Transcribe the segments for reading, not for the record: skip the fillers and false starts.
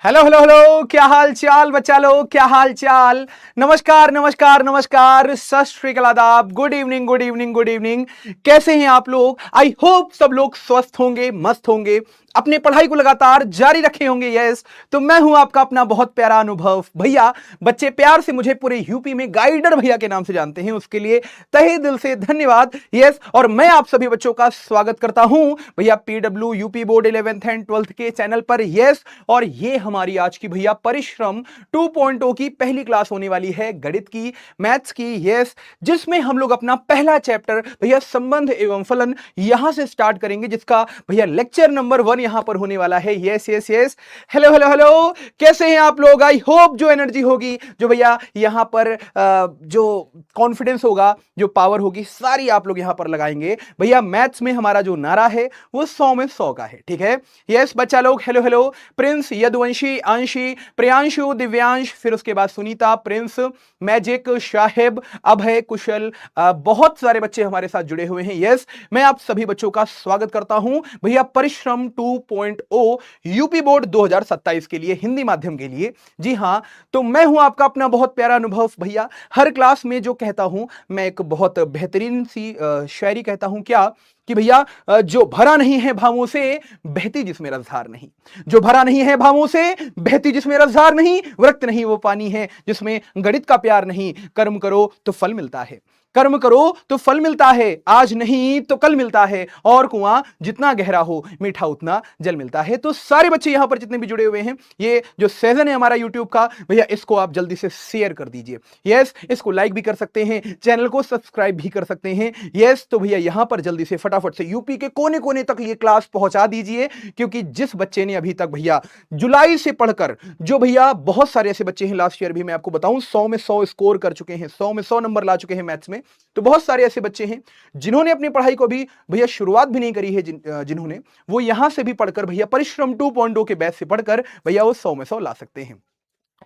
Hello hello hello, क्या हाल चाल बच्चा लोग, क्या हाल चाल। नमस्कार नमस्कार नमस्कार, सत श्री अकाल, आदाब, good evening good evening good evening. कैसे हैं आप लोग? आई होप सब लोग स्वस्थ होंगे, मस्त होंगे, अपनी पढ़ाई को लगातार जारी रखे होंगे। यस, तो मैं हूं आपका अपना बहुत प्यारा अनुभव भैया। बच्चे प्यार से मुझे पूरे यूपी में गाइडर भैया के नाम से जानते हैं, उसके लिए तहे दिल से धन्यवाद। यस, और मैं आप सभी बच्चों का स्वागत करता हूं भैया PW UP board 11th and 12th के चैनल पर। यस, और ये हमारी आज की भैया परिश्रम 2.0 की पहली क्लास होने वाली है, गणित की, मैथ्स की। यस, जिसमें हम लोग अपना पहला चैप्टर भैया संबंध एवं फलन यहां से स्टार्ट करेंगे, जिसका भैया लेक्चर नंबर 1 यहां पर होने वाला है। Yes yes yes, hello hello hello, कैसे हैं आप लोग? आई होप जो एनर्जी होगी, जो भैया यहां पर जो कॉन्फिडेंस होगा, जो पावर होगी, सारी आप लोग यहां पर लगाएंगे। भैया मैथ्स में हमारा जो नारा है वो 100 में 100 का है, ठीक है। यस बच्चा लोग, हेलो हेलो, प्रिंस, यदुवंशी, अंशी, प्रियांशु, दिव्यांश, फिर उसके बाद सुनीता, प्रिंस, मैजिक, शाहिब, अभय, कुशल, बहुत सारे बच्चे हमारे साथ जुड़े हुए हैं। यस, मैं आप सभी बच्चों का स्वागत करता हूं भैया परिश्रम 2.0 यूपी बोर्ड 2027 के लिए, हिंदी माध्यम के लिए। जी हां, तो मैं हूं आपका अपना बहुत प्यारा अनुभव भैया। हर क्लास में जो कहता हूं मैं एक बहुत बेहतरीन सी शायरी कहता हूं, क्या कि भैया जो भरा नहीं है भावों से, बहती जिसमें रसधार नहीं। जो भरा नहीं है भावों से, बहती जिसमें रसधार नहीं, वृक्त नहीं वो पानी है जिसमें गणित का प्यार नहीं। कर्म करो तो फल मिलता है, कर्म करो तो फल मिलता है, आज नहीं तो कल मिलता है, और कुआं जितना गहरा हो मीठा उतना जल मिलता है। तो सारे बच्चे यहां पर जितने भी जुड़े हुए हैं, ये जो सेशन है हमारा यूट्यूब का, भैया इसको आप जल्दी से शेयर कर दीजिए। यस, इसको लाइक भी कर सकते हैं, चैनल को सब्सक्राइब भी कर सकते हैं। यस, तो भैया यहां पर जल्दी से फटाफट से यूपी के कोने कोने तक ये क्लास पहुंचा दीजिए, क्योंकि जिस बच्चे ने अभी तक भैया जुलाई से पढ़कर, जो भैया बहुत सारे ऐसे बच्चे हैं, लास्ट ईयर भी मैं आपको बताऊं 100 में 100 स्कोर कर चुके हैं, 100 में 100 नंबर ला चुके हैं मैथ्स में। तो बहुत सारे ऐसे बच्चे हैं जिन्होंने अपनी पढ़ाई को भी भैया शुरुआत भी नहीं करी है, जिन्होंने, वो यहां से भी पढ़कर भैया परिश्रम 2.0 के बैच से पढ़कर भैया वो 100 में 100 ला सकते हैं।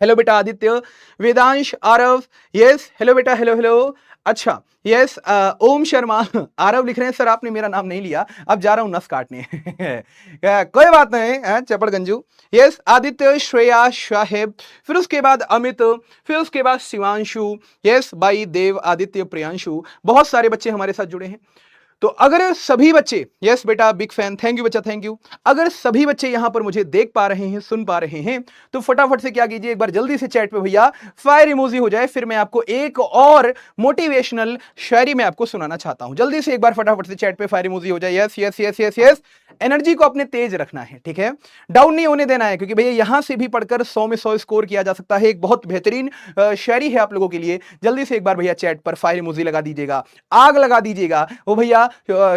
हेलो बेटा आदित्य, वेदांश, आरव, यस हेलो बेटा, हेलो हेलो। अच्छा, यस, ओम शर्मा, आरव लिख रहे हैं सर आपने मेरा नाम नहीं लिया, अब जा रहा हूं नस काटने। कोई बात नहीं, चपड़ गंजू। यस, आदित्य, श्रेया, शाहिब, फिर उसके बाद अमित, फिर उसके बाद शिवांशु, यस बाई, देव, आदित्य, प्रियांशु, बहुत सारे बच्चे हमारे साथ जुड़े हैं। तो अगर सभी बच्चे, यस बेटा, बिग फैन, थैंक यू बच्चा, थैंक यू। अगर सभी बच्चे यहां पर मुझे देख पा रहे हैं, सुन पा रहे हैं, तो फटाफट से क्या कीजिए, एक बार जल्दी से चैट पे भैया फायर इमोजी हो जाए, फिर मैं आपको एक और मोटिवेशनल शायरी में आपको सुनाना चाहता हूं। जल्दी से एक बार फटाफट से चैट पे फायर इमोजी हो जाए। Yes yes yes yes yes, energy को अपने तेज रखना है, ठीक है, डाउन नहीं होने देना है, क्योंकि भैया यहां से भी पढ़कर 100 में 100 स्कोर किया जा सकता है। एक बहुत बेहतरीन शायरी है आप लोगों के लिए। जल्दी से एक बार भैया चैट पर फायर इमोजी लगा दीजिएगा, आग लगा दीजिएगा। वो भैया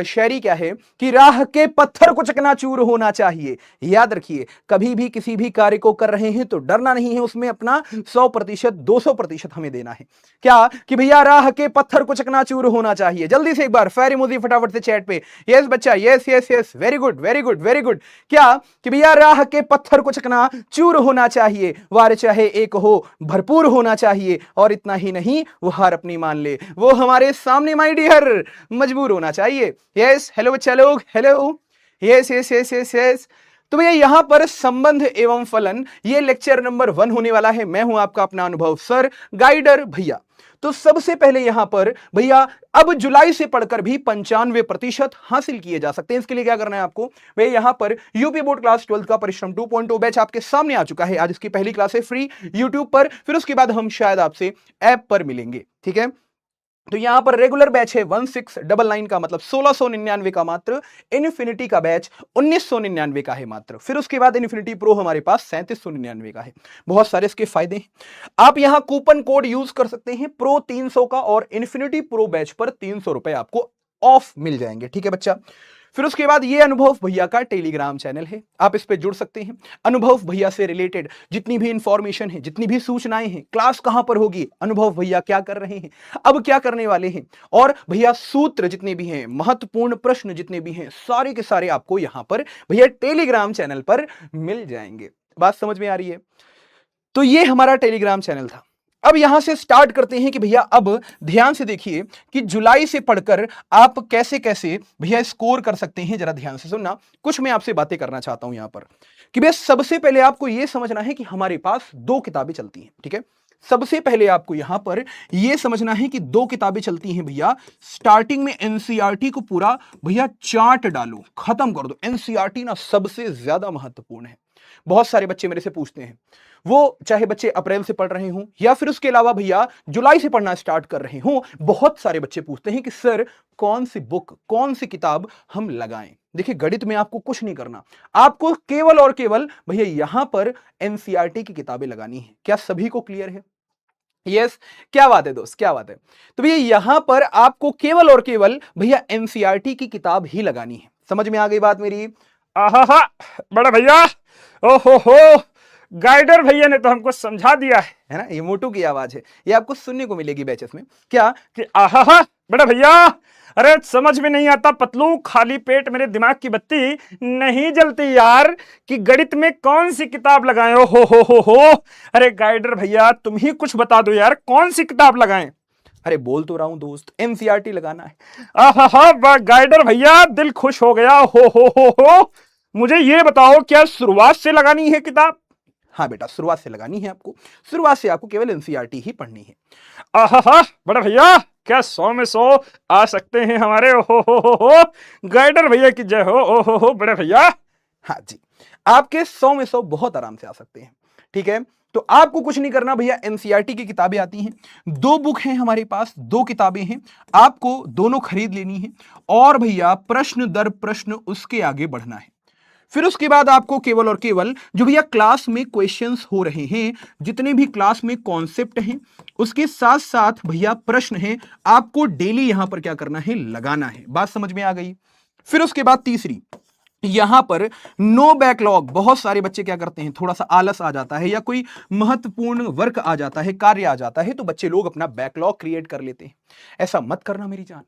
शायरी क्या है कि राह के पत्थर को चकनाचूर होना चाहिए। याद रखिए, कभी भी किसी भी कार्य को कर रहे हैं तो डरना नहीं है, उसमें अपना 100% 200% हमें देना है। क्या कि भैया राह के पत्थर को चकनाचूर होना चाहिए। जल्दी से एक बार फायर इमोजी फटाफट से चैट पे। यस बच्चा, yes yes yes, very good very good very good. क्या कि भैया राह के पत्थर को चकनाचूर होना चाहिए, वार चाहे एक हो भरपूर होना चाहिए, और इतना ही नहीं वो हार अपनी मान ले, वो हमारे सामने माय डियर मजबूर होना चाहिए। यस हेलो बच्चा लोग, hello, yes yes yes yes yes. तो भैया यहां पर संबंध एवं फलन ये लेक्चर नंबर 1 होने वाला है। मैं हूं आपका अपना अनुभव सर, गाइडर भैया। तो सबसे पहले यहां पर भैया अब जुलाई से पढ़कर भी 95% हासिल किए जा सकते हैं। इसके लिए क्या करना है आपको भैया, यहां पर यूपी बोर्ड क्लास 12 का परिश्रम 2.0 बैच आपके सामने आ चुका है। आज इसकी पहली क्लास है फ्री यूट्यूब पर, फिर उसके बाद हम शायद आपसे ऐप पर मिलेंगे, ठीक है। तो यहां पर रेगुलर बैच है 1699 का, मतलब 1699 का मात्र। इन्फिनिटी का बैच 1999 का है मात्र। फिर उसके बाद इन्फिनिटी प्रो हमारे पास 3799 का है। बहुत सारे इसके फायदे हैं। आप यहां कूपन कोड यूज कर सकते हैं प्रो 300 का, और इन्फिनिटी प्रो बैच पर 300 रुपए आपको ऑफ मिल जाएंगे, ठीक है बच्चा। फिर उसके बाद ये अनुभव भैया का टेलीग्राम चैनल है, आप इस पे जुड़ सकते हैं। अनुभव भैया से रिलेटेड जितनी भी इंफॉर्मेशन है, जितनी भी सूचनाएं हैं, क्लास कहां पर होगी, अनुभव भैया क्या कर रहे हैं, अब क्या करने वाले हैं, और भैया सूत्र जितने भी हैं, महत्वपूर्ण प्रश्न जितने भी हैं, सारे के सारे आपको यहां पर भैया टेलीग्राम चैनल पर मिल जाएंगे। बात समझ में आ रही है? तो ये हमारा टेलीग्राम चैनल था। अब यहां से स्टार्ट करते हैं कि भैया अब ध्यान से देखिए कि जुलाई से पढ़कर आप कैसे कैसे भैया स्कोर कर सकते हैं। जरा ध्यान से सुनना, कुछ मैं आपसे बातें करना चाहता हूं यहां पर कि भैया सबसे पहले आपको यह समझना है कि हमारे पास दो किताबें चलती हैं, ठीक है। सबसे पहले आपको यहां पर यह समझना है कि दो किताबें चलती हैं भैया। स्टार्टिंग में एनसीईआरटी को पूरा भैया चार्ट डालो, खत्म कर दो। एनसीईआरटी ना सबसे ज्यादा महत्वपूर्ण है। बहुत सारे बच्चे मेरे से पूछते हैं, वो चाहे बच्चे अप्रैल से पढ़ रहे हों या फिर उसके अलावा भैया जुलाई से पढ़ना स्टार्ट कर रहे हों, बहुत सारे बच्चे पूछते हैं कि सर कौन सी बुक, कौन सी किताब हम लगाएं। देखिए गणित में आपको कुछ नहीं करना, आपको केवल और केवल भैया यहां पर एनसीईआरटी की किताबें लगानी है। क्या सभी को क्लियर है? यस, क्या बात है दोस्त, क्या बात है। तो भैया यहां पर आपको केवल और केवल भैया एनसीईआरटी की किताब ही लगानी है। समझ में आ गई बात मेरी? आहा, बड़ा भैया, ओहो हो, गाइडर भैया ने तो हमको समझा दिया है ना। ये मोटू की आवाज है, ये आपको सुनने को मिलेगी बैचेस में। क्या कि आहा, बड़ा भैया, अरे समझ में नहीं आता पतलू, खाली पेट मेरे दिमाग की बत्ती नहीं जलती यार कि गणित में कौन सी किताब लगाएं। हो, अरे गाइडर भैया तुम ही कुछ बता दो यार, कौन सी किताब लगाएं। अरे बोल तो रहा हूं दोस्त, एनसीईआरटी लगाना है। आहा, गाइडर भैया दिल खुश हो गया। हो, मुझे ये बताओ क्या शुरुआत से लगानी है किताब? हाँ बेटा, शुरुआत से लगानी है आपको। शुरुआत से आपको केवल एनसीईआरटी ही पढ़नी है। आहा, बड़ा भैया, क्या 100 में 100 आ सकते हैं हमारे? हो, गाइडर भैया की जय हो। हो, बड़े भैया। हाँ जी, आपके 100 में 100 बहुत आराम से आ सकते हैं, ठीक है। तो आपको कुछ नहीं करना भैया, एनसीईआरटी की किताबें आती हैं, दो बुक हैं हमारे पास, दो किताबें हैं, आपको दोनों खरीद लेनी है और भैया प्रश्न दर प्रश्न उसके आगे बढ़ना है। फिर उसके बाद आपको केवल और केवल जो भैया क्लास में क्वेश्चंस हो रहे हैं, जितने भी क्लास में कॉन्सेप्ट हैं, उसके साथ साथ भैया प्रश्न हैं, आपको डेली यहां पर क्या करना है, लगाना है। बात समझ में आ गई? फिर उसके बाद तीसरी, यहां पर नो बैकलॉग। बहुत सारे बच्चे क्या करते हैं, थोड़ा सा आलस आ जाता है या कोई महत्वपूर्ण वर्क आ जाता है, कार्य आ जाता है, तो बच्चे लोग अपना बैकलॉग क्रिएट कर लेते हैं। ऐसा मत करना मेरी जान।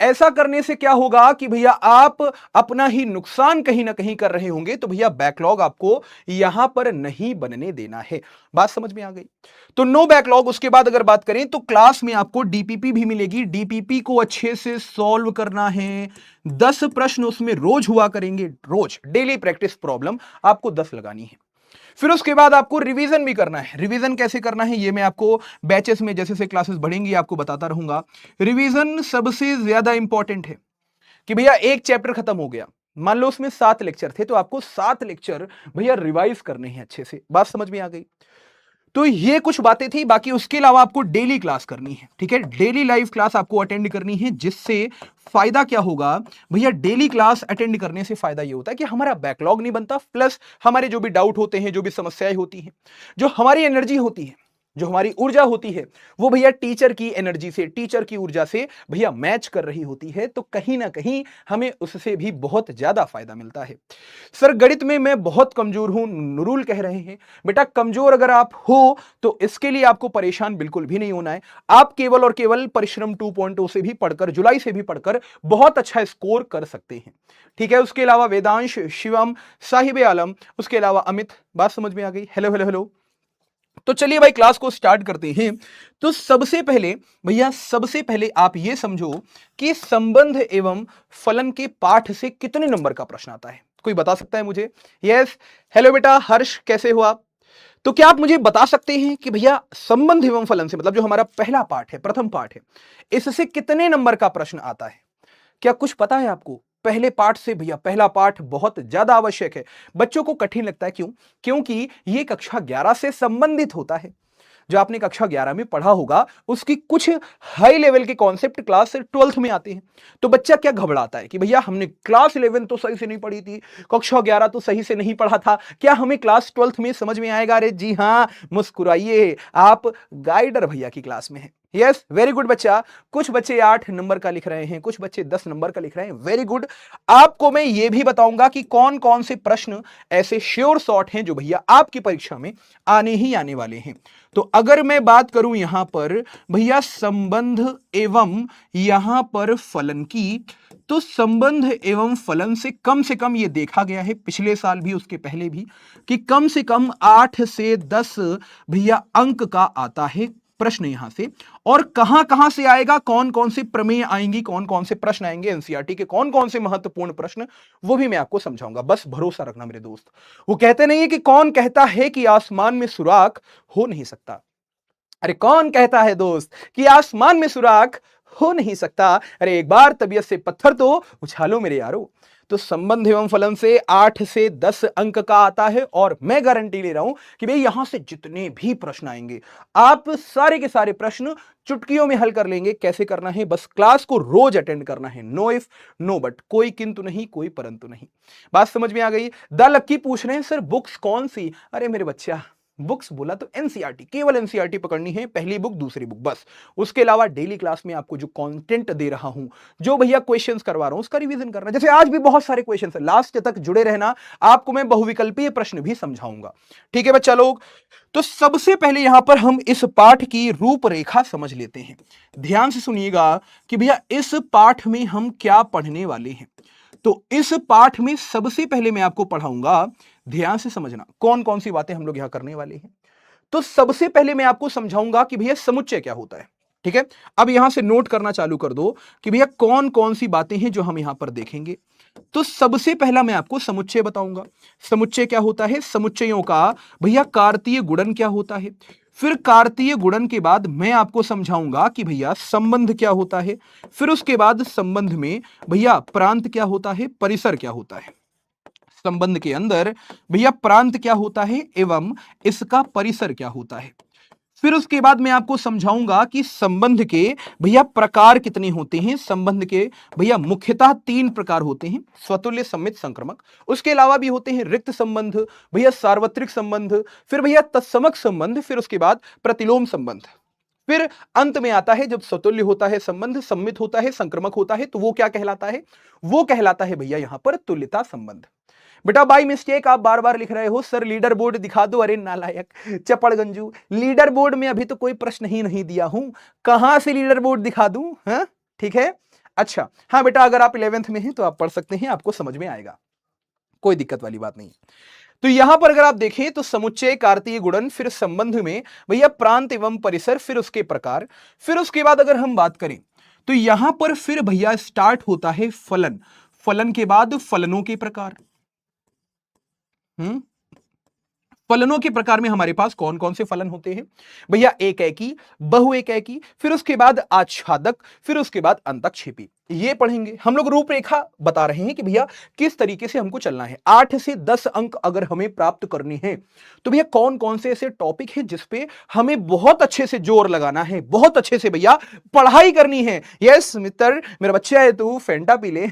ऐसा करने से क्या होगा कि भैया आप अपना ही नुकसान कहीं ना कहीं कर रहे होंगे। तो भैया बैकलॉग आपको यहां पर नहीं बनने देना है। बात समझ में आ गई? तो नो बैकलॉग। उसके बाद अगर बात करें तो क्लास में आपको डीपीपी भी मिलेगी, डीपीपी को अच्छे से सॉल्व करना है। 10 प्रश्न उसमें रोज हुआ करेंगे, रोज डेली प्रैक्टिस प्रॉब्लम आपको 10 लगानी है। फिर उसके बाद आपको रिवीजन भी करना है। रिवीजन कैसे करना है ये मैं आपको बैचेस में जैसे जैसे क्लासेस बढ़ेंगी आपको बताता रहूंगा। रिवीजन सबसे ज्यादा इंपॉर्टेंट है कि भैया एक चैप्टर खत्म हो गया, मान लो उसमें 7 लेक्चर थे, तो आपको 7 लेक्चर भैया रिवाइज करने हैं अच्छे से। बात समझ में आ गई? तो ये कुछ बातें थी, बाकी उसके अलावा आपको डेली क्लास करनी है, ठीक है। डेली लाइव क्लास आपको अटेंड करनी है, जिससे फायदा क्या होगा भैया, डेली क्लास अटेंड करने से फायदा ये होता है कि हमारा बैकलॉग नहीं बनता, प्लस हमारे जो भी डाउट होते हैं, जो भी समस्याएं होती हैं, जो हमारी एनर्जी होती है, जो हमारी ऊर्जा होती है, वो भैया टीचर की एनर्जी से, टीचर की ऊर्जा से भैया मैच कर रही होती है। तो कहीं ना कहीं हमें उससे भी बहुत ज्यादा फायदा मिलता है। सर गणित में मैं बहुत कमजोर हूं, नूरुल कह रहे हैं। बेटा कमजोर अगर आप हो तो इसके लिए आपको परेशान बिल्कुल भी नहीं होना है। आप केवल और केवल परिश्रम 2.0 से भी पढ़कर, जुलाई से भी पढ़कर बहुत अच्छा स्कोर कर सकते हैं, ठीक है। उसके अलावा वेदांश, शिवम, साहिब आलम, उसके अलावा अमित। बात समझ में आ गई? Hello hello hello. तो चलिए भाई क्लास को स्टार्ट करते हैं। तो सबसे पहले भैया, सबसे पहले आप ये समझो कि संबंध एवं फलन के पाठ से कितने नंबर का प्रश्न आता है? कोई बता सकता है मुझे? यस, हेलो बेटा हर्ष, कैसे हो आप? तो क्या आप मुझे बता सकते हैं कि भैया संबंध एवं फलन से, मतलब जो हमारा पहला पाठ है, प्रथम पाठ है, इससे कितने नंबर का प्रश्न आता है? क्या कुछ पता है आपको? पहले पाठ से भैया पहला पाठ बहुत ज्यादा आवश्यक है। बच्चों को कठिन लगता है, क्यों? क्योंकि यह कक्षा 11 से संबंधित होता है। जो आपने कक्षा 11 में पढ़ा होगा उसकी कुछ हाई लेवल के कॉन्सेप्ट क्लास 12th में आते हैं। तो बच्चा क्या घबराता है कि भैया हमने क्लास 11 तो सही से नहीं पढ़ी थी, कक्षा 11 तो सही से नहीं पढ़ा था, क्या हमें क्लास 12th में समझ में आएगा? अरे जी हां, मुस्कुराइए, आप गाइडर भैया की क्लास में हैं। यस, वेरी गुड बच्चा। कुछ बच्चे 8 नंबर का लिख रहे हैं, कुछ बच्चे 10 नंबर का लिख रहे हैं, वेरी गुड। आपको मैं यह भी बताऊंगा कि कौन कौन से प्रश्न ऐसे श्योर शॉर्ट हैं जो भैया आपकी परीक्षा में आने ही आने वाले हैं। तो अगर मैं बात करूं यहां पर भैया संबंध एवं यहां पर फलन की, तो संबंध एवं फलन से कम यह देखा गया है पिछले साल भी, उसके पहले भी, कि कम से कम 8 से 10 भैया अंक का आता है प्रश्न यहां से, और कहां कहां से आएगा, कौन कौन से प्रमेय आएंगी, कौन कौन से प्रश्न आएंगे, एनसीईआरटी के कौन कौन से महत्वपूर्ण प्रश्न, वो भी मैं आपको समझाऊंगा। बस भरोसा रखना मेरे दोस्त। वो कहते नहीं है कि कौन कहता है कि आसमान में सुराख हो नहीं सकता। अरे कौन कहता है दोस्त कि आसमान में सुराख हो नहीं सकता? अरे एक बार तबीयत से पत्थर तो उछालो मेरे यारो। तो संबंध एवं फलन से 8 से 10 अंक का आता है, और मैं गारंटी ले रहा हूं कि भाई यहां से जितने भी प्रश्न आएंगे, आप सारे के सारे प्रश्न चुटकियों में हल कर लेंगे। कैसे करना है? बस क्लास को रोज अटेंड करना है। नो इफ नो बट, कोई किंतु नहीं, कोई परंतु नहीं। बात समझ में आ गई? द लक्की पूछ रहे हैं सर बुक्स कौन सी? अरे मेरे बच्चा, बुक्स बोला तो एनसीईआरटी, केवल एनसीईआरटी पकड़नी है, पहली बुक दूसरी बुक बस। उसके अलावा डेली क्लास में आपको जो कंटेंट दे रहा हूं, जो भैया क्वेश्चंस करवा रहा हूं, उसका रिवीजन करना। जैसे आज भी बहुत सारे क्वेश्चंस है, लास्ट तक जुड़े रहना, आपको मैं बहुविकल्पीय प्रश्न भी समझाऊंगा। ठीक है बच्चा लोग? तो सबसे पहले यहां पर हम इस पाठ की रूपरेखा समझ लेते हैं। ध्यान से सुनिएगा कि भैया इस पाठ में हम क्या पढ़ने वाले हैं। तो इस पाठ में सबसे पहले मैं आपको पढ़ाऊंगा, ध्यान से समझना कौन कौन सी बातें हम लोग यहां करने वाले हैं। तो सबसे पहले मैं आपको समझाऊंगा कि भैया समुच्चय क्या होता है। ठीक है, अब यहां से नोट करना चालू कर दो कि भैया कौन कौन सी बातें हैं जो हम यहां पर देखेंगे। तो सबसे पहला मैं आपको समुच्चय बताऊंगा। समुच्चय क्या होता है? समुच्चयों का भैया कार्तीय गुणन क्या होता है। फिर कार्तीय गुणन के बाद मैं आपको समझाऊंगा कि भैया संबंध क्या होता है। फिर उसके बाद संबंध में भैया प्रांत क्या होता है, परिसर क्या होता है। संबंध के अंदर भैया प्रांत क्या होता है एवं इसका परिसर क्या होता है। फिर उसके बाद मैं आपको समझाऊंगा कि संबंध के भैया प्रकार कितने होते हैं। संबंध के भैया मुख्यतः 3 प्रकार होते हैं, स्वतुल्य, सम्मित, संक्रमक। उसके अलावा भी होते हैं रिक्त संबंध, भैया सार्वत्रिक संबंध, फिर भैया तत्समक संबंध, फिर उसके बाद प्रतिलोम संबंध। फिर अंत में आता है जब स्वतुल्य होता है संबंध, सम्मित होता है, संक्रमक होता है, तो वो क्या कहलाता है? वो कहलाता है भैया यहां पर तुल्यता संबंध। बेटा बाई मिस्टेक आप बार बार लिख रहे हो सर लीडर बोर्ड दिखा दो। अरे नालायक चपड़गंजू, लीडर बोर्ड में अभी तो कोई प्रश्न ही नहीं दिया हूं, कहां से लीडर बोर्ड दिखा दूं? हाँ ठीक है, अच्छा हाँ बेटा, अगर आप 11th में हैं तो आप पढ़ सकते हैं, आपको समझ में आएगा, कोई दिक्कत वाली बात नहीं। तो यहां पर अगर आप देखें तो समुच्चय, कार्तीय गुणन, फिर संबंध में भैया प्रांत एवं परिसर, फिर उसके प्रकार, फिर उसके बाद अगर हम बात करें तो यहां पर फिर भैया स्टार्ट होता है फलन। फलन के बाद फलनों के प्रकार। फलनों के प्रकार में हमारे पास कौन कौन से फलन होते हैं भैया? एकेकी, बहुएकेकी, फिर उसके बाद आच्छादक, फिर उसके बाद अंतक्षेपी। ये पढ़ेंगे हम लोग। रूपरेखा बता रहे हैं कि भैया किस तरीके से हमको चलना है। 8 से 10 अंक अगर हमें प्राप्त करने हैं तो भैया कौन कौन से ऐसे टॉपिक हैं जिसपे हमें बहुत अच्छे से जोर लगाना है, बहुत अच्छे से भैया पढ़ाई करनी है। यस मित्र, मेरा बच्चा है तू, फेंटा पी ले।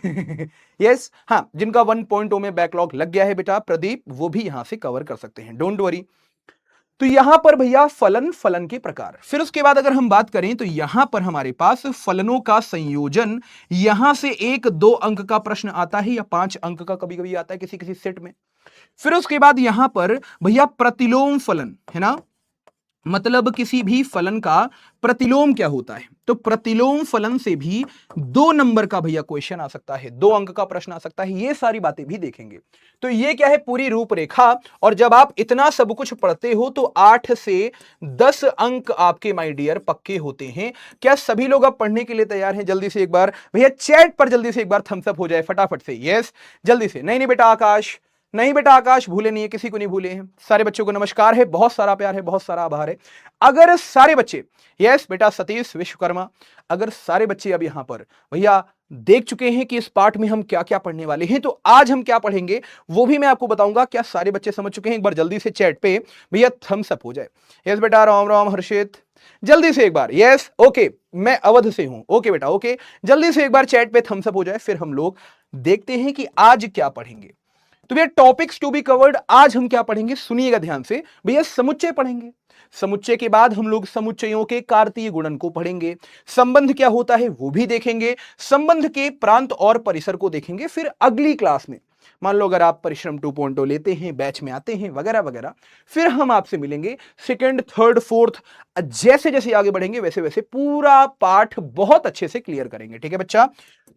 यस हाँ, जिनका 1.0 में बैकलॉग लग गया है बेटा प्रदीप, वो भी यहां से कवर कर सकते हैं, डोंट वरी। तो यहां पर भैया फलन, फलन के प्रकार, फिर उसके बाद अगर हम बात करें तो यहां पर हमारे पास फलनों का संयोजन। यहां से 1-2 अंक का प्रश्न आता है या 5 अंक का कभी कभी आता है किसी किसी सेट में। फिर उसके बाद यहां पर भैया प्रतिलोम फलन है ना, मतलब किसी भी फलन का प्रतिलोम क्या होता है। तो प्रतिलोम फलन से भी 2 नंबर का भैया क्वेश्चन आ सकता है, 2 अंक का प्रश्न आ सकता है। ये सारी बातें भी देखेंगे। तो ये क्या है? पूरी रूपरेखा। और जब आप इतना सब कुछ पढ़ते हो तो 8 से 10 अंक आपके माय डियर पक्के होते हैं। क्या सभी लोग अब पढ़ने के लिए तैयार हैं? जल्दी से एक बार भैया चैट पर जल्दी से एक बार थम्स अप हो जाए फटाफट से। यस जल्दी से। नहीं नहीं बेटा आकाश, नहीं बेटा आकाश भूले नहीं है, किसी को नहीं भूले हैं। सारे बच्चों को नमस्कार है, बहुत सारा प्यार है, बहुत सारा आभार है। अगर सारे बच्चे, यस बेटा सतीश विश्वकर्मा, अगर सारे बच्चे अब यहां पर भैया देख चुके हैं कि इस पाठ में हम क्या क्या पढ़ने वाले हैं, तो आज हम क्या पढ़ेंगे वो भी मैं आपको बताऊंगा। क्या सारे बच्चे समझ चुके हैं? एक बार जल्दी से चैट पे भैया थम्स अप हो जाए। यस बेटा, राम राम हर्षित, जल्दी से एक बार। यस ओके, मैं अवध से हूं। ओके बेटा ओके, जल्दी से एक बार चैट पे थम्स अप हो जाए। फिर हम लोग देखते हैं कि आज क्या पढ़ेंगे। तो भैया टॉपिक्स टू बी कवर्ड, आज हम क्या पढ़ेंगे सुनिएगा ध्यान से। भैया समुच्चय पढ़ेंगे, समुच्चय के बाद हम लोग समुच्चयों के कार्तीय गुणन को पढ़ेंगे, संबंध क्या होता है वो भी देखेंगे, संबंध के प्रांत और परिसर को देखेंगे। फिर अगली क्लास में मान लो अगर आप परिश्रम 2.0 लेते हैं, बैच में आते हैं वगैरह वगैरह, फिर हम आपसे मिलेंगे 2nd, 3rd, 4th। जैसे जैसे आगे बढ़ेंगे वैसे वैसे पूरा पाठ बहुत अच्छे से क्लियर करेंगे। ठीक है बच्चा?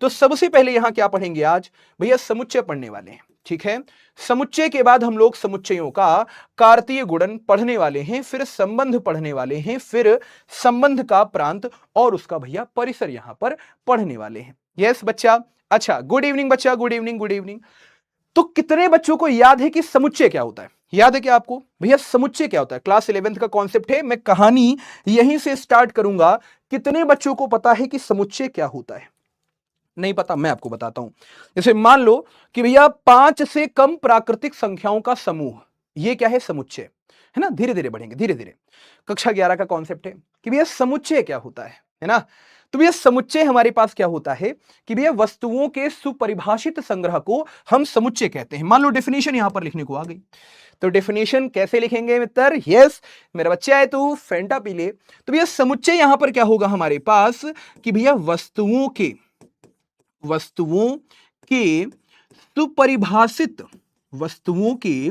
तो सबसे पहले यहां क्या पढ़ेंगे आज भैया? समुच्चय पढ़ने वाले हैं। ठीक है। समुच्चय के बाद हम लोग समुच्चयों का कार्तीय गुणन पढ़ने वाले हैं, फिर संबंध पढ़ने वाले हैं, फिर संबंध का प्रांत और उसका भैया परिसर यहां पर पढ़ने वाले हैं। यस बच्चा। अच्छा, गुड इवनिंग बच्चा, गुड इवनिंग, गुड इवनिंग। तो कितने बच्चों को याद है कि समुच्चय क्या होता है? याद है क्या आपको भैया समुच्चय क्या होता है? क्लास 11th का कॉन्सेप्ट है, मैं कहानी यहीं से स्टार्ट करूंगा। कितने बच्चों को पता है कि समुच्चय क्या होता है? नहीं पता, मैं आपको बताता हूं। जैसे मान लो कि भैया 5 से कम प्राकृतिक संख्याओं का समूह, ये क्या है? समुच्चय है ना। धीरे धीरे बढ़ेंगे, धीरे धीरे। कक्षा 11 का कॉन्सेप्ट है कि भैया समुच्चय क्या होता है ना। तो भैया समुच्चय हमारे पास क्या होता है कि भैया वस्तुओं के सुपरिभाषित संग्रह को हम समुच्चय कहते हैं। मान लो डेफिनेशन यहां पर लिखने को आ गई, तो डेफिनेशन कैसे लिखेंगे मित्र? यस, मेरा बच्चा है तू फेंटा पी ले। तो भैया समुच्चय यहां पर क्या होगा हमारे पास कि भैया वस्तुओं के सुपरिभाषित, वस्तुओं के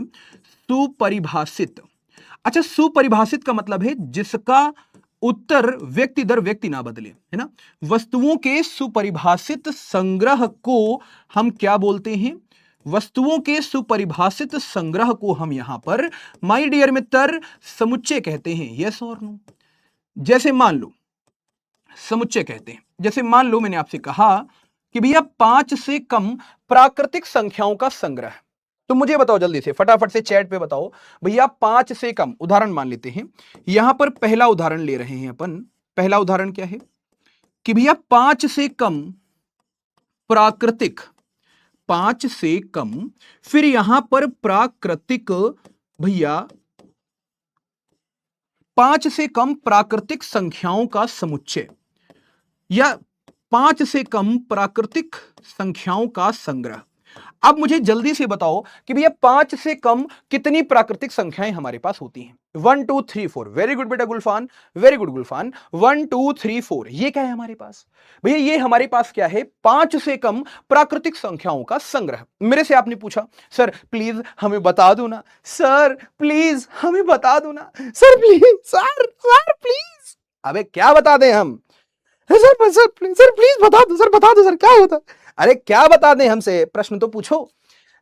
सुपरिभाषित। अच्छा, सुपरिभाषित का मतलब है जिसका उत्तर व्यक्ति दर व्यक्ति ना बदले, है ना। वस्तुओं के सुपरिभाषित संग्रह को हम क्या बोलते हैं? वस्तुओं के सुपरिभाषित संग्रह को हम यहां पर माय डियर मित्र समुच्चय कहते हैं। यस और नो? जैसे मान लो समुच्चय कहते हैं, जैसे मान लो मैंने आपसे कहा कि भैया 5 से कम प्राकृतिक संख्याओं का संग्रह। तो मुझे बताओ जल्दी से, फटाफट से चैट पे बताओ भैया 5 से कम। उदाहरण मान लेते हैं, यहां पर पहला उदाहरण ले रहे हैं अपन। पहला उदाहरण क्या है कि भैया 5 से कम प्राकृतिक, 5 से कम, फिर यहां पर प्राकृतिक भैया 5 से कम प्राकृतिक संख्याओं का समुच्चय या 5 से कम प्राकृतिक संख्याओं का संग्रह। अब मुझे जल्दी से बताओ कि भैया 5 से कम कितनी प्राकृतिक संख्याएं हमारे पास होती हैं? 1 2 3 4। वेरी गुड बेटा गुलफान, वेरी गुड गुलफान। 1 2 3 4 ये क्या है हमारे पास? भैया ये हमारे पास क्या है? 5 से कम प्राकृतिक संख्याओं का संग्रह। मेरे से आपने पूछा सर प्लीज हमें बता दो ना, सर प्लीज हमें बता दो ना, सर प्लीज, सर प्लीज। अबे क्या बता दें हम? सर प्लीज बता दो, सर बता दो, सर क्या होता? अरे क्या बता दें हमसे? प्रश्न तो पूछो।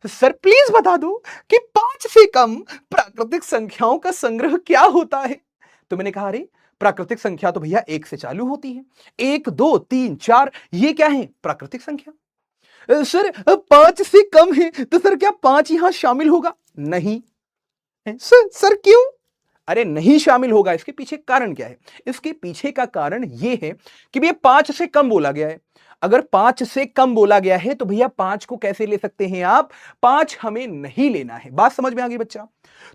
सर प्लीज बता दो कि 5 से कम प्राकृतिक संख्याओं का संग्रह क्या होता है? तो मैंने कहा अरे प्राकृतिक संख्या तो भैया 1 से चालू होती है। 1 2 3 4 ये क्या है? प्राकृतिक संख्या। सर 5 से कम है तो सर क्या 5 यहां शामिल होगा? नहीं। सर क्यों? अरे नहीं शामिल होगा। इसके पीछे कारण क्या है? इसके पीछे का कारण यह है कि भैया 5 से कम बोला गया है। अगर 5 से कम बोला गया है तो भैया 5 को कैसे ले सकते हैं आप? 5 हमें नहीं लेना है। बात समझ में आ गई बच्चा?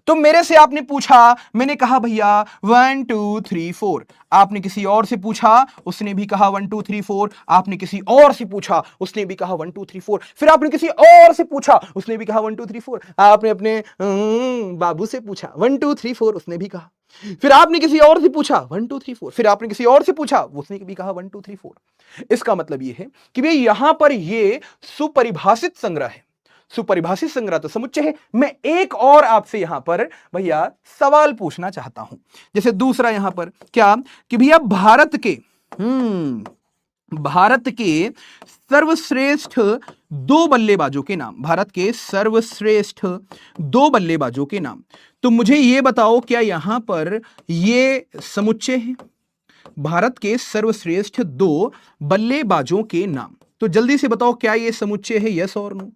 तो मेरे से आपने पूछा, मैंने कहा भैया 1 2 3 4। आपने किसी और से पूछा, उसने भी कहा 1 2 3 4। आपने किसी और से पूछा, उसने भी कहा 1 2 3 4। फिर आपने किसी और से पूछा, उसने भी कहा 1 2 3 4। आपने अपने बाबू से पूछा 1 2 3 4, उसने भी कहा। फिर आपने किसी और से पूछा 1 2 3 4। फिर आपने किसी और से पूछा, उसने भी कहा 1 2 3 4। इसका मतलब यह है कि भैया यहां पर यह सुपरिभाषित संग्रह है। सुपरिभाषित संग्रह तो समुच्चय है। मैं एक और आपसे यहां पर भैया सवाल पूछना चाहता हूं। जैसे दूसरा यहां पर क्या कि भैया भारत के सर्वश्रेष्ठ 2 बल्लेबाजों के नाम। भारत के सर्वश्रेष्ठ 2 बल्लेबाजों के नाम। तो मुझे यह बताओ क्या यहां पर यह समुच्चय है? भारत के सर्वश्रेष्ठ 2 बल्लेबाजों के नाम। तो जल्दी से बताओ क्या यह समुच्चय है? यस और नो?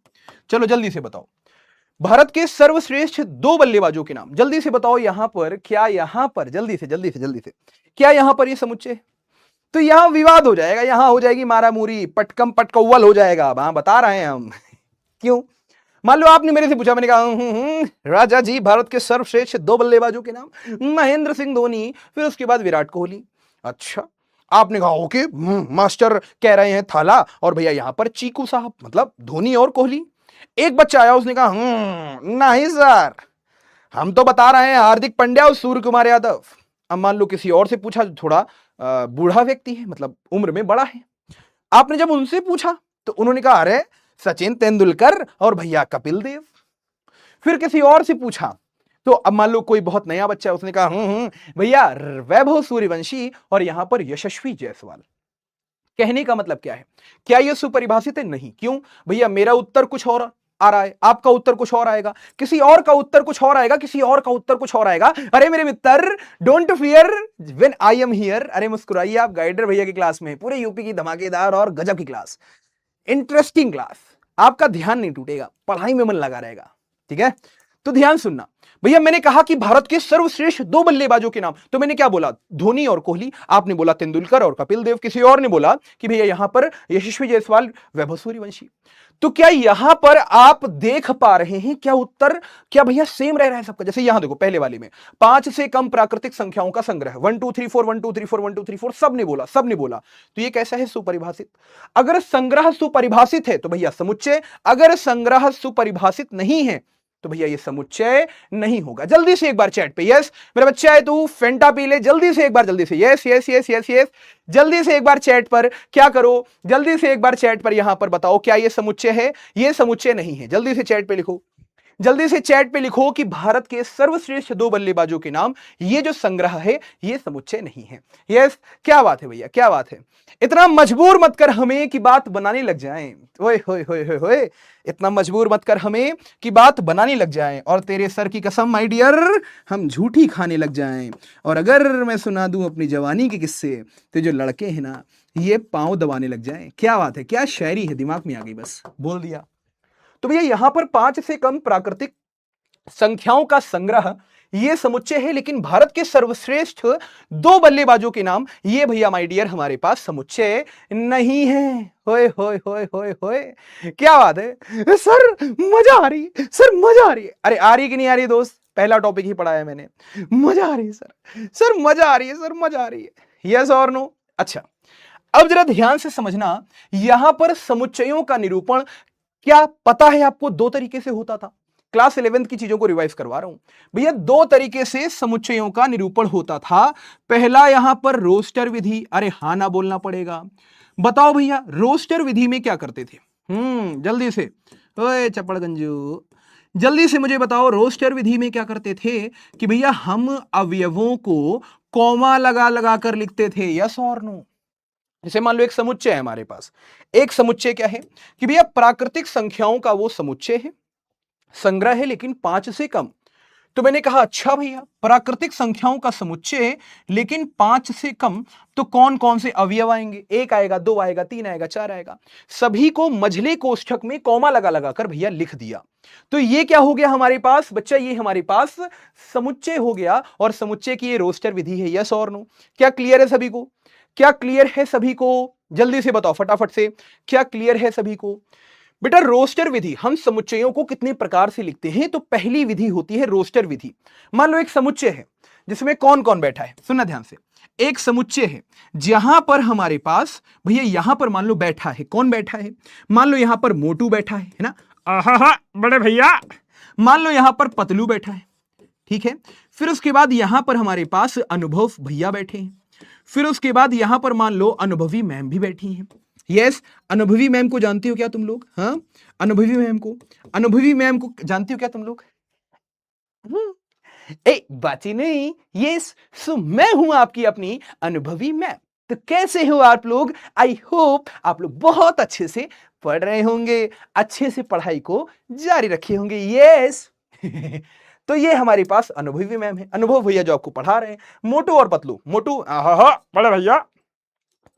चलो जल्दी से बताओ। भारत के सर्वश्रेष्ठ 2 बल्लेबाजों के नाम जल्दी से बताओ। यहां पर क्या, यहां पर जल्दी से क्या यहां पर यह समुच्चय है? तो यहां विवाद हो जाएगा, यहां हो जाएगी मारामुरी, पटकम पटकौवल हो जाएगा। अब हाँ बता रहे हैं हम। क्यों? मान लो आपने मेरे से पूछा, मैंने कहा राजा जी भारत के सर्वश्रेष्ठ 2 बल्लेबाजों के नाम, महेंद्र सिंह धोनी, फिर उसके बाद विराट कोहली। अच्छा, आपने कहा ओके मास्टर कह रहे हैं थाला, और भैया यहां पर चीकू साहब, मतलब धोनी और कोहली। एक बच्चा आया, उसने कहा नहीं सर, हम तो बता रहे हैं हार्दिक पांड्या और सूर्य कुमार यादव। अब मान लो किसी और से पूछा जो थोड़ा बूढ़ा व्यक्ति है, मतलब उम्र में बड़ा है। आपने जब उनसे पूछा तो उन्होंने कहा अरे सचिन तेंदुलकर और भैया कपिल देव। फिर किसी और से पूछा तो अब मान लो कोई बहुत नया बच्चा है, उसने कहा भैया वैभव सूर्यवंशी और यहां पर यशस्वी जायसवाल। कहने का मतलब क्या है? क्या यह सुपरिभाषित है? नहीं। क्यों भैया? मेरा उत्तर कुछ और आ रहा है, आपका उत्तर कुछ और आएगा, किसी और का उत्तर कुछ और आएगा, किसी और का उत्तर कुछ और आएगा। अरे मेरे मित्र, don't fear when I am here. अरे मुस्कुराइए, आप गाइडर भैया की क्लास में, पूरे यूपी की धमाकेदार और गजब की क्लास, इंटरेस्टिंग क्लास, आपका ध्यान नहीं टूटेगा, पढ़ाई में मन लगा रहेगा, ठीक है। तो ध्यान सुनना भैया, मैंने कहा कि भारत के सर्वश्रेष्ठ 2 बल्लेबाजों के नाम, तो मैंने क्या बोला, धोनी और कोहली, आपने बोला तेंदुलकर और कपिल देव, किसी और ने बोला कि भैया यहां पर यशस्वी जायसवाल, वैभव सूर्यवंशी। तो क्या यहां पर आप देख पा रहे हैं क्या उत्तर, क्या भैया सेम रह रहा है सबका? जैसे यहां देखो, पहले वाले में 5 से कम प्राकृतिक संख्याओं का संग्रह, 1 2 3 4 1 2 3 4 1 2 3 4, सबने बोला, सबने बोला। तो ये कैसा है, सुपरिभाषित। अगर संग्रह सुपरिभाषित है तो भैया समुच्चय, अगर संग्रह सुपरिभाषित नहीं है तो भैया ये समुच्चय नहीं होगा। जल्दी से एक बार चैट पे यस, मेरा बच्चा है तू फेंटा पी ले, जल्दी से एक बार, जल्दी से yes yes yes yes yes, जल्दी से एक बार चैट पर क्या करो, जल्दी से एक बार चैट पर यहां पर बताओ क्या ये समुच्चय है, ये समुच्चय नहीं है। जल्दी से चैट पे लिखो, जल्दी से चैट पे लिखो कि भारत के सर्वश्रेष्ठ 2 बल्लेबाजों के नाम, ये जो संग्रह है ये समुच्चय नहीं है। यस, क्या बात है भैया, क्या बात है। इतना मजबूर मत कर हमें कि बात बनाने लग जाएं, ओए होए होए होए होए, इतना मजबूर मत कर हमें कि बात बनाने लग जाएं, और तेरे सर की कसम माय डियर, हम झूठी खाने लग जाएं। और अगर मैं सुना दूं अपनी जवानी के किस्से, तो जो लड़के हैं ना ये पांव दबाने लग जाएं। क्या बात है, क्या शायरी है, दिमाग में आ गई, बस बोल दिया। तो भैया यहां पर 5 से कम प्राकृतिक संख्याओं का संग्रह ये समुच्चय है, लेकिन भारत के सर्वश्रेष्ठ 2 बल्लेबाजों के नाम, ये भैया माय डियर हमारे पास समुच्चय नहीं है। होए होए होए होए होए, क्या बात है सर, मजा आ रही है सर, मजा आ रही है। अरे आ रही कि नहीं आ रही दोस्त, पहला टॉपिक ही पढ़ाया मैंने, मजा आ रही है सर, सर मजा आ रही है, सर मजा आ रही है, यस और नो। अच्छा, अब जरा ध्यान से समझना, यहां पर समुच्चयों का निरूपण क्या पता है आपको, 2 तरीके से होता था। क्लास 11th की चीजों को रिवाइज करवा रहा हूं भैया, 2 तरीके से समुच्चयों का निरूपण होता था। पहला यहां पर रोस्टर विधि, अरे हां ना बोलना पड़ेगा, बताओ भैया रोस्टर विधि में क्या करते थे? जल्दी से, ओए चपड़गंजू, जल्दी से मुझे बताओ, रोस्टर विधि में क्या करते थे कि भैया हम अवयवों को कॉमा लगा लगा कर लिखते थे, यस और नो। जैसे मान लो एक समुच्चय है हमारे पास, एक समुच्चय क्या है कि भैया प्राकृतिक संख्याओं का वो समुच्चय है, संग्रह है लेकिन 5 से कम। तो मैंने कहा अच्छा भैया, प्राकृतिक संख्याओं का समुच्चय लेकिन 5 से कम, तो कौन कौन से अवयव आएंगे? 1 आएगा, 2 आएगा, 3 आएगा, 4 आएगा। सभी को मझले कोष्ठक में कॉमा लगा लगा कर भैया लिख दिया। तो ये क्या हो गया हमारे पास बच्चा, ये हमारे पास समुच्चय हो गया, और समुच्चय की ये रोस्टर विधि है, यस और नो। क्या क्लियर है सभी को? क्या क्लियर है सभी को? जल्दी से बताओ फटाफट से, क्या क्लियर है सभी को? बेटा रोस्टर विधि, हम समुच्चयों को कितने प्रकार से लिखते हैं? तो पहली विधि होती है रोस्टर विधि। मान लो एक समुच्चय है जिसमें कौन कौन बैठा है, सुनना ध्यान से। एक समुच्चय है जहां पर हमारे पास भैया, यहां पर मान लो बैठा है, कौन बैठा है? मान लो यहां पर मोटू बैठा है ना, आहा बड़े भैया। मान लो यहां पर पतलू बैठा है, ठीक है। फिर उसके बाद यहां पर हमारे पास अनुभव भैया बैठे हैं। फिर उसके बाद यहां पर मान लो अनुभवी मैम भी बैठी हैं। यस, अनुभवी मैम को जानती हो क्या तुम लोग? हाँ, अनुभवी मैम को, अनुभवी मैम को जानती हो क्या तुम लोग? ए बाती नहीं, यस, सो मैं हूं आपकी अपनी अनुभवी मैम। तो कैसे हो आप लोग? आई होप आप लोग बहुत अच्छे से पढ़ रहे होंगे, अच्छे से पढ़ाई को जारी रखे होंगे, यस। तो ये हमारे पास अनुभवी मैम है, अनुभव भैया जो आपको पढ़ा रहे हैं। मोटू और पतलू, मोटू आहा बड़े भैया,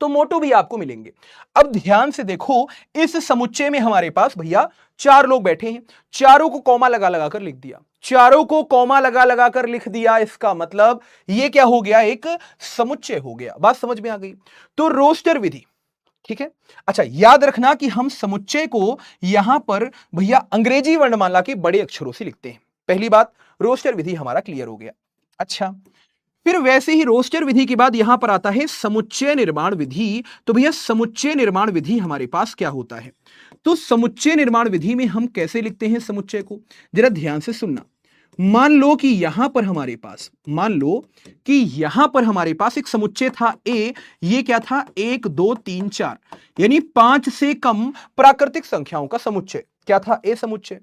तो मोटू भी आपको मिलेंगे। अब ध्यान से देखो, इस समुच्चय में हमारे पास भैया 4 लोग बैठे हैं, चारों को कॉमा लगा लगा कर लिख दिया, चारों को कॉमा लगा लगा कर लिख दिया। इसका मतलब ये क्या हो गया, एक समुच्चय हो गया। बात समझ में आ गई? तो रोस्टर विधि, ठीक है। अच्छा याद रखना कि हम समुच्चय को यहां पर भैया अंग्रेजी वर्णमाला के बड़े अक्षरों से लिखते हैं। पहली बात, रोस्टर विधि हमारा क्लियर हो गया। अच्छा, फिर वैसे ही रोस्टर विधि के बाद यहां पर आता है समुच्चय निर्माण विधि। तो भैया समुच्चय निर्माण विधि हमारे पास क्या होता है? तो समुच्चय निर्माण विधि में हम कैसे लिखते हैं समुच्चय को, जरा ध्यान से सुनना। मान लो कि यहां पर हमारे पास, मान लो कि यहां पर हमारे पास एक समुच्चय था ए, ये क्या था, 1 2 3 4, यानी 5 से कम प्राकृतिक संख्याओं का समुच्चय क्या था, ए समुच्चय।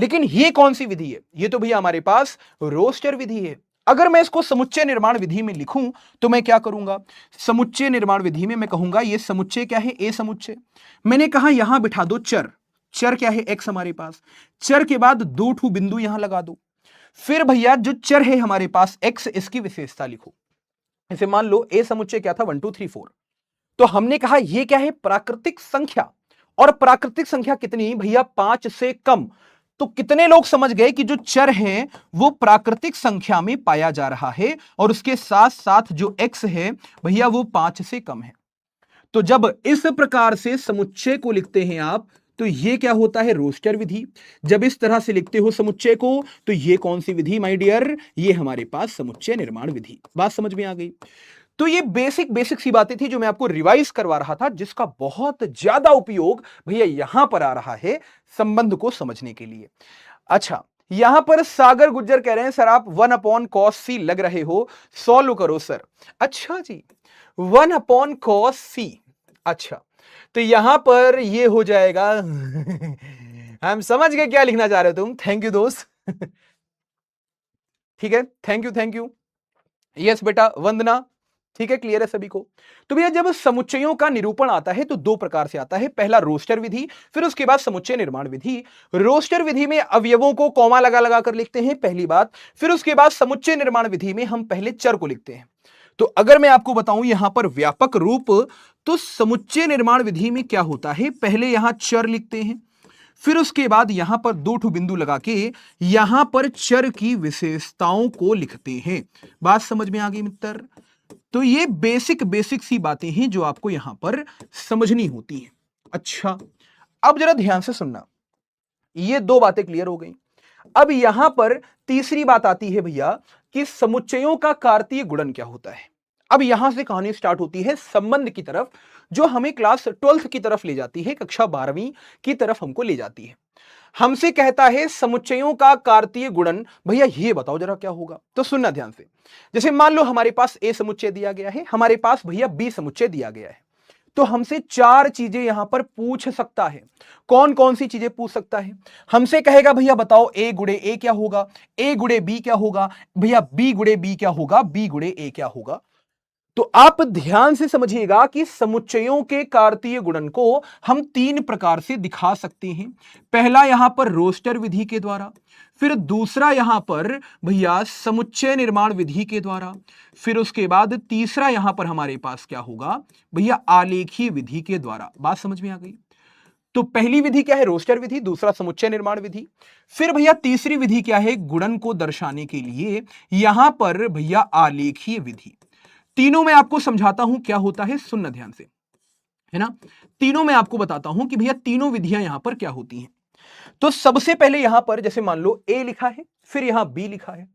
लेकिन ये कौन सी विधि है? ये तो भैया हमारे पास रोस्टर विधि है। अगर मैं इसको समुच्चय निर्माण विधि में लिखूं तो मैं क्या करूंगा? समुच्चय निर्माण विधि में मैं कहूंगा ये समुच्चय क्या है, ए समुच्चय। मैंने कहा यहां बिठा दो चर, चर क्या है, एक्स हमारे पास। चर के बाद 2 ठू बिंदु यहां लगा दो। फिर भैया जो चर है हमारे पास एक्स, इसकी विशेषता लिखो। जैसे मान लो ए समुच्चय क्या था, 1 2 3 4। तो हमने कहा ये क्या है, प्राकृतिक संख्या। और प्राकृतिक संख्या कितनी भैया, 5 से कम। तो कितने लोग समझ गए कि जो चर है वो प्राकृतिक संख्या में पाया जा रहा है, और उसके साथ साथ जो एक्स है भैया वो 5 से कम है। तो जब इस प्रकार से समुच्चय को लिखते हैं आप, तो ये क्या होता है, रोस्टर विधि। जब इस तरह से लिखते हो समुच्चय को, तो ये कौन सी विधि माय डियर, ये हमारे पास समुच्चय निर्माण विधि। बात समझ में आ गई। तो ये बेसिक बेसिक सी बातें थी जो मैं आपको रिवाइज करवा रहा था, जिसका बहुत ज्यादा उपयोग भैया यहां पर आ रहा है संबंध को समझने के लिए। अच्छा, यहां पर सागर गुज्जर कह रहे हैं सर आप 1/cos c लग रहे हो, सॉल्व करो सर। अच्छा जी, 1/cos c। अच्छा, तो यहां पर ये हो जाएगा हम समझ गए क्या लिखना चाह रहे हो तुम। थैंक यू दोस्त। ठीक है, thank you thank you. Yes बेटा, वंदना। ठीक है, क्लियर है सभी को। तो भैया जब समुच्चयों का निरूपण आता है तो 2 प्रकार से आता है, पहला रोस्टर विधि, फिर उसके बाद समुच्चय निर्माण विधि। रोस्टर विधि में अवयवों को कॉमा लगा लगा कर लिखते हैं, पहली बात। फिर उसके बाद समुच्चय निर्माण विधि में हम पहले चर को लिखते हैं। तो अगर मैं आपको बताऊं यहां पर व्यापक रूप, तो समुच्चय निर्माण विधि में क्या होता है, पहले यहां चर लिखते हैं, फिर उसके बाद यहां पर 2 ठू बिंदु लगा के यहां पर चर की विशेषताओं को लिखते हैं। बात समझ में आ गई मित्र। तो ये बेसिक बेसिक सी बातें हैं जो आपको यहां पर समझनी होती हैं। अच्छा, अब जरा ध्यान से सुनना, ये 2 बातें क्लियर हो गई। अब यहां पर तीसरी बात आती है भैया कि समुच्चयों का कार्तीय गुणन क्या होता है। अब यहां से कहानी स्टार्ट होती है संबंध की तरफ, जो हमें क्लास 12th की तरफ ले जाती है, कक्षा 12वीं की तरफ हमको ले जाती है। हमसे कहता है समुच्चयों का कार्तीय गुणन, भैया ये बताओ जरा क्या होगा। तो सुनना ध्यान से। जैसे मान लो हमारे पास ए समुच्चय दिया गया है, हमारे पास भैया बी समुच्चय दिया गया है। तो हमसे 4 चीजें यहां पर पूछ सकता है। कौन कौन सी चीजें पूछ सकता है, हमसे कहेगा भैया बताओ ए गुणे ए क्या होगा, ए गुणे बी क्या होगा, भैया बी गुणे बी क्या होगा, बी गुणे ए क्या होगा। तो आप ध्यान से समझिएगा कि समुच्चयों के कार्तीय गुणन को हम 3 प्रकार से दिखा सकते हैं। पहला यहां पर रोस्टर विधि के द्वारा, फिर दूसरा यहां पर भैया समुच्चय निर्माण विधि के द्वारा, फिर उसके बाद तीसरा यहां पर हमारे पास क्या होगा भैया, आलेखीय विधि के द्वारा। बात समझ में आ गई। तो पहली विधि क्या है, रोस्टर विधि, दूसरा समुच्चय निर्माण विधि, फिर भैया तीसरी विधि क्या है, गुणन को दर्शाने के लिए यहां पर भैया आलेखीय विधि। तीनों में आपको समझाता हूं क्या होता है, सुनना ध्यान से, है ना। तीनों में आपको बताता हूं कि भैया तीनों विधियां यहां पर क्या होती हैं। तो सबसे पहले यहां पर जैसे मान लो ए लिखा है, फिर यहां बी लिखा है।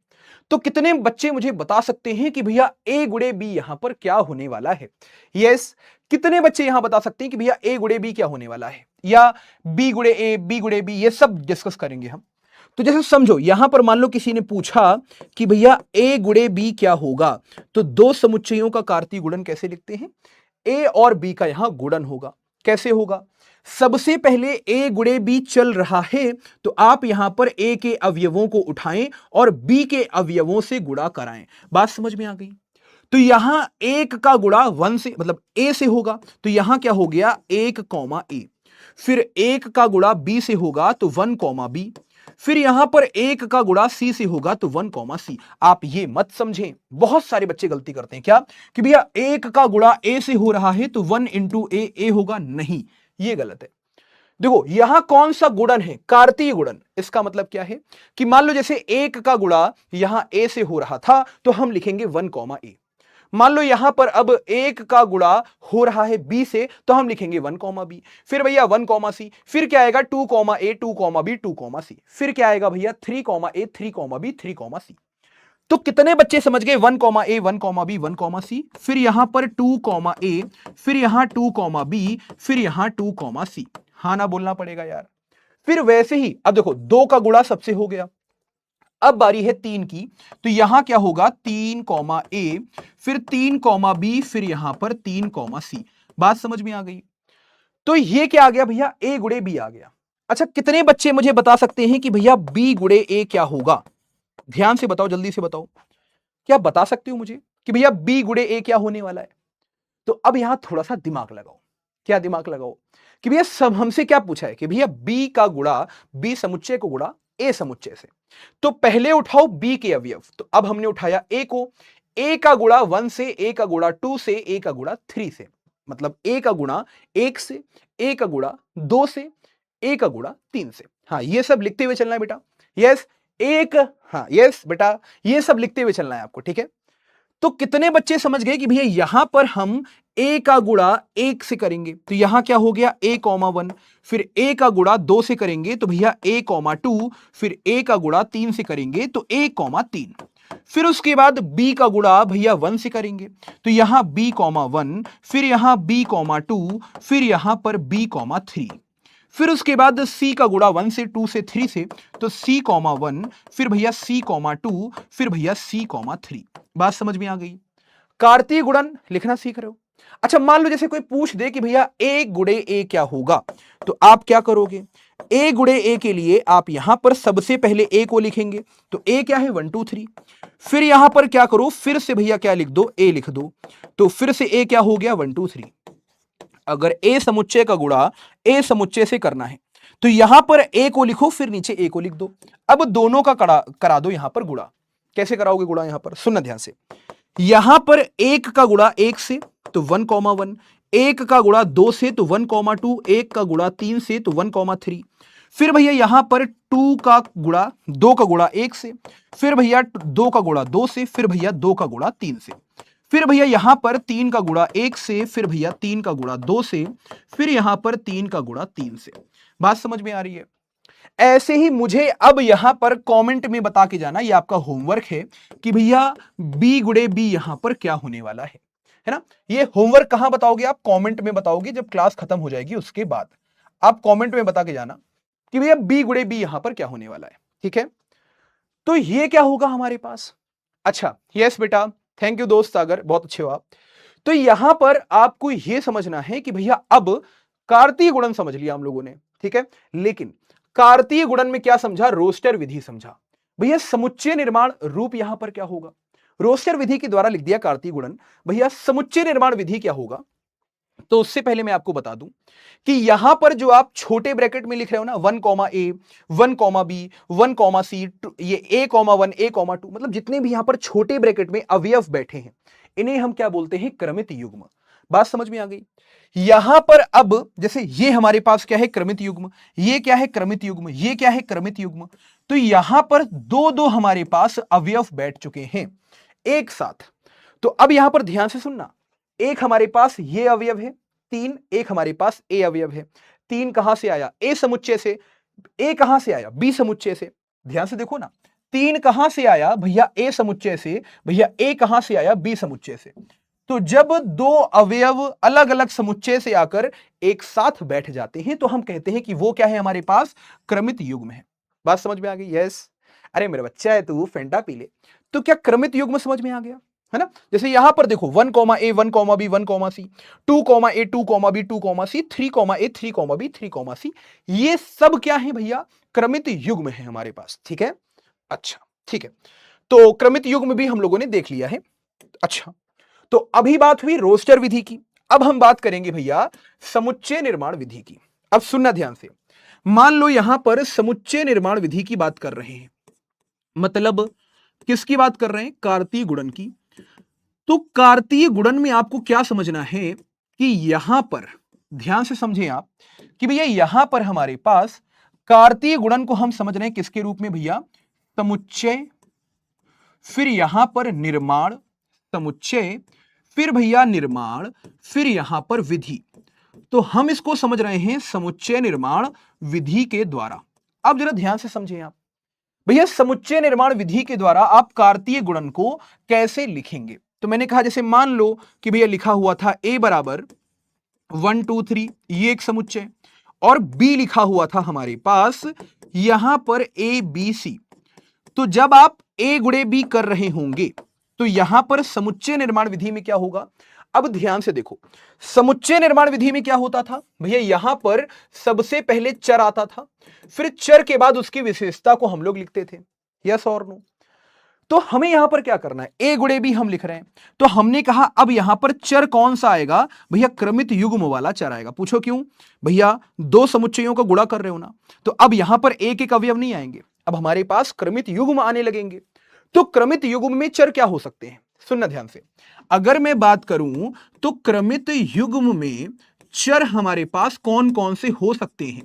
तो कितने बच्चे मुझे बता सकते हैं कि भैया ए गुणे बी यहां पर क्या होने वाला है। यस, कितने बच्चे यहां बता सकते हैं कि भैया ए गुणे बी क्या होने वाला है, या बी गुणे ए, बी गुणे बी, ये सब डिस्कस करेंगे हम। तो जैसे समझो यहां पर मान लो किसी ने पूछा कि भैया ए गुणे बी क्या होगा, तो 2 समुच्चयों का कार्तीय गुणन कैसे लिखते हैं, ए और बी का यहां गुणन होगा। कैसे होगा, सबसे पहले ए गुणे बी चल रहा है, तो आप यहां पर ए के अवयवों को उठाएं और बी के अवयवों से गुणा कराएं। बात समझ में आ गई। तो यहां 1 का गुणा 1 से मतलब ए से होगा, तो यहां क्या हो गया 1 कॉमा ए। फिर 1 का गुणा बी से होगा तो 1 कॉमा बी। फिर यहां पर 1 का गुणा सी से होगा तो 1 कॉमा सी। आप ये मत समझें, बहुत सारे बच्चे गलती करते हैं क्या कि भैया 1 का गुणा ए से हो रहा है तो 1 इंटू ए होगा, नहीं, ये गलत है। देखो यहां कौन सा गुणन है, कार्तीय गुणन। इसका मतलब क्या है कि मान लो जैसे 1 का गुणा यहां ए से हो रहा था तो हम लिखेंगे 1 कॉमा ए। मान लो यहां पर अब 1 का गुणा हो रहा है बी से तो हम लिखेंगे 1 कॉमा बी। फिर भैया 1 कॉमा सी, फिर क्या आएगा 2 कॉमा ए, 2 कॉमा बी, 2 कॉमा सी। फिर क्या आएगा भैया 3 कॉमा ए, 3 कॉमा बी, 3 कॉमा सी। तो कितने बच्चे समझ गए, 1 कॉमा ए, 1 कॉमा बी, 1 कॉमा सी, फिर यहां पर 2 कॉमा ए, फिर यहां 2 कॉमा बी, फिर यहां 2 कॉमा सी। हाँ ना बोलना पड़ेगा यार। फिर वैसे ही अब देखो 2 का गुणा सबसे हो गया, अब बारी है 3 की, तो यहां क्या होगा 3 कॉमा ए, फिर 3 कॉमा बी, फिर यहां पर 3 कॉमा सी। बात समझ में आ गई। तो ये क्या आ गया भैया, ए गुणे बी आ गया। अच्छा, कितने बच्चे मुझे बता सकते हैं कि भैया बी गुणे ए क्या होगा, ध्यान से बताओ, जल्दी से बताओ, क्या बता सकते हो मुझे कि भैया बी गुणे ए क्या होने वाला है। तो अब यहां थोड़ा सा दिमाग लगाओ, क्या दिमाग लगाओ कि भैया सब हमसे क्या पूछा है कि भैया बी का गुणा, बी समुच्चय को गुणा ए समुच्चय से, तो पहले उठाओ बी के अवयव। तो अब हमने उठाया ए को, ए का गुणा 1 से, ए का गुणा 2 से, ए का गुणा 3 से, मतलब ए का गुणा 1 से, ए का गुणा 2 से, ए का गुणा 3 से। हाँ, ये सब लिखते हुए चलना है बेटा। यस, एक, हाँ यस बेटा, ये सब लिखते हुए चलना है आपको, ठीक है। तो कितने बच्चे समझ गए कि भैया यहां पर हम a का गुणा 1 से करेंगे तो यहां क्या हो गया a, 1, फिर a का गुणा 2 से करेंगे तो भैया a, 2, फिर a का गुणा 3 से करेंगे तो a, 3, फिर उसके बाद b का गुणा भैया 1 से करेंगे तो यहां b, 1, फिर यहां b, 2, फिर यहां पर b, 3, फिर उसके बाद c का गुणा 1 से, 2 से, 3 से तो c, 1, फिर भैया c, 2, फिर भैया c, 3। बात समझ में आ गई। कार्तीय गुणन लिखना सीख रहे हो। अच्छा, मान लो जैसे कोई पूछ दे कि भैया a गुणे a क्या होगा, तो आप क्या करोगे, a गुणे a के लिए आप यहां पर सबसे पहले a को लिखेंगे तो a क्या है 1 2 3, फिर यहां पर क्या करो, फिर से भैया क्या लिख दो, a लिख दो, तो फिर से a क्या हो गया 1 2 3। अगर a समुच्चय का गुणा a समुच्चय से करना है तो यहां पर a को लिखो, फिर नीचे a को लिख दो। अब दोनों का करा दो यहां पर गुणा। कैसे कराओगे गुणा, यहां पर सुनना ध्यान से। यहां पर 1 का गुणा 1 से तो 1, 1, 1 का गुणा 2 से तो 1, 2, 1 का गुणा 3 से तो 1, 3, फिर भैया यहां पर 2 का गुणा 2 का गुणा 1 से, फिर भैया 2 का गुणा 2 से, फिर भैया 2 का गुणा 3 से, फिर भैया यहां पर 3 का गुणा 1 से, फिर भैया 3 का गुणा 2 से, फिर यहां पर 3 का गुणा 3 से। बात समझ में आ रही है। ऐसे ही मुझे अब यहां पर कमेंट में बता के जाना, ये आपका होमवर्क है कि भैया b गुणे b यहां पर क्या होने वाला है ना। ये होमवर्क कहां बताओगे आप, कमेंट में बताओगे जब क्लास खत्म हो जाएगी उसके बाद आप कमेंट में बता के जाना कि भैया b गुणे b यहां पर क्या होने वाला है, ठीक है। तो ये क्या होगा हमारे पास। अच्छा, यस बेटा, थैंक यू दोस्त सागर, बहुत अच्छे हो आप। तो यहां पर आपको यह समझना है कि भैया अब कार्तीय गुणन समझ लिया हम लोगों ने, ठीक है, लेकिन कार्तीय गुणन में क्या समझा, रोस्टर विधि समझा। भैया समुच्चय निर्माण रूप यहां पर क्या होगा, रोस्टर विधि के द्वारा लिख दिया कार्तीय गुणन। भैया समुच्चय निर्माण विधि क्या होगा, तो उससे पहले मैं आपको बता दूं कि यहां पर जो आप छोटे ब्रैकेट में लिख रहे हो ना 1, a, 1, b, 1, c, ये a, 1, a, 2, मतलब जितने भी यहां पर छोटे ब्रैकेट में अवयव बैठे हैं इन्हें हम क्या बोलते हैं, क्रमित युग्म। बात समझ में आ गई। यहां पर अब जैसे ये हमारे पास क्या है, क्रमित युग्म, ये क्या है क्रमित युग्म, ये क्या है क्रमित युग्म, तो यहां पर दो दो हमारे पास अवयव बैठ चुके हैं एक साथ। तो अब यहां पर ध्यान से सुनना, एक हमारे पास ये अवयव है 3, एक हमारे पास ए अवयव है 3, कहां से आया, ए समुच्चय से, ए कहां से आया, बी समुच्चय से। ध्यान से देखो ना, 3 कहां से आया भैया, ए समुच्चय से, भैया ए कहां से आया, बी समुच्चय से। तो जब दो अवयव अलग अलग समुच्चय से आकर एक साथ बैठ जाते हैं तो हम कहते हैं कि वो क्या है, हमारे पास क्रमित युग्म है। बात समझ में आ गई। यस, अरे मेरा बच्चा है तू, फेंटा पी ले। तो क्या क्रमित युग्म समझ में आ गया, है ना। जैसे यहां पर देखो 1, a, 1, b, 1, c, 2, a, 2, b, 2, c, 3, a, 3, b, 3, c, ये सब क्या है भैया, क्रमित युग्म है हमारे पास, ठीक है। अच्छा, ठीक है, तो क्रमित युग्म भी हम लोगों ने देख लिया है। अच्छा, तो अभी बात हुई रोस्टर विधि की, अब हम बात करेंगे भैया समुच्चय निर्माण विधि की। अब सुनना ध्यान से, मान लो यहां पर समुच्चय निर्माण विधि की बात कर रहे हैं, मतलब किसकी बात कर रहे हैं, कार्तीय गुणन की। तो कार्तीय गुणन में आपको क्या समझना है कि यहां पर ध्यान से समझें आप कि भैया यहां पर हमारे पास कार्तीय गुणन को हम समझ रहे हैं किसके रूप में भैया, समुच्चय, फिर यहां पर निर्माण, समुच्चय, फिर भैया निर्माण, फिर यहां पर विधि। तो हम इसको समझ रहे हैं समुच्चय निर्माण विधि के द्वारा। अब जरा ध्यान से समझें आप, भैया समुच्चय निर्माण विधि के द्वारा आप कार्तीय गुणन को कैसे लिखेंगे। तो मैंने कहा जैसे मान लो कि भैया लिखा हुआ था a बराबर 1 2 3, ये एक समुच्चय, और b लिखा हुआ था हमारे पास यहां पर a b c। तो जब आप a गुणे b कर रहे होंगे तो यहां पर समुच्चय निर्माण विधि में क्या होगा। अब ध्यान से देखो, समुच्चय निर्माण विधि में क्या होता था भैया, यहां पर सबसे पहले चर आता था, फिर चर के बाद उसकी विशेषता को हम लोग लिखते थे, यस और नो। तो हमें यहां पर क्या करना है, ए गुणे बी हम लिख रहे हैं, तो हमने कहा अब यहां पर चर कौन सा आएगा भैया, क्रमित युग्म वाला चर आएगा। पूछो क्यों भैया, दो समुच्चयों का गुणा कर रहे हो ना, तो अब यहां पर एक एक अवयव नहीं आएंगे, अब हमारे पास क्रमित युग्म आने लगेंगे। तो क्रमित युग्म में चर क्या हो सकते हैं, सुनना ध्यान से। अगर मैं बात करूं तो क्रमित युग्म में चर हमारे पास कौन कौन से हो सकते हैं।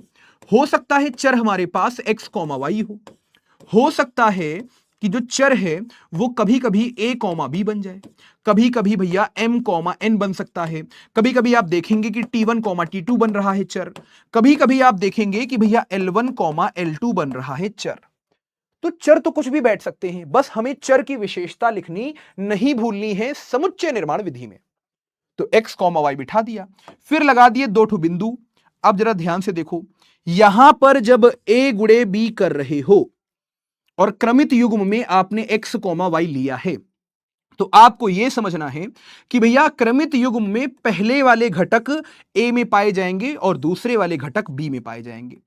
हो सकता है चर हमारे पास x, y हो सकता है कि जो चर है वो कभी कभी a, b बन जाए, कभी कभी भैया m, n बन सकता है, कभी कभी आप देखेंगे कि t1, t2 बन रहा है चर, कभी कभी आप देखेंगे कि भैया l1, l2 बन रहा है चर। तो चर तो कुछ भी बैठ सकते हैं, बस हमें चर की विशेषता लिखनी नहीं भूलनी है समुच्चय निर्माण विधि में। तो x, y बिठा दिया, फिर लगा दिए दो ठो बिंदु। अब जरा ध्यान से देखो, यहां पर जब a गुणे b कर रहे हो और क्रमित युग्म में आपने x, y लिया है, तो आपको यह समझना है कि भैया क्रमित युग्म में पहले वाले घटक a में पाए जाएंगे और दूसरे वाले घटक b में पाए जाएंगे।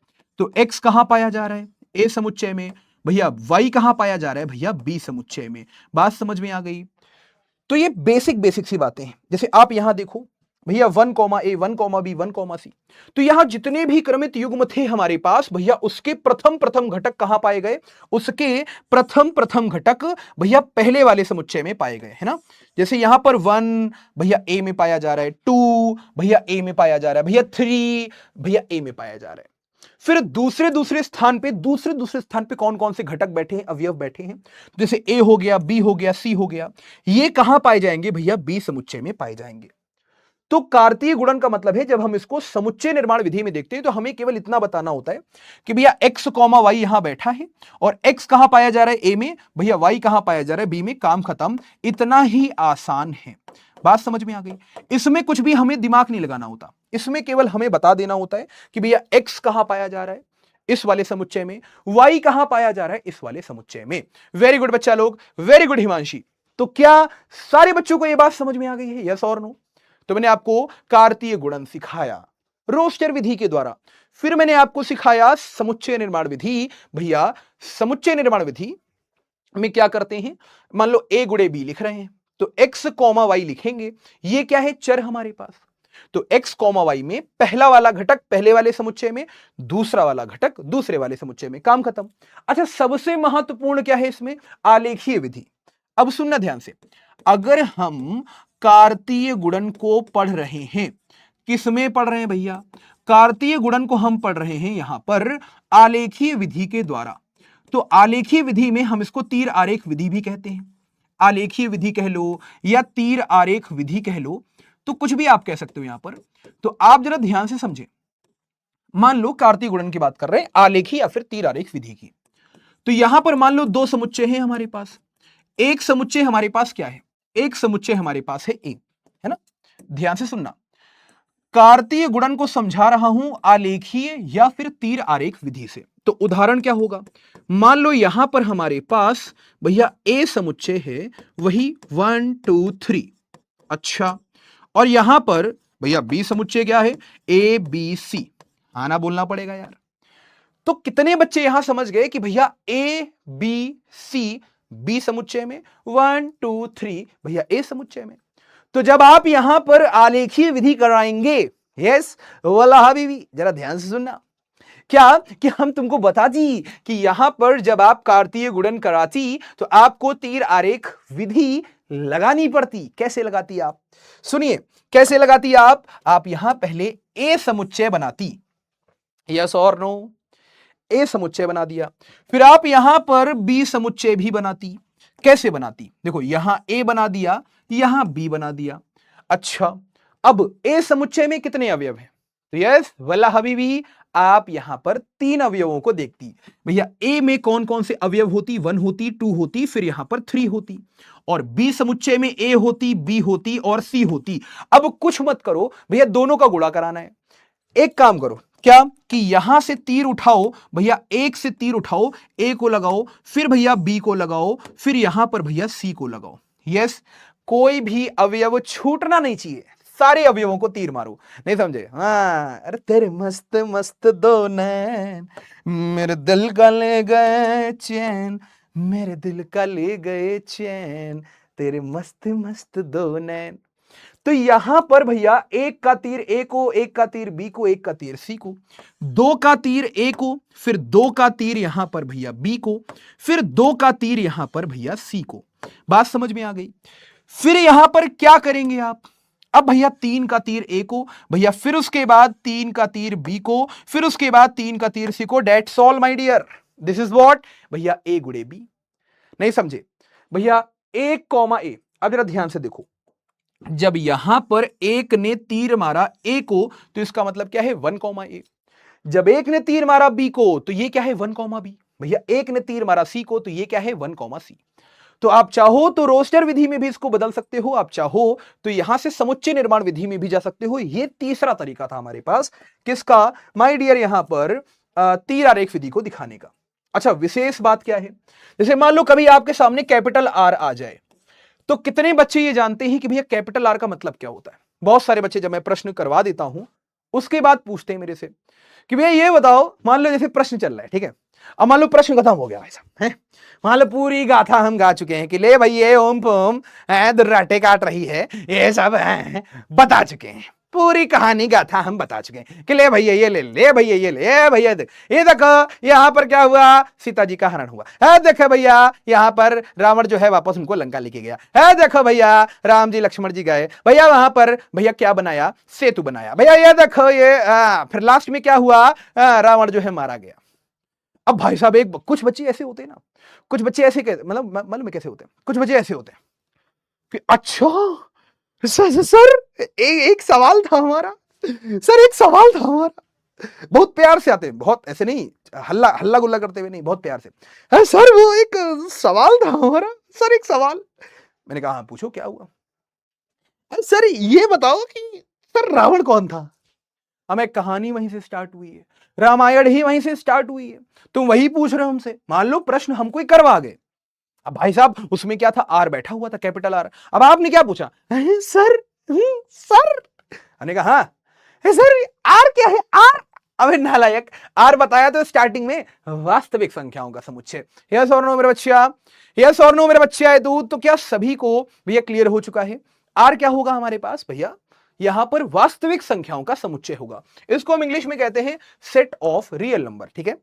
तो x कहां पाया जा रहा है, a समुच्चय में, भैया y कहां पाया जा रहा है, भैया b समुच्चय में। बात समझ में आ गई। तो ये बेसिक सी बातें हैं। जैसे आप यहां देखो भैया 1, a 1, b 1, c, तो यहां जितने भी क्रमित युग्म थे हमारे पास भैया, उसके प्रथम घटक कहां पाए गए, उसके प्रथम घटक भैया पहले वाले समुच्चय में पाए गए, है ना। जैसे यहां पर 1 भैया a में पाया जा रहा है, 2 भैया a में पाया जा रहा है, भैया 3 भैया a में पाया जा रहा है। फिर दूसरे स्थान पे कौन कौन से घटक बैठे हैं, अवयव बैठे हैं। जैसे a हो गया, b हो गया, c हो गया, ये कहां पाए जाएंगे भैया, b समुच्चय में पाए जाएंगे। तो कार्तीय गुणन का मतलब है जब हम इसको समुच्चय निर्माण विधि में देखते हैं तो हमें केवल इतना बताना होता है कि भैया x, y यहां बैठा है और x कहां पाया जा रहा है, a में, भैया y कहां पाया जा रहा है, b में, काम खत्म। इतना ही आसान है। बात समझ में आ गई। इसमें कुछ भी हमें दिमाग नहीं लगाना होता, इसमें केवल हमें बता देना होता है कि भैया x कहां पाया जा रहा है, इस वाले समुच्चय में, y कहां पाया जा रहा है, इस वाले समुच्चय में। वेरी गुड बच्चा लोग, वेरी गुड हिमांशी। तो क्या सारे बच्चों को यह बात समझ में आ गई है, यस और नो। तो मैंने आपको कार्तीय गुणन सिखाया रोस्टर विधि के द्वारा, फिर मैंने आपको सिखाया समुच्चय निर्माण विधि। भैया समुच्चय निर्माण विधि में क्या करते हैं, मान लो a गुणे b लिख रहे हैं, तो x, y लिखेंगे। ये क्या है, चर हमारे पास। तो x, y में पहला वाला घटक पहले वाले समुच्चय में, दूसरा वाला घटक दूसरे वाले समुच्चय में, काम खत्म। अच्छा, सबसे महत्वपूर्ण क्या है इसमें, आलेखीय विधि। अब सुनना ध्यान से, अगर हम कार्तीय गुणन को पढ़ रहे हैं, किसमें पढ़ रहे हैं भैया, कार्तीय गुणन को हम पढ़ रहे हैं यहां पर आलेखीय विधि के द्वारा। तो आलेखीय विधि में हम इसको तीर आरेख विधि भी कहते हैं, आलेखीय विधि कह लो या तीर आरेख विधि कह लो, तो कुछ भी आप कह सकते हो यहां पर। तो आप जरा ध्यान से समझे, मान लो कार्तीय गुणन की बात कर रहे हैं, आलेखी या फिर तीर आरेख विधि की। तो यहां पर मान लो दो समुच्चय हैं हमारे पास, एक समुच्चय हमारे पास क्या है, एक समुच्चय हमारे पास है ए, है ना। ध्यान से सुनना, कार्तीय गुणन को समझा रहा हूं आलेखीय या फिर तीर आरेख विधि से। तो उदाहरण क्या होगा, मान लो यहां पर हमारे पास भैया ए समुच्चय है, वही 1 2 3, अच्छा, और यहां पर भैया बी समुच्चय क्या है, ए बी सी, आना बोलना पड़ेगा यार। तो कितने बच्चे यहां समझ गए कि भैया ए बी सी बी समुच्चय में, 1 2 3 भैया ए समुच्चय में। तो जब आप यहां पर आलेखीय विधि कराएंगे, यस वाला हबीबी, जरा ध्यान से सुनना, क्या कि हम तुमको बताती कि यहां पर जब आप कार्तीय गुणन कराती तो आपको तीर आरेख विधि लगानी पड़ती। कैसे लगाती आप, सुनिए कैसे लगाती आप यहां पहले ए समुच्चय बनाती, यस और नो, ए समुच्चय बना दिया, फिर आप यहां पर बी समुच्चय भी बनाती। कैसे बनाती, देखो यहां ए बना दिया, यहां बी बना दिया। अच्छा, अब ए समुच्चय में कितने अवयव हैं, तो यस वल्ला हबीबी, आप यहां पर 3 अवयवों को देखती। भैया ए में कौन कौन से अवयव होती, 1 होती, 2 होती, फिर यहां पर 3 होती, और बी समुच्चय में ए होती, बी होती और सी होती। अब कुछ मत करो भैया, दोनों का गुणा कराना है। एक काम करो, क्या कि यहां से तीर उठाओ भैया, एक से तीर उठाओ, ए को लगाओ, फिर भैया बी को लगाओ, फिर यहां पर भैया सी को लगाओ। यस, कोई भी अवयव छूटना नहीं चाहिए, सारे अवयवों को तीर मारो। नहीं समझे, हाँ, अरे तेरे मस्त मस्त दो नैन मेरे दिल का ले गए चैन, मेरे दिल का ले गए चैन, तेरे मस्त मस्त दो नैन। तो यहां पर भैया एक का तीर ए को, एक का तीर बी को, एक का तीर सी को, दो का तीर ए को, फिर दो का तीर यहां पर भैया बी को, फिर दो का तीर यहां पर भैया सी को। बात समझ में आ गई? फिर यहां पर क्या करेंगे आप? अब भैया तीन का तीर ए को भैया, फिर उसके बाद तीन का तीर बी को, फिर उसके बाद तीन का तीर सी को। That's all my dear, this is what भैया ए गुड़े बी। नहीं समझे भैया? एक कॉमा ए। अब जरा ध्यान से देखो, जब यहां पर एक ने तीर मारा ए को तो इसका मतलब क्या है? 1 कॉमा ए। जब एक ने तीर मारा बी को तो ये क्या है? 1 कॉमा बी। भैया एक ने तीर मारा सी को तो ये क्या है? 1 कॉमा सी। तो आप चाहो तो रोस्टर विधि में भी इसको बदल सकते हो, आप चाहो तो यहां से समुच्चय निर्माण विधि में भी जा सकते हो। ये तीसरा तरीका था हमारे पास किसका माय डियर? यहां पर तीर आरेख विधि को दिखाने का। अच्छा, विशेष बात क्या है? जैसे मान लो कभी आपके सामने कैपिटल आर आ जाए, तो कितने बच्चे ये जानते हैं कि भैया कैपिटल आर का मतलब क्या होता है? बहुत सारे बच्चे, जब मैं प्रश्न करवा देता हूं उसके बाद पूछते हैं मेरे से कि भैया ये बताओ, मान लो जैसे प्रश्न चल रहा है, ठीक है, अब मान लो प्रश्न खत्म हो गया भाई साहब, है, मान लो पूरी गाथा हम गा चुके हैं कि ले भाई ये ओम पोम दुर्राटे काट रही है, ये सब है, बता चुके हैं, पूरी कहानी गाथा हम बता चुके हैं कि ले भैया ये ले भैया ये ले भैया ये देखो यहां पर क्या हुआ? सीता जी का हरण हुआ है। देखो भैया यहां पर रावण जो है वापस उनको लंका लेके गया है। देखो भैया राम जी लक्ष्मण जी गए भैया वहां पर, भैया क्या बनाया? सेतु बनाया। भैया ये देखो ये फिर लास्ट में क्या हुआ? रावण जो है मारा गया। अब भाई साहब एक कुछ बच्चे ऐसे होते हैं ना, कुछ बच्चे ऐसे मतलब मालूम है कैसे होते हैं? कुछ बच्चे ऐसे होते हैं कि अच्छा सर एक सवाल था हमारा, सर एक सवाल था हमारा। बहुत प्यार से आते हैं, बहुत ऐसे नहीं हल्ला हल्ला गुल्ला करते हुए नहीं, बहुत प्यार से, है सर वो एक सवाल था हमारा, सर एक सवाल। मैंने कहा हाँ पूछो क्या हुआ? सर ये बताओ कि सर रावण कौन था? हमें कहानी वहीं से स्टार्ट हुई है, रामायण ही वहीं से स्टार्ट हुई है, तुम वही पूछ रहे हो हमसे। मान लो प्रश्न हमको ही करवा गए, अब भाई साहब उसमें क्या था? आर बैठा हुआ था, कैपिटल आर। अब आपने क्या पूछा? सर सर, हमने कहा हाँ सर आर क्या है? आर, अबे नालायक, आर बताया तो स्टार्टिंग में वास्तविक संख्याओं का समुच्चय। यस और नो मेरे बच्चा, यस और नो मेरे बच्चा है दूध। तो क्या सभी को भैया क्लियर हो चुका है? आर क्या होगा हमारे पास भैया? यहां पर वास्तविक संख्याओं का समुच्चय होगा। इसको हम इंग्लिश में कहते हैं सेट ऑफ रियल नंबर, ठीक है?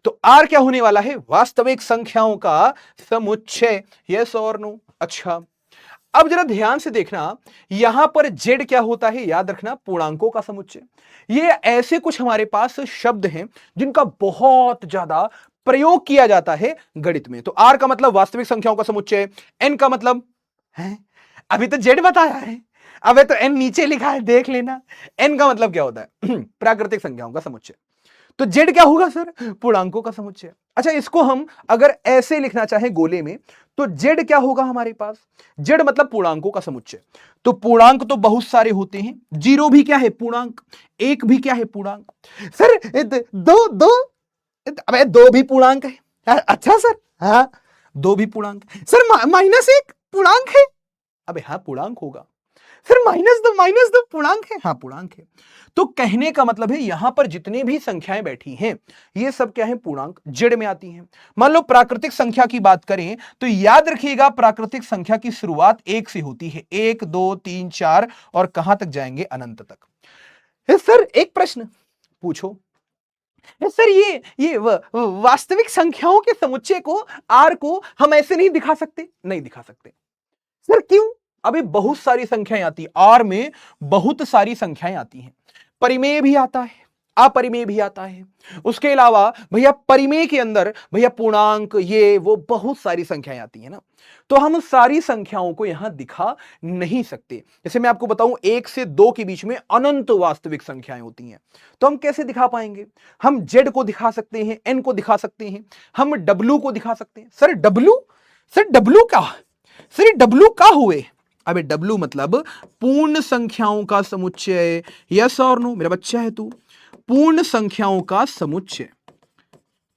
तो आर क्या होने वाला है? वास्तविक संख्याओं का समुच्चय। यस और नो? अच्छा, अब जरा ध्यान से देखना, यहां पर जेड क्या होता है? याद रखना पूर्णांकों का समुच्चय। ये ऐसे कुछ हमारे पास शब्द हैं जिनका बहुत ज्यादा प्रयोग किया जाता है गणित में। तो आर का मतलब वास्तविक संख्याओं का समुच्चय, एन का मतलब है, अभी तो जेड बताया है, अबे तो एन नीचे लिखा है देख लेना। एन का मतलब क्या होता है? प्राकृतिक संख्याओं का समुच्चय। तो जेड क्या होगा सर? पूर्णांकों का समुच्चय। अच्छा, इसको हम अगर ऐसे लिखना चाहे गोले में तो जेड क्या होगा हमारे पास? जेड मतलब पूर्णांकों का समुच्चय। तो पूर्णांक तो बहुत सारे होते हैं, जीरो भी क्या है? पूर्णांक। एक भी क्या है? पूर्णांक। सर दो दो, अबे दो भी पूर्णांक है। अच्छा सर, हाँ दो भी पूर्णांक। सर माइनस एक पूर्णांक है? अबे हाँ पूर्णांक होगा। फिर माइनस दो पूर्णांक है? हाँ पूर्णांक है। तो कहने का मतलब है यहां पर जितनी भी संख्याएं बैठी हैं ये सब क्या है? पूर्णांक, जेड में आती हैं। मान लो प्राकृतिक संख्या की बात करें तो याद रखिएगा प्राकृतिक संख्या की शुरुआत एक से होती है, 1 2 3 4 और कहां तक जाएंगे? अनंत तक। सर एक प्रश्न पूछो, सर ये वास्तविक संख्याओं के समुच्चय को आर को हम ऐसे नहीं दिखा सकते? नहीं दिखा सकते। सर क्यों? अभी बहुत सारी संख्याएं आती है आर में, बहुत सारी संख्याएं आती हैं, परिमेय भी आता है, अपरिमेय भी आता है, उसके अलावा भैया परिमेय के अंदर भैया पूर्णांक ये वो बहुत सारी संख्याएं आती हैं ना, तो हम सारी संख्याओं को यहां दिखा नहीं सकते। जैसे मैं आपको बताऊं 1 से 2 के बीच में अनंत वास्तविक संख्याएं होती हैं, तो हम कैसे दिखा पाएंगे? हम जेड को दिखा सकते हैं, एन को दिखा सकते हैं, हम डब्ल्यू को दिखा सकते हैं। सर डब्ल्यू, सर डब्ल्यू का, सर डब्ल्यू का हुए? अबे डब्ल्यू मतलब पूर्ण संख्याओं का समुच्चय। यस और नो मेरा बच्चा है तू? पूर्ण संख्याओं का समुच्चय।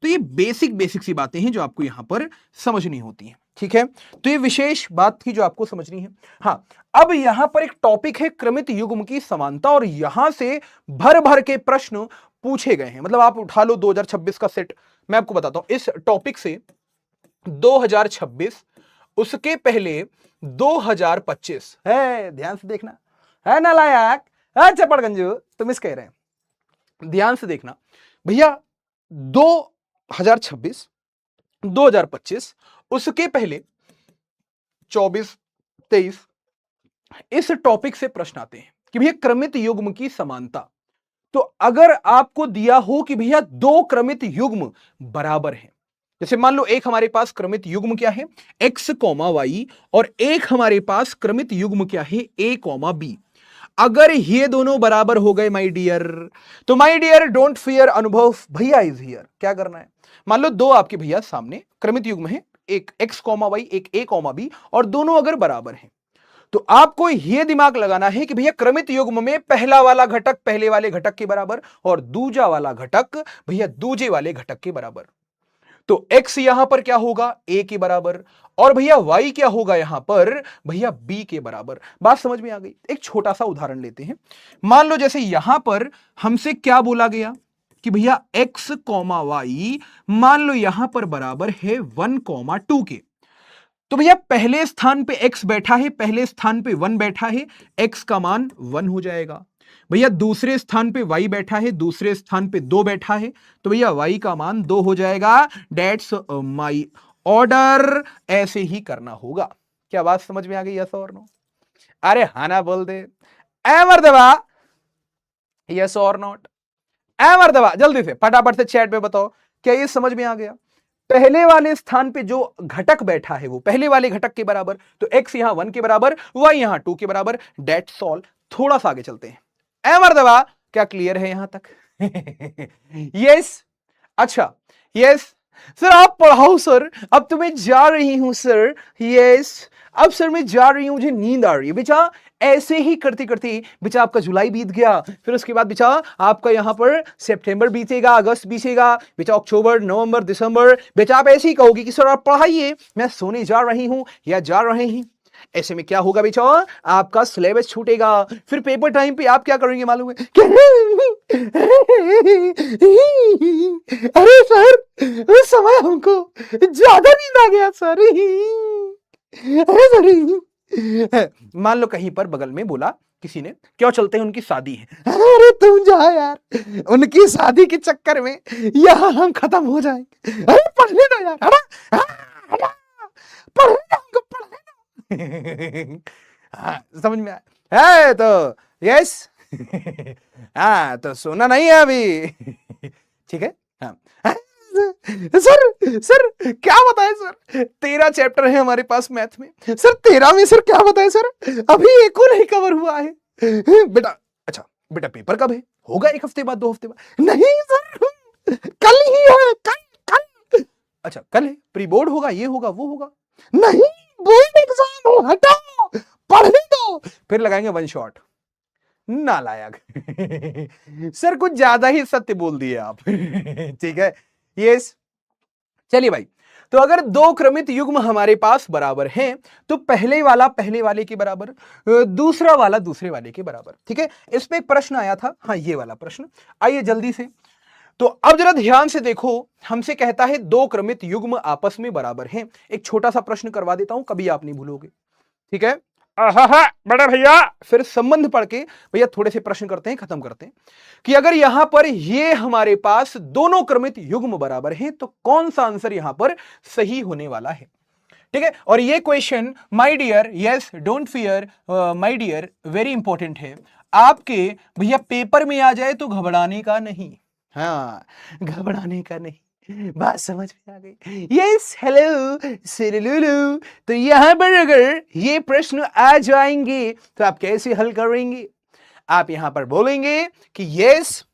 तो ये बेसिक सी बातें हैं जो आपको यहां पर समझनी होती हैं, ठीक है? तो ये विशेष बात थी जो आपको समझनी है। हाँ, अब यहां पर एक टॉपिक है क्रमित युग्म की समानता, और यहां से भर भर के प्रश्न पूछे गए हैं। मतलब आप उठा लो 2026 का सेट, मैं आपको बताता हूं इस टॉपिक से 2026, उसके पहले 2025 है। ध्यान से देखना है नालायक, है चपड़गंजू, तुम इस कह रहे हैं, ध्यान से देखना भैया। 2026, 2025, उसके पहले 24, 23, इस टॉपिक से प्रश्न आते हैं कि भैया क्रमित युग्म की समानता। तो अगर आपको दिया हो कि भैया दो क्रमित युग्म बराबर हैं, जैसे मान लो एक हमारे पास क्रमित युग्म क्या है x, y, और एक हमारे पास क्रमित युग्म क्या है a, b। अगर ये दोनों बराबर हो गए माय डियर, तो माय डियर डोंट फियर, अनुभव भैया इज हियर। क्या करना है, मान लो दो आपके भैया सामने क्रमित युग्म है, एक x, y, एक a, b, और दोनों अगर बराबर हैं, तो आपको यह दिमाग लगाना है कि भैया क्रमित युग्म में पहला वाला घटक पहले वाले घटक के बराबर और दूजा वाला घटक भैया दूजे वाले घटक के बराबर। तो x यहां पर क्या होगा, a के बराबर, और भैया y क्या होगा यहां पर भैया b के बराबर। बात समझ में आ गई। एक छोटा सा उदाहरण लेते हैं। मान लो जैसे यहां पर हमसे क्या बोला गया कि भैया x, y मान लो यहां पर बराबर है 1, 2 के। तो भैया पहले स्थान पे x बैठा है, पहले स्थान पे 1 बैठा है, x का मान 1 हो जाएगा। भैया दूसरे स्थान पे y बैठा है, दूसरे स्थान पे 2 बैठा है, तो भैया y का मान 2 हो जाएगा। That's my order. ऐसे ही करना होगा। क्या बात समझ में आ गई, यस और नो? अरे हाँ ना बोल दे, एमर दबा, यस और नॉट, एमर दबा जल्दी से फटाफट से चैट पे बताओ, क्या ये समझ में आ गया? पहले वाले स्थान पे जो घटक बैठा है वो पहले वाले घटक के बराबर, तो x यहां 1 के बराबर, y यहां 2 के बराबर। That's all. थोड़ा सा आगे चलते हैं। एमर दबा, क्या क्लियर है यहां तक? यस। अच्छा, यस सर आप पढ़ाओ सर, अब तो मैं जा रही हूं सर। यस, अब सर मैं जा रही हूं, मुझे नींद आ रही है। बेचा ऐसे ही करते करते बेचा आपका जुलाई बीत गया, फिर उसके बाद बेचा आपका यहां पर सितंबर बीतेगा, अगस्त बीतेगा, बेचा अक्टूबर, नवंबर, दिसंबर। बेचा आप ऐसे ही कहोगे कि सर आप पढ़ाइए, मैं सोने जा रही हूं या जा रहे हैं। ऐसे में क्या होगा बेचा, आपका सिलेबस छूटेगा। फिर पेपर टाइम पे आप क्या करेंगे मालूम है? अरे सर उस समय हमको ज्यादा नींद आ गया सर। अरे सर, मान लो कहीं पर बगल में बोला किसी ने, क्यों चलते हैं उनकी शादी है। अरे तुम जा यार, उनकी शादी के चक्कर में यहां हम खत्म हो जाएंगे। अरे पढ़ने दो यार, हटा, पढ़ने दो हमको, पढ़ने दो। हाँ, समझ में आया है तो यस। हाँ तो सोना नहीं है अभी, ठीक है। हाँ सर, सर क्या बताएं सर, 13 चैप्टर है हमारे पास मैथ में सर, 13 में सर क्या बताएं सर, अभी एक को नहीं कवर हुआ है बेटा। अच्छा बेटा पेपर कब है? होगा 1 हफ्ते बाद, 2 हफ्ते बाद। नहीं सर कल ही है, कल। अच्छा कल है, प्री बोर्ड होगा, ये होगा वो होगा। नहीं बोर्ड एग्जाम हो, हटाओ, पढ़ने दो। फिर लगाएंगे वन शॉट। नालायक। सर कुछ ज्यादा ही सत्य बोल दिए आप। ठीक है, यस। चलिए भाई, तो अगर दो क्रमित युग्म हमारे पास बराबर हैं, तो पहले वाला पहले वाले के बराबर, दूसरा वाला दूसरे वाले के बराबर। ठीक है, इस पे एक प्रश्न आया था, हाँ ये वाला प्रश्न। आइए जल्दी से, तो अब जरा ध्यान से देखो, हमसे कहता है दो क्रमित युग्म आपस में बराबर हैं। एक छोटा सा प्रश्न करवा देता हूं, कभी आप नहीं भूलोगे। ठीक है, बड़े भैया, फिर संबंध पढ़ के भैया थोड़े से प्रश्न करते हैं, खत्म करते हैं कि अगर यहां पर ये हमारे पास दोनों क्रमित युग्म बराबर हैं, तो कौन सा आंसर यहां पर सही होने वाला है। ठीक है, और ये question my dear, yes don't fear my dear, very important है। आपके भैया पेपर में आ जाए तो घबराने का नहीं, हाँ घबराने का नहीं। बात समझ में आ गई? यस, हेलो सिरुलुलु। तो यहां पर अगर ये प्रश्न आ जाएंगे तो आप कैसे हल करेंगे? आप यहां पर बोलेंगे कि यस,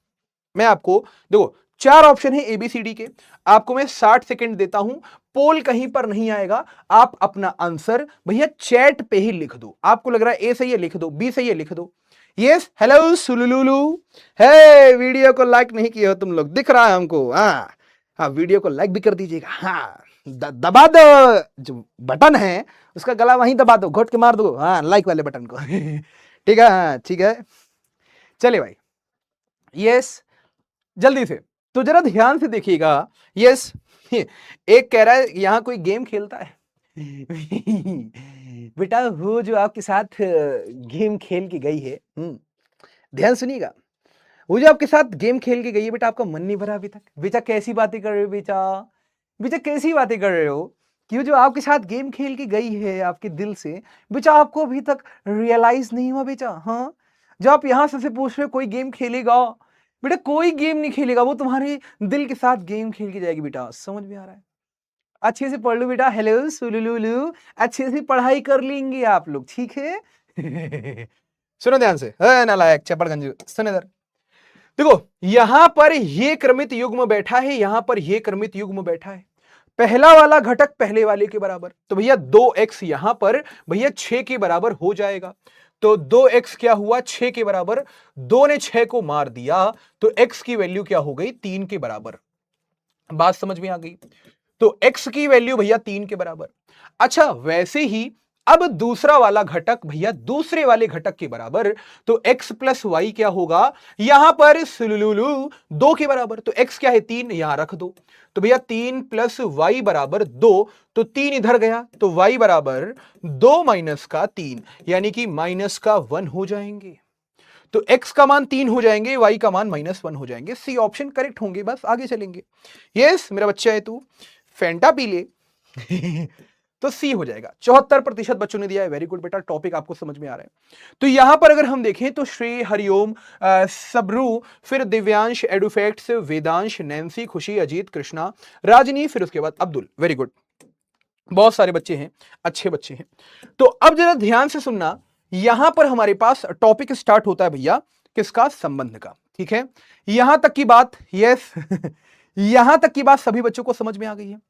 मैं आपको देखो 4 ऑप्शन है ABCD के, आपको मैं 60 सेकंड देता हूं, पोल कहीं पर नहीं आएगा। आप अपना आंसर भैया चैट पे ही लिख दो। आपको लग रहा है A सही है, लिख दो, B सही है, लिख दो। यस, हेलो सुलुलुलु। है वीडियो को लाइक नहीं किया हो तुम लोग, दिख रहा है हमको। हाँ हाँ, वीडियो को लाइक भी कर दीजिएगा। हाँ दबा दो, जो बटन है उसका गला वहीं दबा दो, घोट के मार दो, हाँ लाइक वाले बटन को। ठीक है, हाँ ठीक है। चलिए भाई, यस जल्दी से, तो जरा ध्यान से देखिएगा। यस एक कह रहा है यहां कोई गेम खेलता है। बेटा वो जो आपके साथ गेम खेल के गई है, ध्यान सुनिएगा, वो जो आपके साथ गेम खेल के गई है बेटा, आपका मन नहीं भरा अभी तक। बेटा कैसी बातें कर रहे हो बेटा, बेटा कैसी बातें कर रहे हो कि वो जो आपके साथ गेम खेल के गई है आपके दिल से, बेटा आपको अभी तक रियलाइज नहीं हुआ बेटा। हाँ, जब आप यहां से पूछ रहे हो कोई गेम खेलेगा, बेटा कोई गेम नहीं खेलेगा, वो तुम्हारे दिल के साथ गेम खेल के जाएगी बेटा। समझ में आ रहा है? अच्छे से पढ़ लो बेटा। हेलो सुलुलुलु, अच्छे से पढ़ाई कर लेंगे आप लोग, ठीक है? सुनो ध्यान से, नालायक चपड़गंज, सुन इधर। देखो यहां पर ये क्रमित युग्म बैठा है, यहां पर ये क्रमित युग्म बैठा है। पहला वाला घटक पहले वाले के बराबर, तो भैया 2x यहां पर भैया 6 के बराबर हो जाएगा। तो 2x क्या हुआ? 6 के बराबर। 2 ने 6 को मार दिया, तो x की वैल्यू क्या हो गई? 3 के बराबर। बात समझ में आ गई? तो x की वैल्यू भैया 3 के बराबर। अच्छा वैसे ही अब दूसरा वाला घटक भैया दूसरे वाले घटक के बराबर, तो x प्लस वाई क्या होगा? यहां पर सुलुलुलु 2 के बराबर, तो x क्या है? 3, यहां रख दो। तो भैया 3 प्लस वाई बराबर 2, तो 3 इधर गया, तो y बराबर 2 माइनस का 3, यानी कि माइनस का 1 हो जाएंगे। तो x का मान 3 हो जाएंगे, y का मान -1 हो जाएंगे। सी ऑप्शन करेक्ट होंगे, बस आगे चलेंगे। यस मेरा बच्चा है तू, फेंटा पी ले। तो सी हो जाएगा। 74% बच्चों ने दिया है, वेरी गुड बेटा, टॉपिक आपको समझ में आ रहा है। तो यहां पर अगर हम देखें तो श्री, हरिओम, सबरू, फिर दिव्यांश, एडुफैक्ट्स, वेदांश, नैन्सी, खुशी, अजीत, कृष्णा, राजनी, फिर उसके बाद अब्दुल। वेरी गुड, बहुत सारे बच्चे हैं, अच्छे बच्चे हैं। तो अब जरा ध्यान से सुनना, यहां पर हमारे पास टॉपिक स्टार्ट होता है भैया किसका? संबंध का। ठीक है, यहां तक की बात, यस यहां तक की बात सभी बच्चों को समझ में आ गई है?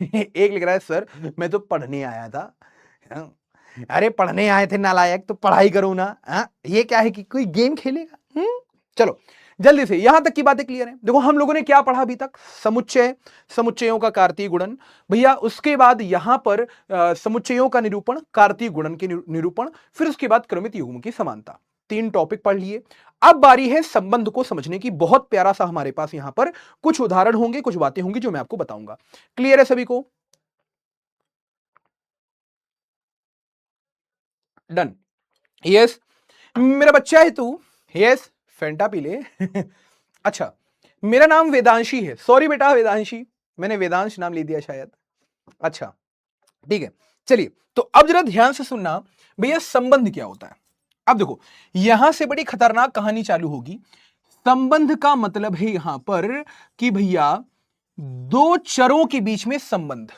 एक लिख रहा है सर मैं तो पढ़ने आया था। हाँ, अरे पढ़ने आए थे नालायक, तो पढ़ाई करो ना। हाँ, ये क्या है कि कोई गेम खेलेगा? चलो जल्दी से, यहां तक की बातें क्लियर है। देखो हम लोगों ने क्या पढ़ा अभी तक? समुच्चय, समुच्चयों का कार्तीय गुणन भैया, उसके बाद यहां पर समुच्चयों का निरूपण, कार्तीय गुणन के निरूपण, फिर उसके बाद क्रमित युग्म की समानता। 3 टॉपिक पढ़ लिए। अब बारी है संबंध को समझने की। बहुत प्यारा सा हमारे पास यहां पर कुछ उदाहरण होंगे, कुछ बातें होंगी जो मैं आपको बताऊंगा। क्लियर है सभी को? डन। यस मेरा बच्चा है तू, यस फेंटा पी ले। अच्छा मेरा नाम वेदांशी है। सॉरी बेटा वेदांशी, मैंने वेदांश नाम ले दिया शायद। अच्छा ठीक है, चलिए तो अब जरा ध्यान से सुनना भैया, संबंध क्या होता है? अब देखो यहां से बड़ी खतरनाक कहानी चालू होगी। संबंध का मतलब है यहां पर कि भैया दो चरों के बीच में संबंध।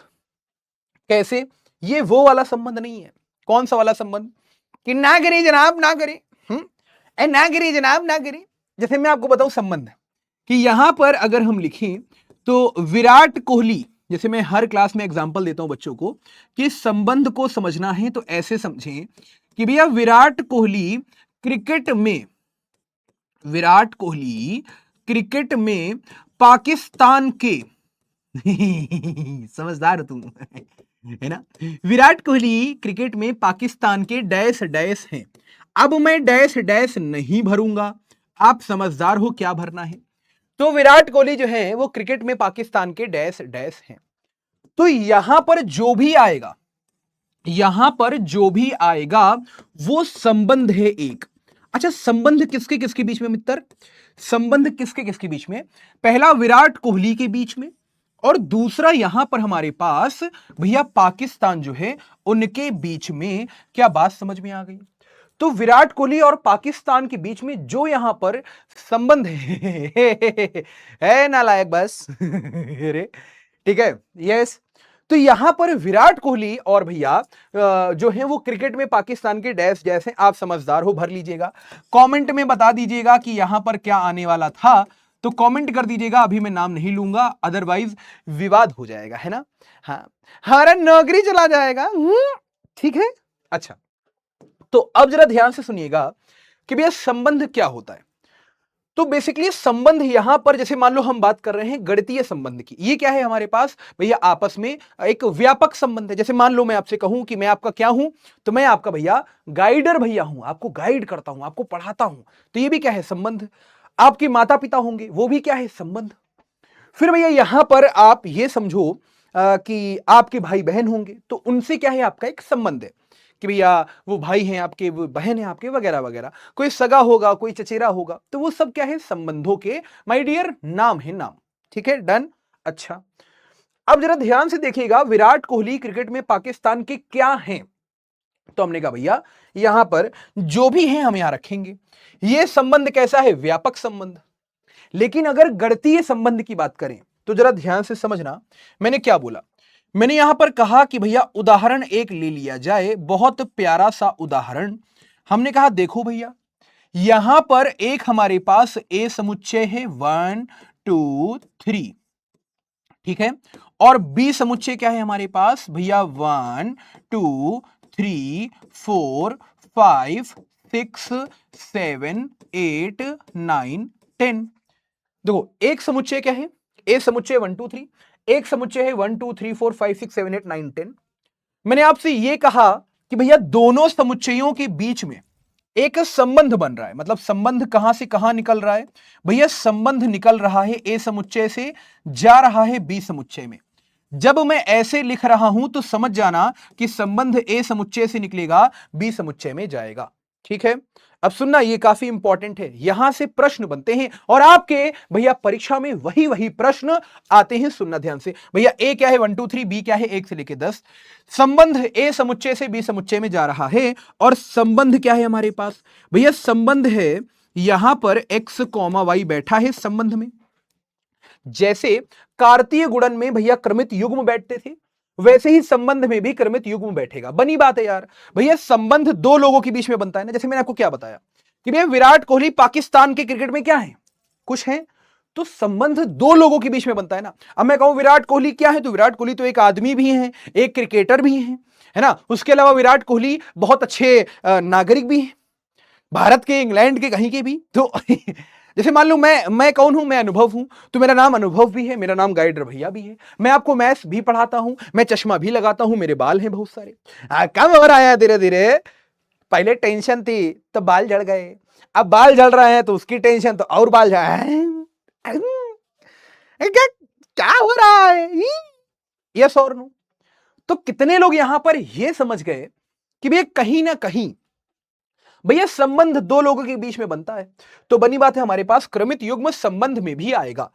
कैसे? ये वो वाला संबंध नहीं है। कौन सा वाला संबंध? कि ना करें जनाब ना करें, ना करें जनाब ना करें। जैसे मैं आपको बताऊं संबंध कि यहां पर अगर हम लिखें तो विराट कोहली, जैसे मैं हर क्लास में एग्जांपल देता हूं बच्चों को कि संबंध को समझना है तो ऐसे समझें कि भैया विराट कोहली क्रिकेट में, विराट कोहली क्रिकेट में पाकिस्तान के समझदार हो तुम, है ना? विराट कोहली क्रिकेट में पाकिस्तान के डैश डैश हैं। अब मैं डैश डैश नहीं भरूंगा, आप समझदार हो क्या भरना है। तो विराट कोहली जो है वो क्रिकेट में पाकिस्तान के डैश डैश हैं। तो यहां पर जो भी आएगा, यहां पर जो भी आएगा वो संबंध है एक। अच्छा संबंध किसके किसके बीच में मित्र? संबंध किसके किसके बीच में? पहला विराट कोहली के बीच में, और दूसरा यहां पर हमारे पास भैया पाकिस्तान जो है उनके बीच में। क्या बात समझ में आ गई? तो विराट कोहली और पाकिस्तान के बीच में जो यहां पर संबंध है नालायक बस अरे ठीक है, यस। तो यहां पर विराट कोहली और भैया जो है वो क्रिकेट में पाकिस्तान के डैश जैसे, आप समझदार हो भर लीजिएगा। कमेंट में बता दीजिएगा कि यहां पर क्या आने वाला था, तो कमेंट कर दीजिएगा। अभी मैं नाम नहीं लूंगा, अदरवाइज विवाद हो जाएगा, है ना? हाँ हमारा नौकरी चला जाएगा। ठीक है, अच्छा तो अब जरा ध्यान से सुनिएगा कि भैया संबंध क्या होता है। तो बेसिकली संबंध यहां पर, जैसे मान लो हम बात कर रहे हैं गणितीय संबंध की, ये क्या है हमारे पास भैया? आपस में एक व्यापक संबंध है। जैसे मान लो मैं आपसे कहूं कि मैं आपका क्या हूं, तो मैं आपका भैया गाइडर भैया हूं, आपको गाइड करता हूं, आपको पढ़ाता हूं, तो ये भी क्या है? संबंध। आपके माता पिता होंगे, वो भी क्या है? संबंध। फिर भैया यहां पर आप ये समझो कि आपके भाई बहन होंगे, तो उनसे क्या है आपका एक संबंध है कि भैया वो भाई हैं आपके, वो बहन है आपके, वगैरह वगैरह। कोई सगा होगा, कोई चचेरा होगा, तो वो सब क्या है संबंधों के माय डियर नाम है, नाम। ठीक है, डन। अच्छा, अब जरा ध्यान से देखिएगा, विराट कोहली क्रिकेट में पाकिस्तान के क्या हैं? तो हमने कहा भैया यहां पर जो भी हैं हम यहां रखेंगे। यह संबंध कैसा है? व्यापक संबंध। लेकिन अगर गणितीय संबंध की बात करें तो जरा ध्यान से समझना, मैंने क्या बोला। मैंने यहां पर कहा कि भैया उदाहरण एक ले लिया जाए, बहुत प्यारा सा उदाहरण। हमने कहा देखो भैया, यहां पर एक हमारे पास ए समुच्चय है 1 2 3, ठीक है, और बी समुच्चय क्या है हमारे पास भैया 1 2 3 4 5 6 7 8 9 10। देखो एक समुच्चय क्या है? ए समुच्चय 1 2 3, एक समुच्चय है 1 2 3 4 5 6 7 8 9 10। मैंने आपसे यह कहा कि भैया दोनों समुच्चयों के बीच में एक संबंध बन रहा है। मतलब संबंध कहां से कहां निकल रहा है भैया? संबंध निकल रहा है ए समुच्चय से, जा रहा है बी समुच्चय में। जब मैं ऐसे लिख रहा हूं तो समझ जाना कि संबंध ए समुच्चय से निकलेगा, बी समुच्चय में जाएगा। ठीक है, अब सुनना, ये काफी इंपॉर्टेंट है, यहां से प्रश्न बनते हैं और आपके भैया परीक्षा में वही वही प्रश्न आते हैं। सुनना ध्यान से भैया, ए क्या है 1 2 3, बी क्या है 1 से लेकर 10। संबंध ए समुच्चय से बी समुच्चय में जा रहा है और संबंध क्या है हमारे पास भैया? संबंध है यहां पर x, y बैठा है संबंध में। जैसे कार्तीय गुणन में भैया क्रमित युग्म बैठते थे, वैसे ही संबंध में भी क्रमित युग्म बैठेगा। बनी बात है यार। भैया संबंध दो लोगों के बीच में बनता है ना, जैसे मैंने आपको क्या बताया कि भैया विराट कोहली पाकिस्तान के क्रिकेट में क्या है? कुछ है, तो संबंध दो लोगों के बीच में बनता है ना। अब मैं कहूं विराट कोहली क्या है, तो विराट कोहली तो एक आदमी भी है, एक क्रिकेटर भी है ना। उसके अलावा विराट कोहली बहुत अच्छे नागरिक भी हैं, भारत के, इंग्लैंड के, कहीं के भी। तो जैसे मान लो मैं कौन हूं? मैं अनुभव हूं, तो मेरा नाम अनुभव भी है, मेरा नाम गाइडर भैया भी है। मैं आपको मैथ्स भी पढ़ाता हूं, मैं चश्मा भी लगाता हूं, मेरे बाल हैं बहुत सारे। कम हो रहा है धीरे धीरे। पहले टेंशन थी तो बाल झड़ गए, अब बाल झड़ रहे हैं तो उसकी टेंशन, तो और बाल झड़ क्या क्या हो रहा है? यस और नो? तो कितने लोग यहां पर यह समझ गए कि भैया कहीं ना कहीं भैया संबंध दो लोगों के बीच में बनता है, तो बनी बात है हमारे पास क्रमित युग्म संबंध में भी आएगा।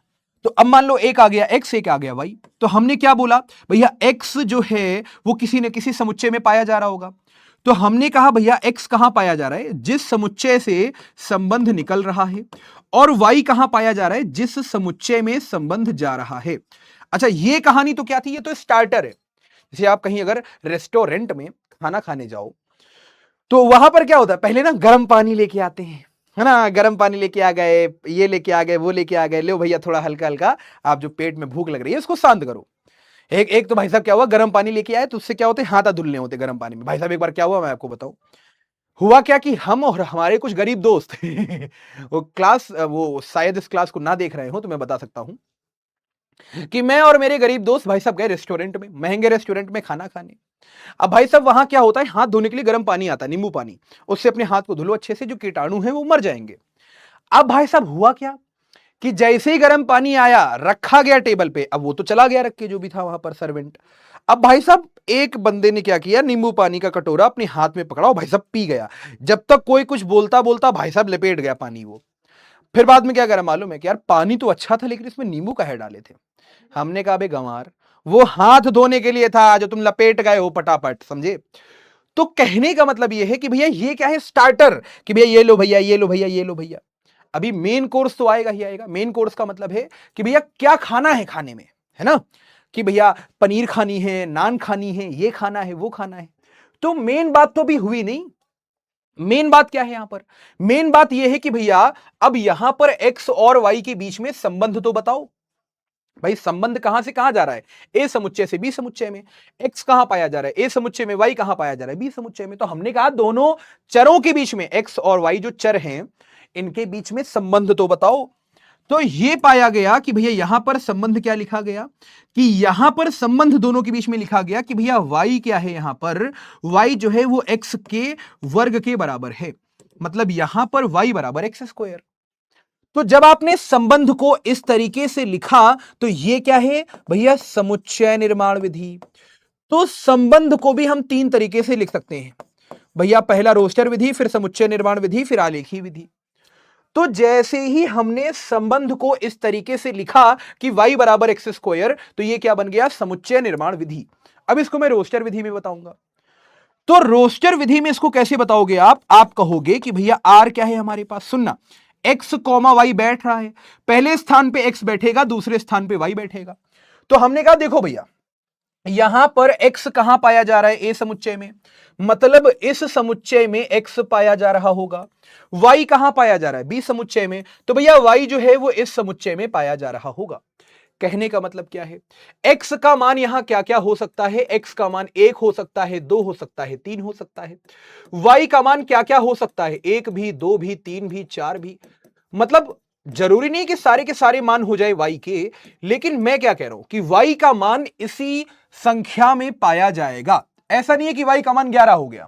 तो अब मान लो एक आ गया x, एक आ गया y, तो हमने क्या बोला भैया x जो है वो किसी न किसी समुच्चय में पाया जा रहा होगा। तो हमने कहा भैया x कहां पाया जा रहा है? जिस समुच्चय से संबंध निकल रहा है। और y कहां पाया जा रहा है? जिस समुच्चय में संबंध जा रहा है। अच्छा, ये कहानी तो क्या थी? ये तो स्टार्टर है। जैसे आप कहीं अगर रेस्टोरेंट में खाना खाने जाओ तो वहां पर क्या होता है, पहले ना गर्म पानी लेके आते हैं, है ना। गर्म पानी लेके आ गए, ये लेके आ गए, वो लेके आ गए, लो भैया थोड़ा हल्का हल्का, आप जो पेट में भूख लग रही है उसको शांत करो। एक तो भाई साहब क्या हुआ, गर्म पानी लेके आए तो उससे क्या होते हैं, हाथ धुलने होते गर्म पानी में। भाई साहब एक बार क्या हुआ मैं आपको बताऊं, हुआ क्या कि हम और हमारे कुछ गरीब दोस्त वो शायद इस क्लास को ना देख रहे हो तो मैं बता सकता हूं कि मैं और मेरे गरीब दोस्त भाई साहब गए रेस्टोरेंट में, महंगे रेस्टोरेंट में खाना खाने। अब भाई साहब वहां क्या होता है, हाथ धोने के लिए गर्म पानी आता है, नींबू पानी, उससे अपने हाथ को धुलो अच्छे से, जो कीटाणु हैं वो मर जाएंगे। अब भाई साहब हुआ क्या कि जैसे ही गर्म पानी आया, रखा गया टेबल पे, अब वो तो चला गया रख के, जो भी था वहां पर सर्वेंट। अब भाई साहब एक बंदे ने क्या किया, नींबू पानी का कटोरा अपने हाथ में पकड़ा और भाई साहब पी गया। जब तक कोई कुछ बोलता बोलता भाई साहब लपेट गया पानी वो। फिर बाद में क्या करा मालूम है कि यार पानी तो अच्छा था लेकिन इसमें नींबू काहे डाले थे। हमने कहा बे गंवार, वो हाथ धोने के लिए था जो तुम लपेट गए हो पटापट, समझे। तो कहने का मतलब ये है कि भैया ये क्या है, स्टार्टर, कि भैया ये लो भैया, ये लो भैया, ये लो भैया। अभी मेन कोर्स तो आएगा ही आएगा। मेन कोर्स का मतलब है कि भैया क्या खाना है खाने में, है ना, कि भैया पनीर खानी है, नान खानी है, ये खाना है, वो खाना है। तो मेन बात तो भी हुई नहीं। मेन बात क्या है यहां पर? मेन बात यह है कि भैया अब यहां पर x और y के बीच में संबंध तो बताओ। भाई संबंध कहां से कहां जा रहा है? ए समुच्चय से बी समुच्चय में। x कहां पाया जा रहा है? ए समुच्चय में। y कहां पाया जा रहा है? बी समुच्चय में। तो हमने कहा दोनों चरों के बीच में, x और y जो चर हैं, इनके बीच में संबंध तो बताओ। तो यह पाया गया कि भैया यहां पर संबंध क्या लिखा गया, कि यहां पर संबंध दोनों के बीच में लिखा गया कि भैया y क्या है, यहां पर y जो है वो x के वर्ग के बराबर है। मतलब यहां पर y बराबर x स्क्वायर। तो जब आपने संबंध को इस तरीके से लिखा तो ये क्या है भैया, समुच्चय निर्माण विधि। तो संबंध को भी हम तीन तरीके से लिख सकते हैं भैया, पहला रोस्टर विधि, फिर समुच्चय निर्माण विधि, फिर आलेखी विधि। तो जैसे ही हमने संबंध को इस तरीके से लिखा कि y बराबर एक्स स्क्वायर, तो ये क्या बन गया, समुच्चय निर्माण विधि। अब इसको मैं रोस्टर विधि में बताऊंगा। तो रोस्टर विधि में इसको कैसे बताओगे आप कहोगे कि भैया आर क्या है हमारे पास, सुनना, एक्स कॉमा वाई बैठ रहा है, पहले स्थान पे एक्स बैठेगा, दूसरे स्थान पे वाई बैठेगा। तो हमने कहा देखो भैया, यहां पर x कहां पाया जा रहा है, ए समुच्चय में, मतलब इस समुच्चय में x पाया जा रहा होगा। y कहां पाया जा रहा है, बी समुच्चय में, तो भैया y जो है वो इस समुच्चय में पाया जा रहा होगा। कहने का मतलब क्या है, x का मान यहां क्या क्या हो सकता है, x का मान 1 हो सकता है, 2 हो सकता है, 3 हो सकता है। y का मान क्या क्या हो सकता है, 1 भी, 2 भी, 3 भी, 4 भी। मतलब जरूरी नहीं कि सारे के सारे मान हो जाए y के, लेकिन मैं क्या कह रहा हूं कि y का मान इसी संख्या में पाया जाएगा। ऐसा नहीं है कि y का मान 11 हो गया।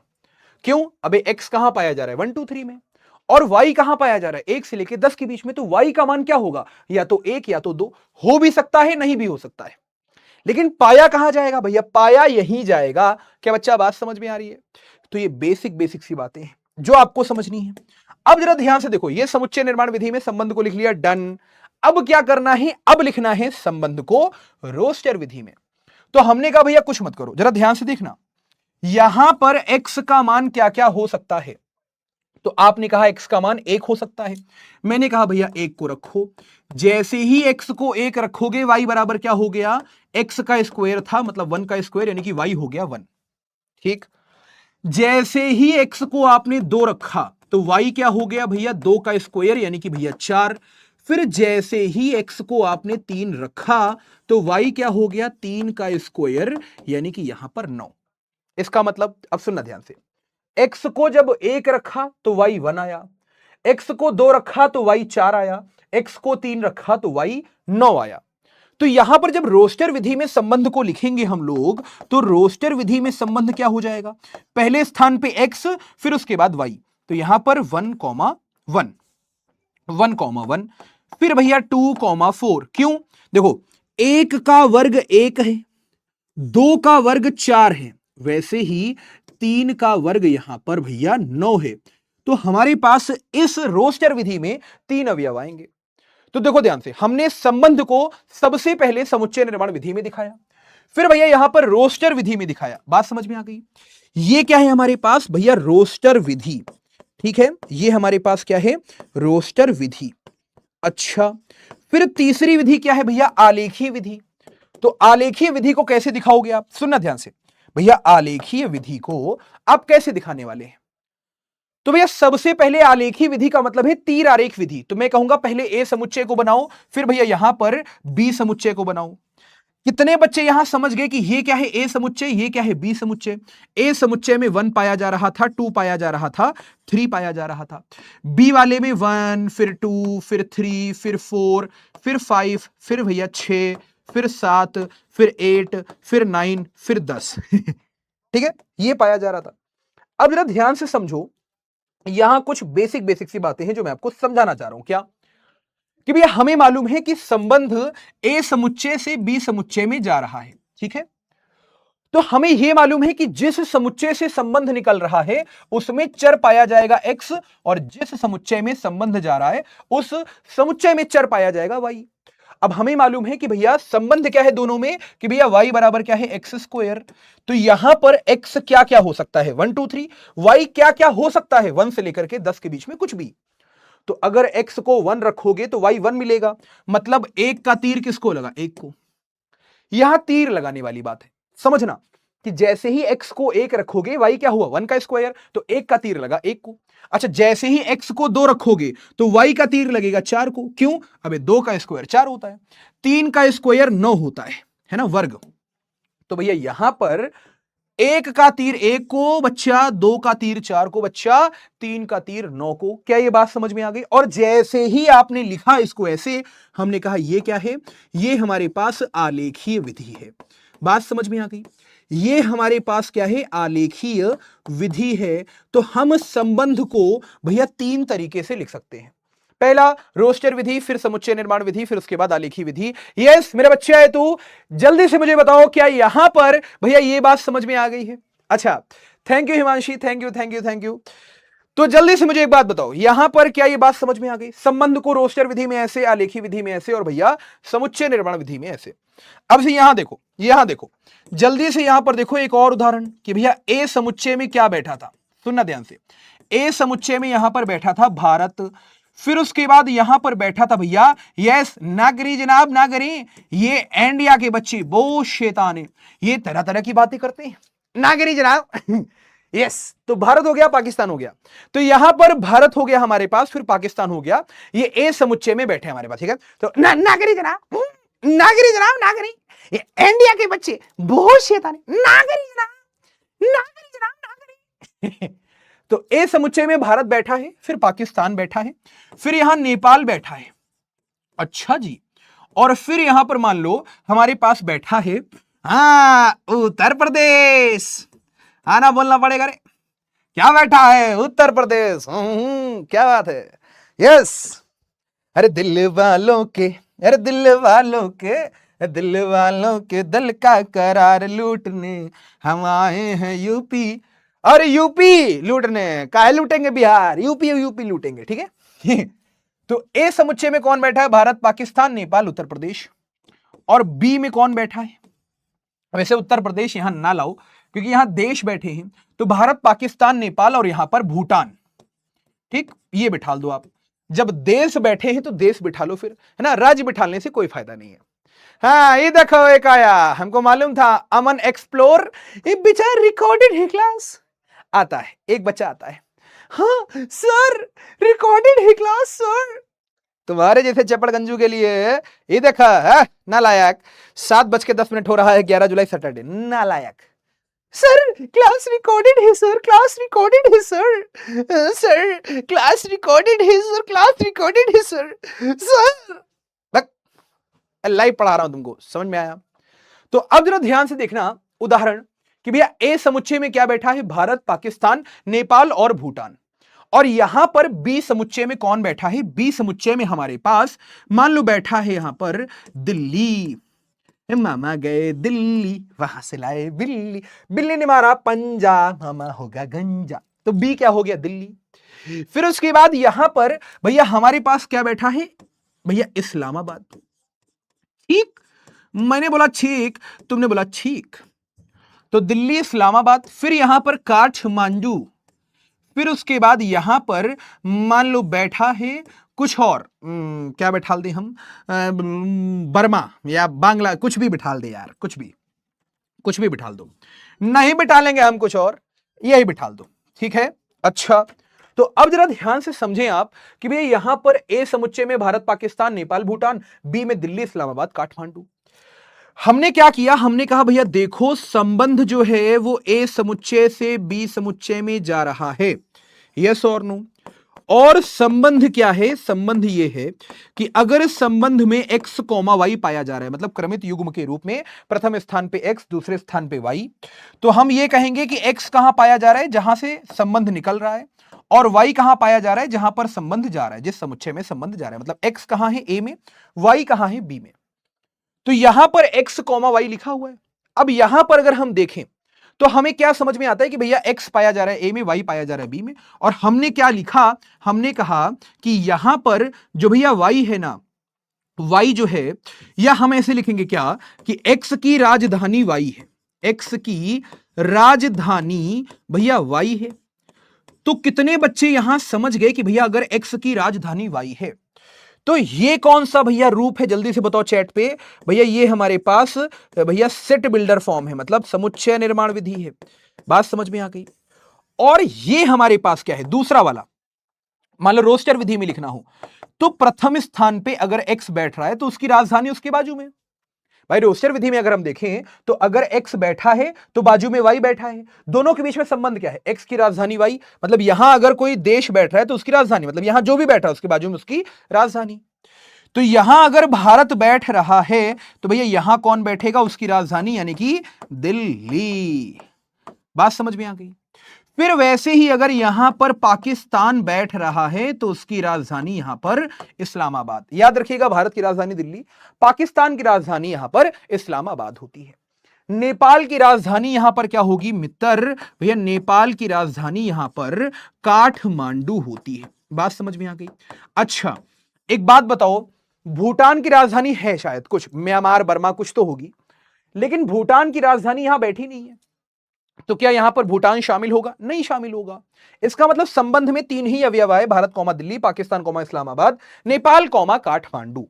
क्यों, अबे x कहां पाया जा रहा है, 1 2 3 में, और y कहां पाया जा रहा है, 1 से लेकर 10 के बीच में। तो y का मान क्या होगा, या तो 1 या तो 2, हो भी सकता है, नहीं भी हो सकता है। लेकिन पाया कहां जाएगा भैया, पाया यहीं जाएगा। क्या बच्चा बात समझ में आ रही है? तो ये बेसिक बेसिक सी बातें हैं जो आपको समझनी है। अब जरा ध्यान से देखो, ये समुच्चय निर्माण विधि में संबंध को लिख लिया, डन। अब क्या करना है, अब लिखना है संबंध को रोस्टर विधि में। तो हमने कहा भैया कुछ मत करो, जरा ध्यान से देखना, यहां पर x का मान क्या क्या हो सकता है। तो आपने कहा x का मान 1 हो सकता है, मैंने कहा भैया 1 को रखो। जैसे ही x को 1 रखोगे, y बराबर क्या हो गया, x का स्क्वायर था, मतलब 1 का स्क्वायर, यानी कि y हो गया 1। ठीक, जैसे ही x को आपने 2 रखा तो y क्या हो गया भैया, 2 का स्क्वायर, यानी कि भैया 4। फिर जैसे ही x को आपने 3 रखा तो y क्या हो गया, 3 का स्क्वायर, यानी कि यहां पर 9। इसका मतलब, अब सुनना ध्यान से, x को जब 1 रखा तो y 1 आया, x को 2 रखा तो y 4 आया, x को 3 रखा तो y 9 आया। तो यहां पर जब रोस्टर विधि में संबंध को लिखेंगे हम लोग, तो रोस्टर विधि में संबंध क्या हो जाएगा, पहले स्थान पे x, फिर उसके बाद y। तो यहां पर 1 कॉमा 1, 1 कॉमा 1, फिर भैया 2 कॉमा 4। क्यों, देखो 1 का वर्ग 1 है, 2 का वर्ग 4 है, वैसे ही 3 का वर्ग यहां पर भैया 9 है। तो हमारे पास इस रोस्टर विधि में 3 अवयव आएंगे। तो देखो ध्यान से, हमने संबंध को सबसे पहले समुच्चय निर्माण विधि में दिखाया, फिर भैया यहां पर रोस्टर विधि में दिखाया। बात समझ में आ गई? ये क्या है हमारे पास भैया, रोस्टर विधि। ठीक है, ये हमारे पास क्या है, रोस्टर विधि। अच्छा, फिर तीसरी विधि क्या है भैया, आलेखीय विधि। तो आलेखीय विधि को कैसे दिखाओगे आप, सुनना ध्यान से भैया, आलेखीय विधि को आप कैसे दिखाने वाले हैं। तो भैया सबसे पहले आलेखी विधि का मतलब है तीर आरेख विधि। तो मैं कहूंगा पहले ए समुच्चय को बनाओ, फिर भैया यहां पर बी समुच्चय को बनाओ। कितने बच्चे यहां समझ गए कि ये क्या है ए समुच्चय, ये क्या है बी समुच्चय। ए समुच्चय में 1 पाया जा रहा था, 2 पाया जा रहा था, 3 पाया जा रहा था। बी वाले में 1, फिर 2, फिर 3, फिर 4, फिर 5, फिर भैया 6, फिर 7, फिर 8, फिर 9, फिर 10। ठीक है, ये पाया जा रहा था। अब जरा ध्यान से समझो, यहां कुछ बेसिक बेसिक सी बातें हैं जो मैं आपको समझाना चाह रहा हूं। क्या, कि भैया हमें मालूम है कि संबंध ए समुच्चय से बी समुच्चय में जा रहा है। ठीक है, तो हमें यह मालूम है कि जिस समुच्चय से संबंध निकल रहा है उसमें चर पाया जाएगा x, और जिस समुच्चय में संबंध जा रहा है उस समुच्चय में चर पाया जाएगा y। अब हमें मालूम है कि भैया संबंध क्या है दोनों में, कि भैया y बराबर क्या है, एक्स स्क्वायर। तो यहां पर x क्या क्या हो सकता है, 1 2 3, y क्या क्या हो सकता है, 1 से लेकर के 10 के बीच में कुछ भी। तो अगर x को 1 रखोगे तो y 1 मिलेगा, मतलब 1 का तीर किसको लगा, 1 को। यहां तीर लगाने वाली बात है, समझना कि जैसे ही x को 1 रखोगे, y क्या हुआ, 1 का स्क्वायर, तो 1 का तीर लगा 1 को। अच्छा, जैसे ही x को 2 रखोगे तो y का तीर लगेगा 4 को। क्यों, अबे 2 का स्क्वायर 4 होता है, 3 का स्क्वायर 9 होता है ना, वर्ग। तो भैया यहां पर 1 का तीर 1 को बच्चा, 2 का तीर 4 को बच्चा, 3 का तीर 9 को। क्या ये बात समझ में आ गई? और जैसे ही आपने लिखा इसको ऐसे, हमने कहा ये क्या है, ये हमारे पास आलेखीय विधि है। बात समझ में आ गई? ये हमारे पास क्या है, आलेखीय विधि है। तो हम संबंध को भैया 3 तरीके से लिख सकते हैं। पहला रोस्टर विधि, फिर समुच्चय निर्माण विधि, फिर उसके बाद आलेखी विधि। यस मेरे बच्चे आए, तू जल्दी से मुझे बताओ क्या यहां पर भैया ये बात समझ में आ गई है? अच्छा, thank you Himanshi, thank you thank you thank you. तो जल्दी से मुझे एक बात बताओ, यहां पर क्या ये बात समझ में आ गई? संबंध को रोस्टर विधि में ऐसे, आलेखी विधि में ऐसे, और भैया समुच्चय निर्माण विधि में ऐसे। अब से यहां देखो, यहां देखो, जल्दी से यहां पर देखो एक और उदाहरण कि भैया ए समुच्चय में क्या बैठा था, सुनना ध्यान से। ए समुच्चय में यहां पर बैठा था भारत, फिर उसके बाद यहां पर बैठा था भैया, यस नागरी जनाब नागरी, ये इंडिया के बच्चे बहुत शैतान है, ये तरह तरह की बातें करते हैं, नागरी जनाब यस तो भारत हो गया, पाकिस्तान हो गया। तो यहां पर भारत हो गया हमारे पास, फिर पाकिस्तान हो गया, ये ए समुच्चय में बैठे हमारे पास, ठीक है। तो नागरी जनाब, नागरी जनाब नागरी, ये इंडिया के बच्चे बहुत शैतान है, नागरी जनाब, नागरी जनाब नागरी तो ए समुच्चय में भारत बैठा है, फिर पाकिस्तान बैठा है, फिर यहां नेपाल बैठा है, अच्छा जी, और फिर यहां पर मान लो हमारे पास बैठा है उत्तर प्रदेश, आना बोलना पड़ेगा रे, क्या बैठा है उत्तर प्रदेश, क्या बात है, यस। अरे दिल वालों के, अरे दिल वालों के, दिल वालों के दिल का करार लूटने हम आए हैं यूपी, और यूपी लूटने, काहे लूटेंगे बिहार, यूपी यूपी लूटेंगे, ठीक है। तो ए समुच्चय में कौन बैठा है? भारत, पाकिस्तान, नेपाल, उत्तर प्रदेश। और बी में कौन बैठा है? वैसे उत्तर प्रदेश यहां ना लाओ क्योंकि यहां देश बैठे हैं, तो भारत, पाकिस्तान, नेपाल और यहां पर भूटान, ठीक, ये बिठा दो आप। जब देश बैठे हैं तो देश बिठा लो फिर, है ना, राज्य बिठाने से कोई फायदा नहीं है। हाँ ये देखो एक आया, हमको मालूम था, अमन एक्सप्लोर, ये बेचारा रिकॉर्डेड है क्लास, आता है एक बच्चा आता है, हाँ सर रिकॉर्डेड है क्लास सर। तुम्हारे जैसे चपड़गंजू के लिए ये देखा है, नालायक, 7:10 हो रहा है, 11 जुलाई सैटरडे, नालायक। सर क्लास रिकॉर्डेड है सर, क्लास रिकॉर्डेड है सर, सर क्लास रिकॉर्डेड है सर, क्लास रिकॉर्डेड है सर, सर लाइव पढ़ा रहा हूं तुमको, समझ में आया? तो अब जरा ध्यान से देखना उदाहरण कि भैया ए समुच्चय में क्या बैठा है? भारत, पाकिस्तान, नेपाल और भूटान। और यहां पर बी समुच्चय में कौन बैठा है? बी समुच्चय में हमारे पास मान लो बैठा है यहां पर दिल्ली, मामा गए दिल्ली, वहां से लाए बिल्ली, बिल्ली ने मारा पंजा, मामा होगा गंजा, तो बी क्या हो गया? दिल्ली। फिर उसके बाद यहां पर भैया हमारे पास क्या बैठा है? भैया इस्लामाबाद, ठीक, मैंने बोला ठीक, तुमने बोला ठीक, तो दिल्ली, इस्लामाबाद, फिर यहां पर काठमांडू, फिर उसके बाद यहां पर मान लो बैठा है कुछ और, क्या बैठा दे हम, बर्मा या बांग्ला, कुछ भी बिठा दे यार, कुछ भी बिठा दो, नहीं बिठा लेंगे हम कुछ और, यही बिठा दो, ठीक है। अच्छा तो अब जरा ध्यान से समझें आप कि भैया यहां पर ए समुच्चय में भारत, पाकिस्तान, नेपाल, भूटान, बी में दिल्ली, इस्लामाबाद, काठमांडू। हमने क्या किया? हमने कहा भैया देखो संबंध जो है वो ए समुच्चय से बी समुच्चय में जा रहा है, यस और नो। और संबंध क्या है? संबंध ये है कि अगर संबंध में x, y पाया जा रहा है, मतलब क्रमित युग्म के रूप में, प्रथम स्थान पे x, दूसरे स्थान पे y, तो हम ये कहेंगे कि x कहां पाया जा रहा है? जहां से संबंध निकल रहा है, और y कहां पाया जा रहा है? जहां पर संबंध जा रहा है, जिस समुच्चय में संबंध जा रहा है, मतलब x कहां है? a में, y कहां है? b में। तो यहां पर x, y लिखा हुआ है। अब यहां पर अगर हम देखें तो हमें क्या समझ में आता है कि भैया x पाया जा रहा है a में, y पाया जा रहा है b में, और हमने क्या लिखा? हमने कहा कि यहां पर जो भैया y है ना, y जो है, या हम ऐसे लिखेंगे क्या कि x की राजधानी y है, x की राजधानी भैया y है। तो कितने बच्चे यहां समझ गए कि भैया अगर x की राजधानी y है तो ये कौन सा भैया रूप है? जल्दी से बताओ चैट पे। भैया ये हमारे पास भैया सेट बिल्डर फॉर्म है, मतलब समुच्चय निर्माण विधि है, बात समझ में आ गई। और ये हमारे पास क्या है? दूसरा वाला, मान लो रोस्टर विधि में लिखना हो तो प्रथम स्थान पे अगर x बैठ रहा है तो उसकी राजधानी उसके बाजू में। भाई रोस्टर विधि में अगर हम देखें तो अगर x बैठा है तो बाजू में y बैठा है, दोनों के बीच में संबंध क्या है? x की राजधानी y, मतलब यहां अगर कोई देश बैठ रहा है तो उसकी राजधानी, मतलब यहां जो भी बैठा है उसके बाजू में उसकी राजधानी। तो यहां अगर भारत बैठ रहा है तो भैया यहां कौन बैठेगा? उसकी राजधानी, यानी कि दिल्ली। बात समझ में आ गई। फिर वैसे ही अगर यहां पर पाकिस्तान बैठ रहा है तो उसकी राजधानी यहां पर इस्लामाबाद। याद रखिएगा, भारत की राजधानी दिल्ली, पाकिस्तान की राजधानी यहां पर इस्लामाबाद होती है। नेपाल की राजधानी यहां पर क्या होगी मित्र भैया, नेपाल की राजधानी यहां पर काठमांडू होती है। बात समझ में आ गई। अच्छा एक बात बताओ, भूटान की राजधानी है शायद कुछ म्यांमार बर्मा कुछ तो होगी, लेकिन भूटान की राजधानी यहां बैठी नहीं है, तो क्या यहां पर भूटान शामिल होगा? नहीं शामिल होगा। इसका मतलब संबंध में तीन ही अवयव आए, Bharat comma Delhi, Pakistan comma Islamabad, Nepal comma Kathmandu.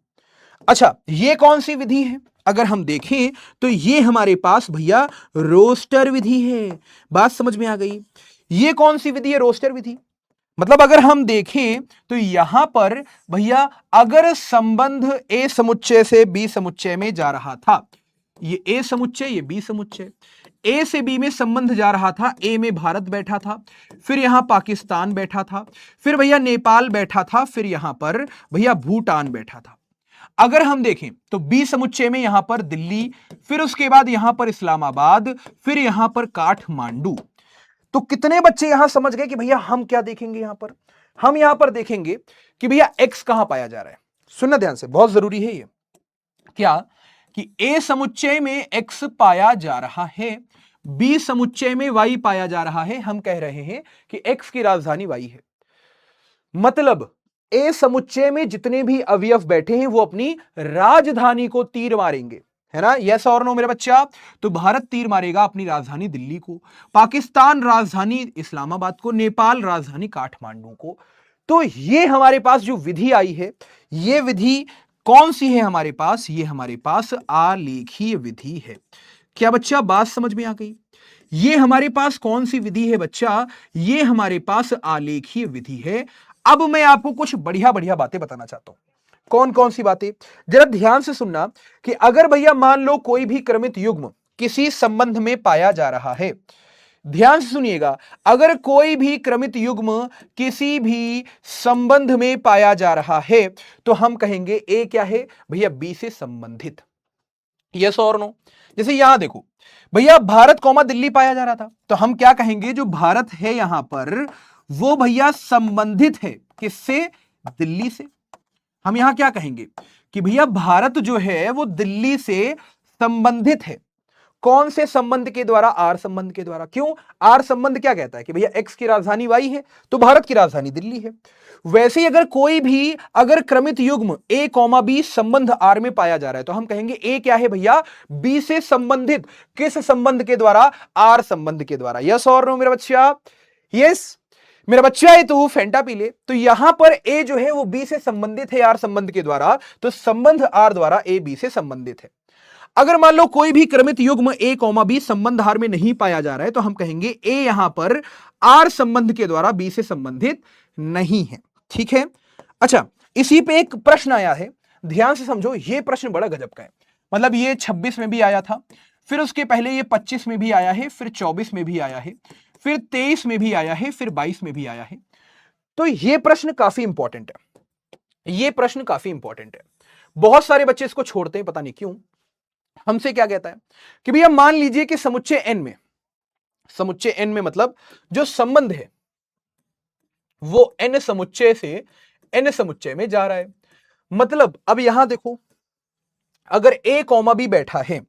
अच्छा ये कौन सी विधि है? अगर हम देखें तो ये हमारे पास भैया रोस्टर विधि है। बात समझ में आ गई। ये कौन सी विधि है? रोस्टर विधि। मतलब अगर हम देखें तो यहां पर भैया अगर संबंध ए समुच्चय से बी समुच्चय में जा रहा था, ये ए समुच्चय ये बी समुच्चय, ए से बी में संबंध जा रहा था, ए में भारत बैठा था, फिर यहां पाकिस्तान बैठा था, फिर भैया नेपाल बैठा था, फिर यहां पर भैया भूटान बैठा था। अगर हम देखें तो बी समुच्चय में यहां पर दिल्ली, फिर उसके बाद यहां पर इस्लामाबाद, फिर यहां पर काठमांडू। तो कितने बच्चे यहां समझ गए कि भैया हम क्या देखेंगे? यहां पर हम यहां पर देखेंगे कि भैया एक्स कहां पाया जा रहा है। सुनना ध्यान से, बहुत जरूरी है ये। क्या कि ए समुच्चय में एक्स पाया जा रहा है, बी समुच्चय में वाई पाया जा रहा है। हम कह रहे हैं कि एक्स की राजधानी वाई है। मतलब ए समुच्चय में जितने भी अवयव बैठे हैं वो अपनी राजधानी को तीर मारेंगे, है ना? यस और नो मेरे बच्चा? तो भारत तीर मारेगा अपनी राजधानी दिल्ली को, पाकिस्तान राजधानी इस्लामाबाद को, नेपाल राजधानी काठमांडू को। तो ये हमारे पास जो विधि आई है, ये विधि कौन सी है हमारे पास? ये हमारे पास आलेखीय विधि है। क्या बच्चा बात समझ में आ गई? ये हमारे पास कौन सी विधि है बच्चा? ये हमारे पास आलेखीय विधि है। अब मैं आपको कुछ बढ़िया बढ़िया बातें बताना चाहता हूं। कौन कौन सी बातें? जरा ध्यान से सुनना कि अगर भैया मान लो कोई भी क्रमित युग्म किसी संबंध में पाया जा रहा है, ध्यान से सुनिएगा, अगर कोई भी क्रमित युग्म किसी भी संबंध में पाया जा रहा है तो हम कहेंगे ए क्या है भैया? बी से संबंधित। यस और नो? जैसे यहां देखो भैया भारत कौमा दिल्ली पाया जा रहा था, तो हम क्या कहेंगे? जो भारत है यहां पर वो भैया संबंधित है किससे? दिल्ली से। हम यहां क्या कहेंगे कि भैया भारत जो है वो दिल्ली से संबंधित है। कौन से संबंध के द्वारा? आर संबंध के द्वारा। क्यों? आर संबंध क्या कहता है कि भैया एक्स की राजधानी वाई है तो भारत की राजधानी दिल्ली है। वैसे ही अगर कोई भी अगर क्रमित युग्म ए कॉमा बी संबंध आर में पाया जा रहा है तो हम कहेंगे ए क्या है भैया? बी से संबंधित। किस संबंध के द्वारा? आर संबंध के द्वारा। यस और नो मेरा बच्चा? यस मेरा बच्चा है तू फेंटा पी ले। तो यहां पर ए जो है वो बी से संबंधित है आर संबंध के द्वारा, तो संबंध आर द्वारा ए बी से संबंधित है। अगर मान लो कोई भी क्रमित युग्म ए कॉमा बी संबंध आर में नहीं पाया जा रहा है तो हम कहेंगे ए यहां पर आर संबंध के द्वारा बी से संबंधित नहीं है। ठीक है? अच्छा इसी पे एक प्रश्न आया है, ध्यान से समझो, ये प्रश्न बड़ा गजब का है। मतलब ये 26 में भी आया था, फिर उसके पहले ये 25 में भी आया है, फिर 24 में भी आया है, फिर 23 में भी आया है, फिर 22 में भी आया है। तो ये प्रश्न काफी इंपॉर्टेंट है। ये प्रश्न काफी इंपॉर्टेंट है। बहुत सारे बच्चे इसको छोड़ते हैं, पता नहीं क्यों। हमसे क्या कहता है कि भैया मान लीजिए कि समुच्चय एन में, समुच्चय एन में मतलब जो संबंध है वो एन समुच्चय से एन समुच्चय में जा रहा है। मतलब अब यहां देखो, अगर ए कॉमा बी बैठा है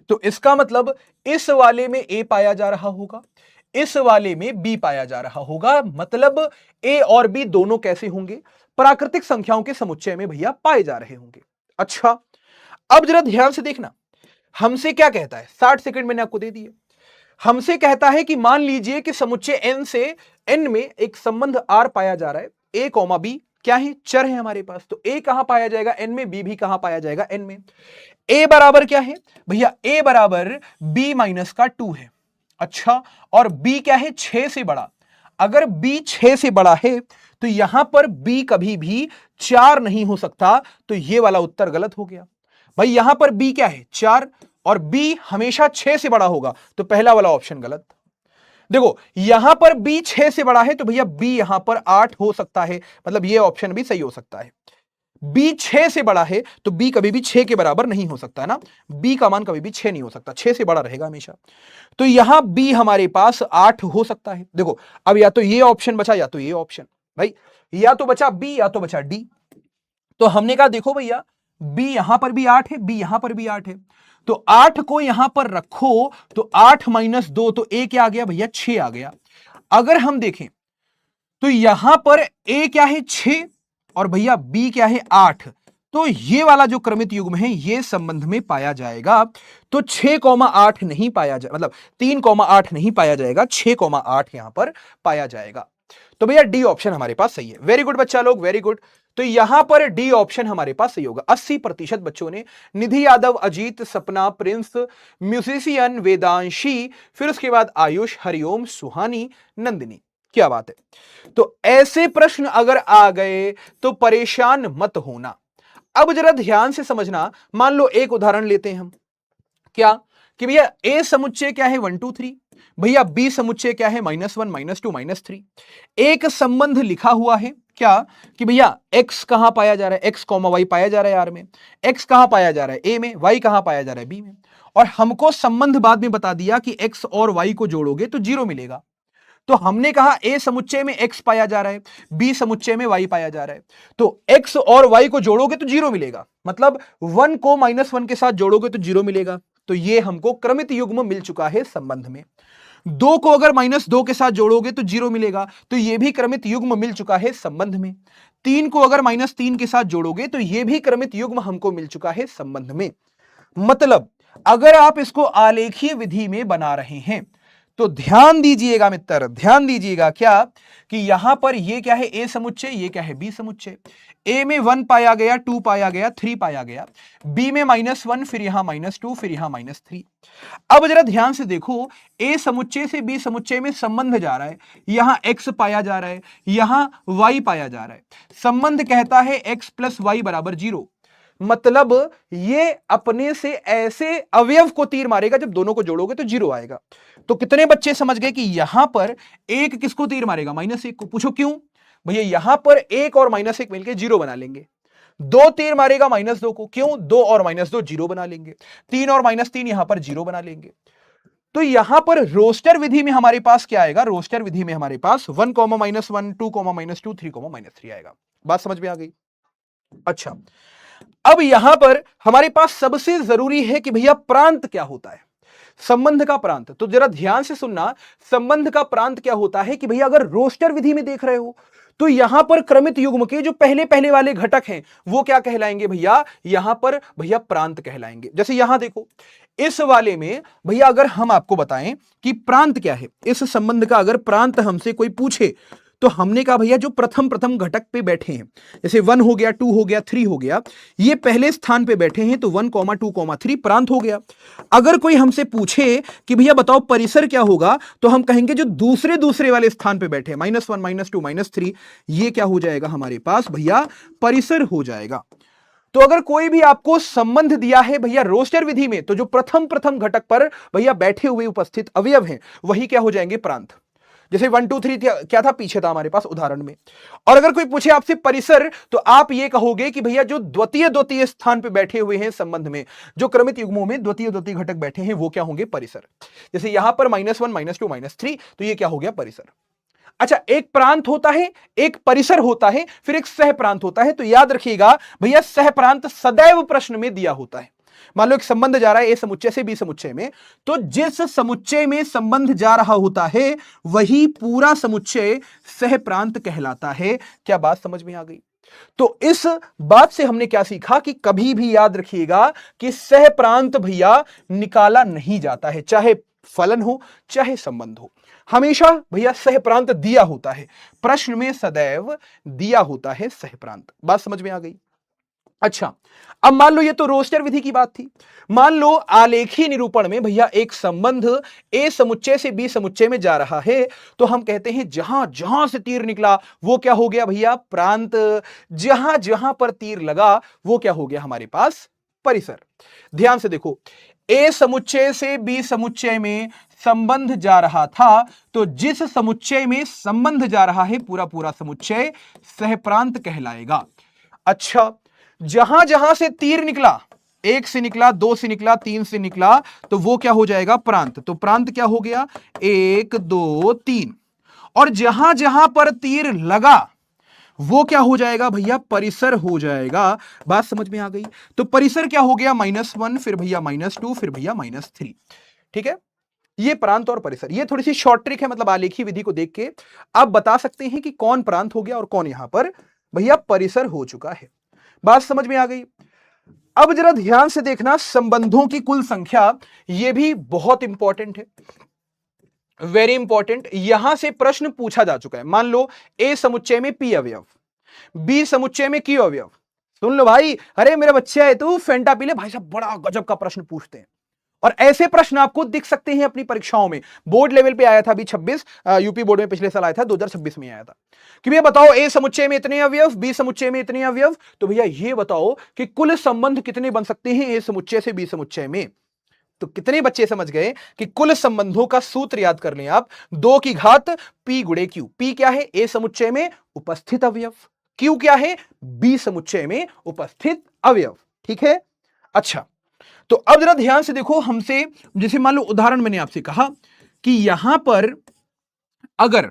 तो इसका मतलब इस वाले में ए पाया जा रहा होगा, इस वाले में बी पाया जा रहा होगा। मतलब ए और बी दोनों कैसे होंगे? प्राकृतिक संख्याओं के समुच्चय में भैया पाए जा रहे होंगे। अच्छा अब जरा ध्यान से देखना, हमसे क्या कहता है? 60 सेकंड मैंने आपको दे दिए। हमसे कहता है कि मान लीजिए कि समुच्चय एन से एन में एक संबंध आर पाया जा रहा है, ए कॉमा बी क्या है? चर है हमारे पास। तो ए कहां पाया जाएगा? एन में। बी भी कहां पाया जाएगा? एन में। ए बराबर क्या है भैया? ए बराबर बी माइनस का 2 है। अच्छा और बी क्या है? 6 से बड़ा। अगर बी 6 से बड़ा है तो यहां पर बी कभी भी 4 नहीं हो सकता, तो ये वाला उत्तर गलत हो गया। भाई यहां पर बी क्या है? 4, और बी हमेशा 6 से बड़ा होगा, तो पहला वाला ऑप्शन गलत। देखो यहां पर बी 6 से बड़ा है तो भैया बी यहां पर 8 हो सकता है, मतलब ये ऑप्शन भी सही हो सकता है। b 6 से बड़ा है तो b कभी भी 6 के बराबर नहीं हो सकता है ना, b का मान कभी भी 6 नहीं हो सकता, 6 से बड़ा रहेगा हमेशा। तो यहां b हमारे पास 8 हो सकता है। देखो अब या तो ये ऑप्शन बचा या तो ये ऑप्शन, भाई या तो बचा b या तो बचा d। तो हमने कहा देखो भैया b यहां पर भी 8 है, b यहां पर भी 8 है, तो 8 को यहां पर रखो तो 8 माइनस 2 तो a क्या आ गया भैया 6 आ गया। अगर हम देखें तो यहां पर a क्या है 6 और भैया b क्या है 8, तो ये वाला जो क्रमित युग्म है ये संबंध में पाया जाएगा। तो 6,8 नहीं पाया जाए, मतलब 3,8 नहीं पाया जाएगा, 6,8 यहां पर पाया जाएगा। तो भैया डी ऑप्शन हमारे पास सही है। वेरी गुड बच्चा लोग, वेरी गुड। तो यहां पर डी ऑप्शन हमारे पास सही होगा। 80% बच्चों ने, निधि यादव, अजीत, सपना, प्रिंस, म्यूजिशियन, वेदांशी, फिर उसके बाद आयुष, हरिओम, सुहानी, नंदिनी। क्या बात है। तो ऐसे प्रश्न अगर आ गए तो परेशान मत होना। अब जरा ध्यान से समझना, मान लो एक उदाहरण लेते हैं हम, क्या कि भैया ए समुच्चय क्या है 1 2 3, भैया बी समुच्चय क्या है -1 -2 -3। एक संबंध लिखा हुआ है क्या कि भैया x कहां पाया जा रहा है, x, y पाया जा रहा है आर में, x कहां पाया जा रहा है a में, y कहां पाया जा रहा है b में, और हमको संबंध बाद में बता दिया कि x और y को जोड़ोगे तो 0 मिलेगा। तो हमने कहा a समुच्चय में x पाया जा रहा है, b समुच्चय में y पाया जा रहा है, तो x और y को जोड़ोगे तो 0 मिलेगा, मतलब 1 को -1 के साथ जोड़ोगे तो 0 मिलेगा। तो ये हमको क्रमित युग्म मिल चुका है संबंध में। 2 को अगर -2 के साथ जोड़ोगे तो 0 मिलेगा, तो ये भी क्रमित युग्म मिल चुका है संबंध में। 3 को अगर -3 के साथ जोड़ोगे तो ये भी क्रमित युग्म हमको मिल चुका है संबंध में। मतलब अगर आप इसको आलेखीय विधि में बना रहे हैं तो ध्यान दीजिएगा मित्र, ध्यान दीजिएगा क्या कि यहां पर ये क्या है a समुच्चय, ये क्या है b समुच्चय। a में 1 पाया गया, 2 पाया गया, 3 पाया गया, b में -1, फिर यहां -2, फिर यहां -3। अब जरा ध्यान से देखो, a समुच्चय से b समुच्चय में संबंध जा रहा है, यहां x पाया जा रहा है, यहां y पाया जा रहा है। संबंध कहता है x + y = 0। मतलब ये अपने से ऐसे अवयव को तीर मारेगा जब दोनों को जोड़ोगे तो 0 आएगा। तो कितने बच्चे समझ गए कि यहां पर एक किसको तीर मारेगा, -1 को। पूछो क्यों? भैया यहां पर 1 और -1 मिलकर 0 बना लेंगे। 2 तीर मारेगा -2 को, क्यों? 2 और -2 0 बना लेंगे। 3 और -3 यहां पर 0 बना लेंगे। तो यहां पर रोस्टर विधि में हमारे पास क्या आएगा? रोस्टर विधि में हमारे पास 1, -1, 2, -2, 3, -3 आएगा। बात समझ में आ गई? अच्छा, अब यहां पर हमारे पास सबसे जरूरी है कि भैया प्रांत क्या होता है, संबंध का प्रांत। तो जरा ध्यान से सुनना, संबंध का प्रांत क्या होता है कि भैया अगर रोस्टर विधि में देख रहे हो तो यहां पर क्रमित युग्म के जो पहले पहले वाले घटक हैं वो क्या कहलाएंगे भैया? यहां पर भैया प्रांत कहलाएंगे। जैसे यहां देखो, इस वाले में भैया अगर हम आपको बताएं कि प्रांत क्या है, इस संबंध का अगर प्रांत हमसे कोई पूछे तो हमने कहा भैया जो प्रथम प्रथम घटक पे बैठे हैं, जैसे 1 हो गया, 2 हो गया, 3 हो गया, ये पहले स्थान पे बैठे हैं तो 1, 2, 3 प्रांत हो गया। अगर कोई हमसे पूछे कि भैया बताओ परिसर क्या होगा, तो हम कहेंगे जो दूसरे दूसरे वाले स्थान पे बैठे हैं, -1, -2, -3, ये क्या हो जाएगा हमारे पास भैया? परिसर हो जाएगा। तो अगर कोई भी आपको संबंध दिया है भैया रोस्टर विधि में, तो जो प्रथम प्रथम घटक पर भैया बैठे हुए उपस्थित अवयव हैं वही क्या हो जाएंगे? प्रांत। जैसे 1 2 3 क्या था पीछे था हमारे पास उदाहरण में। और अगर कोई पूछे आपसे परिसर, तो आप ये कहोगे कि भैया जो द्वितीय स्थान पे बैठे हुए हैं संबंध में, जो क्रमित युग्मों में द्वितीय घटक बैठे हैं वो क्या होंगे? परिसर। जैसे यहां पर -1, -2, -3, तो ये क्या हो गया? परिसर। अच्छा, एक प्रांत होता है, एक परिसर होता है, फिर एक सह प्रांत होता है। तो याद रखिएगा भैया सह प्रांत सदैव प्रश्न में दिया होता है। मान लो एक संबंध जा रहा है ए समुच्चय से बी समुच्चय में, तो जिस समुच्चय में संबंध जा रहा होता है वही पूरा समुच्चय सह प्रांत कहलाता है। क्या बात समझ में आ गई? तो इस बात से हमने क्या सीखा कि कभी भी याद रखिएगा कि सह प्रांत भैया निकाला नहीं जाता है, चाहे फलन हो चाहे संबंध हो, हमेशा भैया सह प्रांत दिया होता है। प्रश्न में सदैव दिया होता है सह प्रांत। बात समझ में आ गई? अच्छा, अब मान लो ये तो रोस्टर विधि की बात थी। मान लो आलेखीय निरूपण में भैया एक संबंध ए समुच्चय से बी समुच्चय में जा रहा है, तो हम कहते हैं जहां जहां से तीर निकला वो क्या हो गया भैया? प्रांत। जहां जहां पर तीर लगा वो क्या हो गया हमारे पास? परिसर। ध्यान से देखो, ए समुच्चय से बी समुच्चय में संबंध जा रहा था, तो जिस समुच्चय में संबंध जा रहा है पूरा पूरा समुच्चय सहप्रांत कहलाएगा। अच्छा, जहां जहां से तीर निकला, 1 से निकला, 2 से निकला, 3 से निकला, तो वो क्या हो जाएगा? प्रांत। तो प्रांत क्या हो गया? 1 2 3। और जहां जहां पर तीर लगा वो क्या हो जाएगा भैया? परिसर हो जाएगा। बात समझ में आ गई? तो परिसर क्या हो गया? -1, फिर भैया -2, फिर भैया -3। ठीक है, ये प्रांत और परिसर, ये थोड़ी सी शॉर्ट ट्रिक है, मतलब आलेखी विधि को देख के आप बता सकते हैं कि कौन प्रांत हो गया और कौन यहां पर भैया परिसर हो चुका है। बात समझ में आ गई? अब जरा ध्यान से देखना, संबंधों की कुल संख्या, यह भी बहुत इंपॉर्टेंट है, वेरी इंपॉर्टेंट। यहां से प्रश्न पूछा जा चुका है। मान लो ए समुच्चय में पी अवयव, बी समुच्चय में क्यू अवयव। सुन लो भाई, अरे मेरे बच्चे है तू फेंटा पी ले, भाई साहब बड़ा गजब का प्रश्न पूछते हैं। और ऐसे प्रश्न आपको दिख सकते हैं अपनी परीक्षाओं में। बोर्ड लेवल पे आया था अभी 26, यूपी बोर्ड में पिछले साल आया था, 2026 में आया था कि भैया बताओ ए समुच्चय में इतने अवयव, बी समुच्चय में इतने अवयव, तो भैया ये बताओ कि कुल संबंध कितने बन सकते हैं ए समुच्चय से बी समुच्चय में। तो कितने बच्चे समझ गए कि कुल संबंधों का सूत्र याद कर लें आप, 2 की घात p गुणे q। p क्या है? ए समुच्चय में उपस्थित अवयव। q क्या है? बी समुच्चय में उपस्थित अवयव। ठीक है, अच्छा तो अब जरा ध्यान से देखो, हमसे जैसे मान लो उदाहरण मैंने आपसे कहा कि यहां पर अगर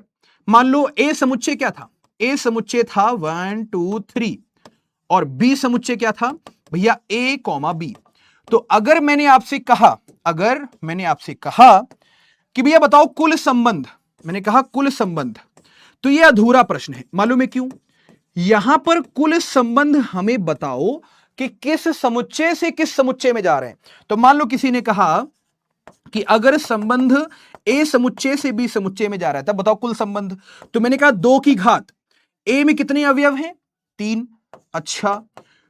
मान लो ए समुच्चय क्या था? ए समुच्चय था 1 2 3 और बी समुच्चय क्या था भैया? a, b। तो अगर मैंने आपसे कहा कि भैया बताओ कुल संबंध, मैंने कहा कुल संबंध, तो यह अधूरा प्रश्न है। मालूम है क्यों? यहां पर कुल संबंध हमें बताओ कि किस समुच्चय से किस समुच्चय में जा रहे हैं। तो मान लो किसी ने कहा कि अगर संबंध ए समुच्चय से बी समुच्चय में जा रहा है, तब बताओ कुल संबंध। तो मैंने कहा 2 की घात, ए में कितने अवयव हैं? 3। अच्छा,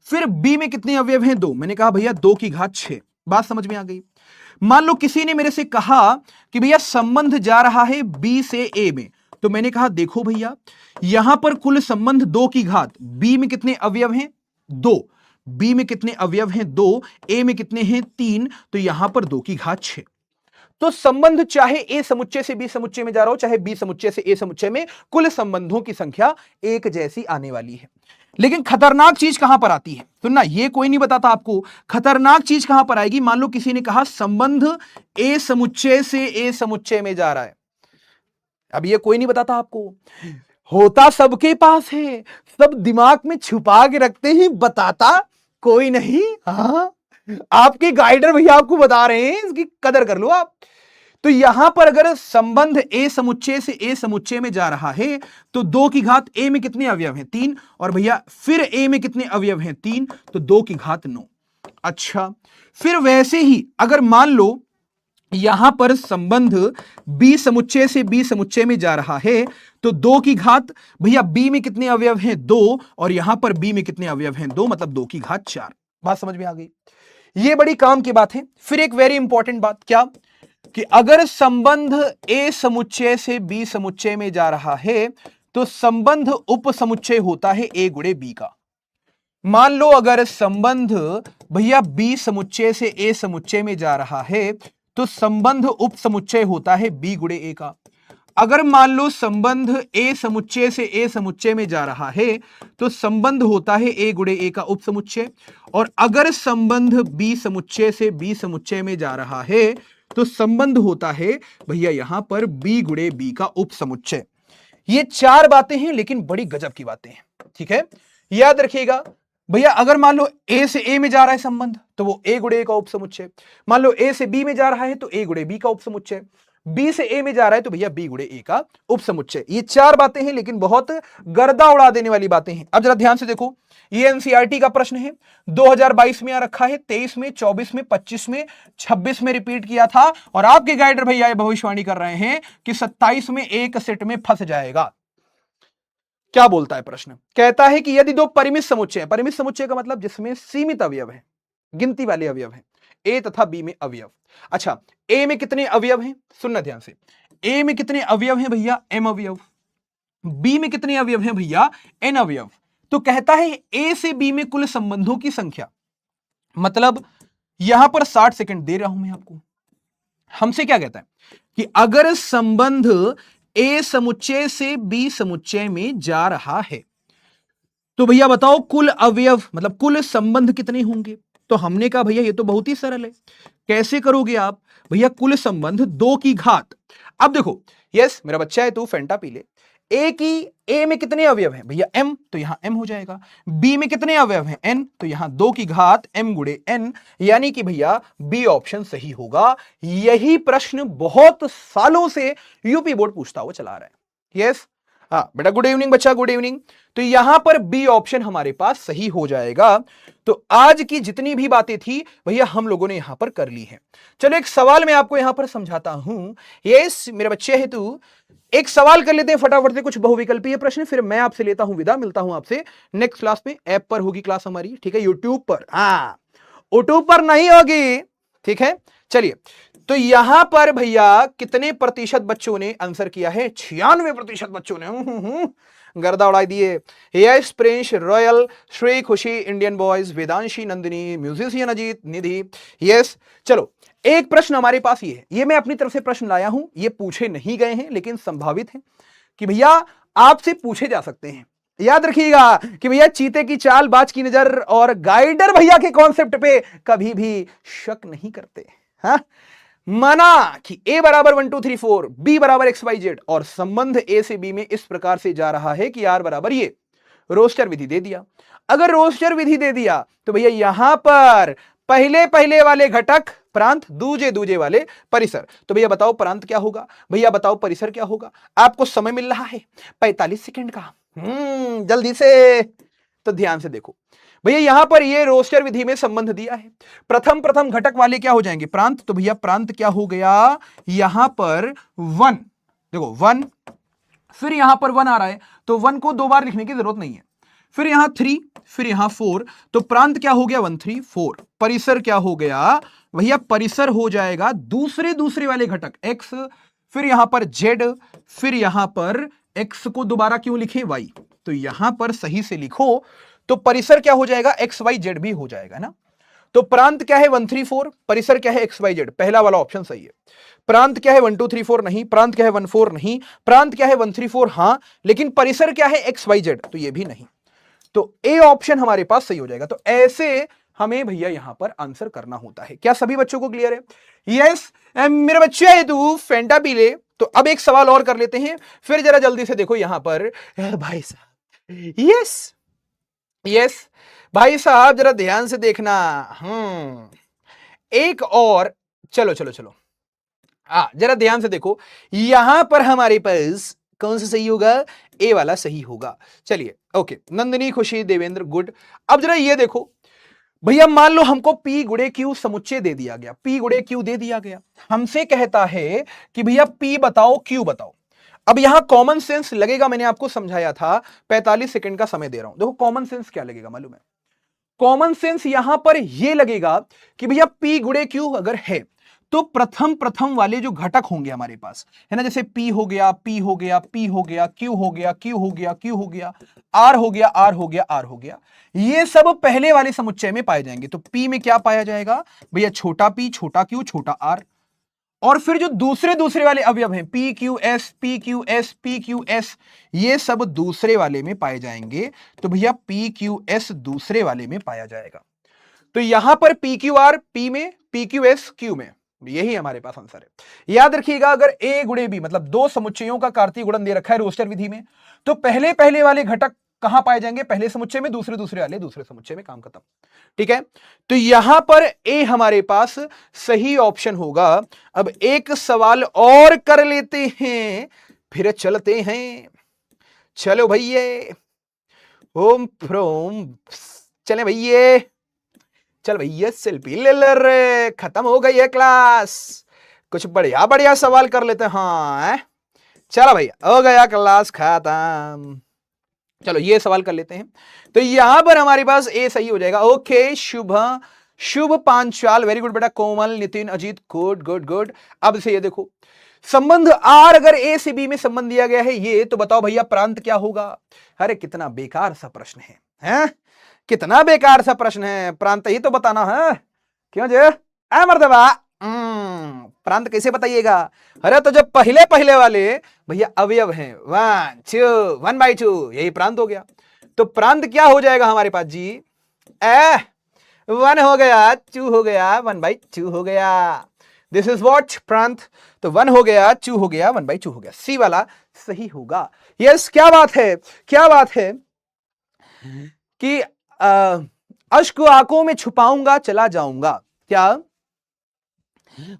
फिर बी में कितने अवयव हैं? 2। मैंने कहा भैया 2 की घात 6। बात समझ में आ गई? मान लो किसी ने मेरे से कहा कि भैया संबंध जा रहा है बी से ए में, तो मैंने कहा देखो भैया यहां पर कुल संबंध 2 की घात, बी में कितने अवयव हैं? 2। बी में कितने अवयव हैं? 2। ए में कितने हैं? 3। तो यहां पर 2 की घात 6। तो संबंध चाहे ए समुच्चय से बी समुच्चय में जा रहा हो, चाहे बी समुच्चय से ए समुच्चय में, कुल संबंधों की संख्या एक जैसी आने वाली है। लेकिन खतरनाक चीज कहां पर आती है? सुनना, ये कोई नहीं बताता आपको। खतरनाक चीज कहां पर आएगी? मान लो किसी ने कहा संबंध ए समुच्चय से ए समुच्चय में जा रहा है। अब ये कोई नहीं बताता आपको, होता सबके पास है, सब दिमाग में छुपा के रखते हैं, बताता कोई नहीं। हाँ, आपके गाइडर भैया आपको बता रहे हैं, इसकी कदर कर लो आप। तो यहां पर अगर संबंध ए समुच्चय से ए समुच्चय में जा रहा है तो 2 की घात ए में कितने अवयव हैं? 3। और भैया फिर ए में कितने अवयव हैं? 3। तो 2 की घात 9। अच्छा, फिर वैसे ही अगर मान लो यहां पर संबंध बी समुच्चय से बी समुच्चय में जा रहा है तो 2 की घात, भैया बी में कितने अवयव हैं? 2। और यहां पर बी में कितने अवयव हैं? 2, मतलब 2 की घात 4। बात समझ में आ गई? ये बड़ी काम की बात है। फिर एक वेरी इंपॉर्टेंट बात, क्या कि अगर संबंध ए समुच्चय से बी समुच्चय में जा रहा है तो संबंध उप समुच्चय होता है ए गुणे बी का। मान लो अगर संबंध भैया बी समुच्चय से ए समुच्चय में जा रहा है तो संबंध उप समुच्चय होता है बी गुणे ए का। अगर मान लो संबंध ए समुच्चय से ए समुच्चय में जा रहा है तो संबंध होता है ए गुणे ए का उप समुच्चय। और अगर संबंध बी समुच्चय से बी समुच्चय में जा रहा है तो संबंध होता है भैया यहां पर बी गुणे बी का उप समुच्चय। ये 4 बातें हैं, लेकिन बड़ी गजब की बातें हैं। ठीक है, याद रखिएगा भैया, अगर मान लो ए से ए में जा रहा है संबंध तो वो ए गुणे ए का उप समुच्चय। मान लो ए से बी में जा रहा है तो ए गुणे बी का उप समुच्चय। बी से ए में जा रहा है तो भैया बी गुणे ए का उप समुच्चय। ये 4 बातें हैं, लेकिन बहुत गर्दा उड़ा देने वाली बातें हैं। अब जरा ध्यान से देखो, ये एनसीईआरटी का प्रश्न है, 2022 में आ रखा है, 23 में, 24 में, 25 में, 26 में रिपीट किया था। और आपके गाइडर भैया ये भविष्यवाणी कर रहे हैं कि 27 में एक सेट में फंस जाएगा। क्या बोलता है प्रश्न? कहता है कि यदि 2 परिमित समुच्चय है, परिमित समुच्चय का मतलब जिसमें सीमित अवयव है, गिनती वाले अवयव हैं, ए तथा बी में अवयव। अच्छा, ए में कितने अवयव हैं? सुनना ध्यान से, ए में कितने अवयव हैं भैया? एम अवयव। बी में कितने अवयव हैं भैया? एन अवयव। तो कहता है ए से बी में कुल संबंधों की संख्या, मतलब यहां पर 60 सेकंड दे रहा हूं मैं आपको। हमसे क्या कहता है कि अगर संबंध ए समुच्चय से बी समुच्चय में जा रहा है तो भैया बताओ कुल अवयव मतलब कुल संबंध कितने होंगे। तो हमने कहा भैया ये तो बहुत ही सरल है, कैसे करोगे आप। भैया कुल संबंध 2 की घात। अब देखो, यस मेरा बच्चा है तू फेंटा पी ले। ए में कितने अवयव हैं भैया m, तो यहां m हो जाएगा। b में कितने अवयव हैं n, तो यहां 2 की घात m गुणे n, यानी कि भैया बी ऑप्शन सही होगा। यही प्रश्न बहुत सालों से यूपी बोर्ड पूछता हुआ चला रहा है। यस हाँ बेटा, गुड इवनिंग बच्चा, गुड इवनिंग। तो यहां पर बी ऑप्शन हमारे पास सही हो जाएगा। तो आज की जितनी भी बातें थी भैया हम लोगों ने यहां पर कर ली है। चलो एक सवाल मैं आपको यहां पर समझाता हूं। यस मेरे बच्चे है तू, एक सवाल कर लेते हैं फटाफट से, कुछ बहुविकल्पीय प्रश्न, फिर मैं आपसे लेता हूं विदा, मिलता हूं आपसे नेक्स्ट क्लास में। ऐप पर होगी क्लास हमारी, ठीक है, यूट्यूब पर, हाँ यूट्यूब पर नहीं होगी, ठीक है। चलिए, तो यहां पर भैया कितने प्रतिशत बच्चों ने आंसर किया है, 96% बच्चों ने गर्दा उड़ाई दिए। यश, Prince, Royal, Shri, Khushi, Indian boys, Vedanshi, Nandini, musician Ajit, Nidhi. Yes चलो, एक प्रश्न हमारे पास ये है, ये मैं अपनी तरफ से प्रश्न लाया हूं, ये पूछे नहीं गए हैं लेकिन संभावित है कि भैया आपसे पूछे जा सकते हैं। याद रखिएगा कि भैया चीते की चाल, बाज की नजर और गाइडर भैया के कॉन्सेप्ट पे कभी भी शक नहीं करते। हाँ, माना कि a बराबर 1 2 3 4, b बराबर XYZ और संबंध a से b में इस प्रकार से जा रहा है कि r बराबर ये, रोस्टर विधि दे दिया। अगर रोस्टर विधि दे दिया तो भैया यहां पर पहले पहले वाले घटक प्रांत, दूजे दूजे वाले परिसर। तो भैया बताओ प्रांत क्या होगा, भैया बताओ परिसर क्या होगा। आपको समय मिल रहा है 45 सेकंड का, जल्दी से, तो ध्यान से देखो भैया यहां पर ये रोस्टर विधि में संबंध दिया है। प्रथम प्रथम घटक वाले क्या हो जाएंगे, प्रांत। तो भैया प्रांत क्या हो गया, यहां पर 1, देखो 1, फिर यहां पर 1 आ रहा है तो 1 को 2 बार लिखने की जरूरत नहीं है, फिर यहां 3, फिर यहां 4, तो प्रांत क्या हो गया 1 3 4। परिसर क्या हो गया भैया, परिसर हो जाएगा दूसरे दूसरे वाले घटक x, फिर यहां पर z, फिर यहां पर x को दोबारा क्यों लिखे y, तो यहां पर सही से लिखो तो परिसर क्या हो जाएगा XYZ भी हो जाएगा ना। तो प्रांत क्या है 1 3 4, परिसर क्या है XYZ, पहला वाला ऑप्शन सही है। प्रांत क्या है 1 2 3 4 नहीं, प्रांत क्या है 1 4 नहीं, प्रांत क्या है 1 3 4 हां, लेकिन परिसर क्या है XYZ, तो ये भी नहीं। तो ए ऑप्शन हमारे पास सही हो जाएगा। तो ऐसे हमें भैया यहां पर आंसर करना होता है। क्या सभी बच्चों को क्लियर है। यस मेरे बच्चे है तू फेंटा पी ले। तो अब एक सवाल और कर लेते हैं, फिर जरा जल्दी से देखो यहां पर भाई साहब। यस यस भाई साहब जरा ध्यान से देखना। एक और, चलो चलो चलो, जरा ध्यान से देखो, यहां पर हमारे पास कौन सा सही होगा, ए वाला सही होगा। चलिए ओके, नंदिनी, खुशी, देवेंद्र, गुड। अब जरा ये देखो भैया, मान लो हमको P गुणे Q समुच्चय दे दिया गया, P गुणे Q दे दिया गया, हमसे कहता है कि भैया P बताओ Q बताओ। अब यहां कॉमन सेंस लगेगा, मैंने आपको समझाया था, 45 सेकंड का समय दे रहा हूं। देखो कॉमन सेंस क्या लगेगा मालूम है, कॉमन सेंस यहां पर यह लगेगा कि भैया P गुणे Q अगर है तो प्रथम प्रथम वाले जो घटक होंगे हमारे पास है ना, जैसे P हो गया, P हो गया, P हो गया, Q हो गया, Q हो गया, Q हो गया, R हो गया, R हो गया, R हो गया, ये सब पहले वाले समुच्चय में पाए जाएंगे। तो P में क्या पाया जाएगा भैया, छोटा p, छोटा q, छोटा r। और फिर जो दूसरे दूसरे वाले अवयव हैं P Q S, P Q S, P Q S, ये सब दूसरे वाले में पाए जाएंगे। तो भैया पी क्यू एस दूसरे वाले में पाया जाएगा। तो यहां पर पी क्यू आर पी में, पी क्यू एस क्यू में, यही हमारे पास आंसर है। याद रखिएगा, अगर ए गुणे बी मतलब दो समुच्चयों का कार्तीय गुणन दे रखा है रोस्टर विधि में, तो पहले पहले वाले घटक कहां पाए जाएंगे, पहले समुच्चय में, दूसरे दूसरे वाले दूसरे समुच्चय में, काम खत्म। ठीक है, तो यहां पर ए हमारे पास सही ऑप्शन होगा। अब एक सवाल और कर लेते हैं, फिर चलते हैं। चलो भैया, ओम फ्रोम, चले भैया, चल भैया सेल्फी ले ले रे, खत्म हो गई है क्लास, कुछ बढ़िया बढ़िया सवाल कर लेते हैं। हाँ चलो भैया, हो गया क्लास खत्म। चलो ये सवाल कर लेते हैं। तो यहां पर हमारे पास ए सही हो जाएगा। Okay, Shubh Panchal, very good बेटा। Komal, Nitin, Ajit, good good good. अब से ये देखो, संबंध आर अगर ए से बी में संबंध दिया गया है ये, तो बताओ भैया प्रांत क्या होगा। अरे कितना बेकार सा प्रश्न है, हैं? कितना बेकार सा प्रश्न है, प्रांत ही तो बताना है। क्यों जे मर्दबा, प्रांत कैसे बताइएगा। अरे तो जब पहले पहले वाले भैया अवयव हैं 1 2 1/2, यही प्रांत हो गया। तो प्रांत क्या हो जाएगा हमारे पास जी? ए 1 हो गया, 2 हो गया, 1/2 हो गया। दिस इज व्हाट प्रांत। तो 1 हो गया, 2 हो गया, 1/2 हो गया। सी वाला सही होगा। यस, क्या बात है, क्या बात है कि अश्क को आंखों में छुपाऊंगा चला जाऊंगा। क्या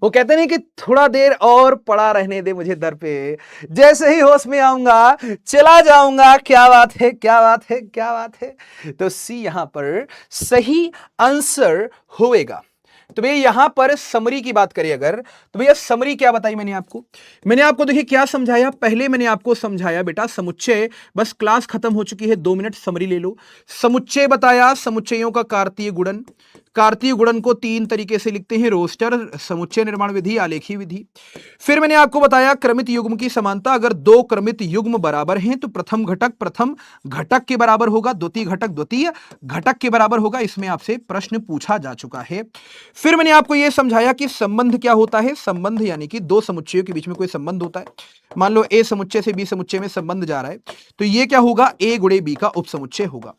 वो कहते नहीं कि थोड़ा देर और पड़ा रहने दे मुझे दर पे, जैसे ही होश में आऊंगा चला जाऊंगा। क्या बात है, क्या बात है, क्या बात है। तो सी यहां पर सही आंसर होएगा। तो भैया यहां पर समरी की बात करें अगर, तो भैया समरी क्या बताई मैंने आपको देखिए क्या समझाया। पहले मैंने आपको समझाया बेटा समुच्चय, बस क्लास खत्म हो चुकी है, 2 मिनट समरी ले लो। समुच्चय बताया, समुच्चयों का कार्तीय गुणन। कार्तीय गुणन को 3 तरीके से लिखते हैं, रोस्टर, समुच्चय निर्माण विधि, आलेखी विधि। फिर मैंने आपको बताया क्रमित युग्म की समानता। अगर 2 क्रमित युग्म बराबर हैं तो प्रथम घटक के बराबर होगा, द्वितीय घटक के बराबर होगा। इसमें आपसे प्रश्न पूछा जा चुका है। फिर मैंने आपको यह समझाया कि संबंध क्या होता है। संबंध यानी कि 2 समुच्चयों के बीच में कोई संबंध होता है। मान लो ए समुच्चय से बी समुच्चय में संबंध जा रहा है, तो यह क्या होगा, ए गुणे बी का उपसमुच्चय होगा।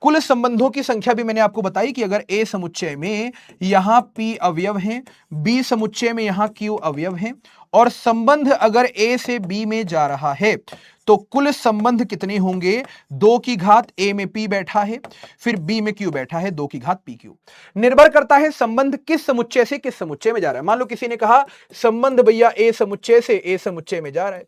कुल संबंधों की संख्या भी मैंने आपको बताई कि अगर ए समुच्चय में यहां पी अवयव हैं, बी समुच्चय में यहां क्यू अवयव हैं, और संबंध अगर ए से बी में जा रहा है तो कुल संबंध कितने होंगे? 2 की घात ए में पी बैठा है, फिर बी में क्यू बैठा है, 2 की घात पी क्यू। निर्भर करता है संबंध किस समुच्चय से किस समुच्चय में जा रहा है। मान लो किसी ने कहा संबंध भैया ए समुच्चय से ए समुच्चय में जा रहा है,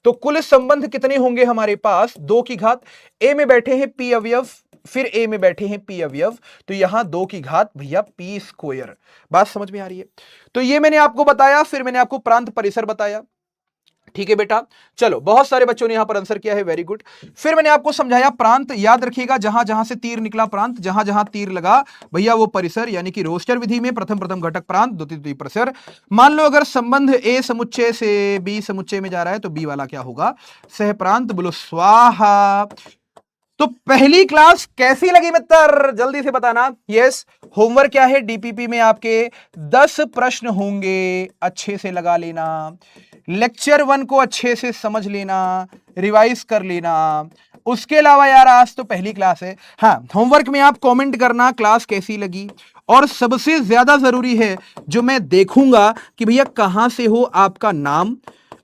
तो कुल संबंध कितने होंगे हमारे पास? 2 की घात ए में बैठे हैं पी अवयव, फिर ए में बैठे हैं पी अवयव, तो यहां 2 की घात भैया पी स्क्वायर। बात समझ में आ रही है? तो ये मैंने आपको बताया। फिर मैंने आपको प्रांत परिसर बताया। ठीक है बेटा, चलो बहुत सारे बच्चों ने यहां पर आंसर किया है, वेरी गुड। फिर मैंने आपको समझाया प्रांत, याद रखिएगा जहां जहां से तीर निकला प्रांत, जहां जहां तीर लगा भैया वो परिसर, यानी कि रोस्टर विधि में प्रथम घटक प्रांत, द्वितीय परिसर। मान लो अगर संबंध ए समुच्चय से बी समुच्चय में जा रहा है तो बी वाला क्या होगा? सह प्रांत। बोलो स्वाहा। तो पहली क्लास कैसी लगी मित्र, जल्दी से बताना। यस, होमवर्क क्या है? डीपीपी में आपके 10 प्रश्न होंगे, अच्छे से लगा लेना। लेक्चर 1 को अच्छे से समझ लेना, रिवाइज कर लेना। उसके अलावा यार आज तो पहली क्लास है। हाँ, होमवर्क में आप कमेंट करना क्लास कैसी लगी, और सबसे ज्यादा जरूरी है जो मैं देखूंगा कि भैया कहां से हो, आपका नाम,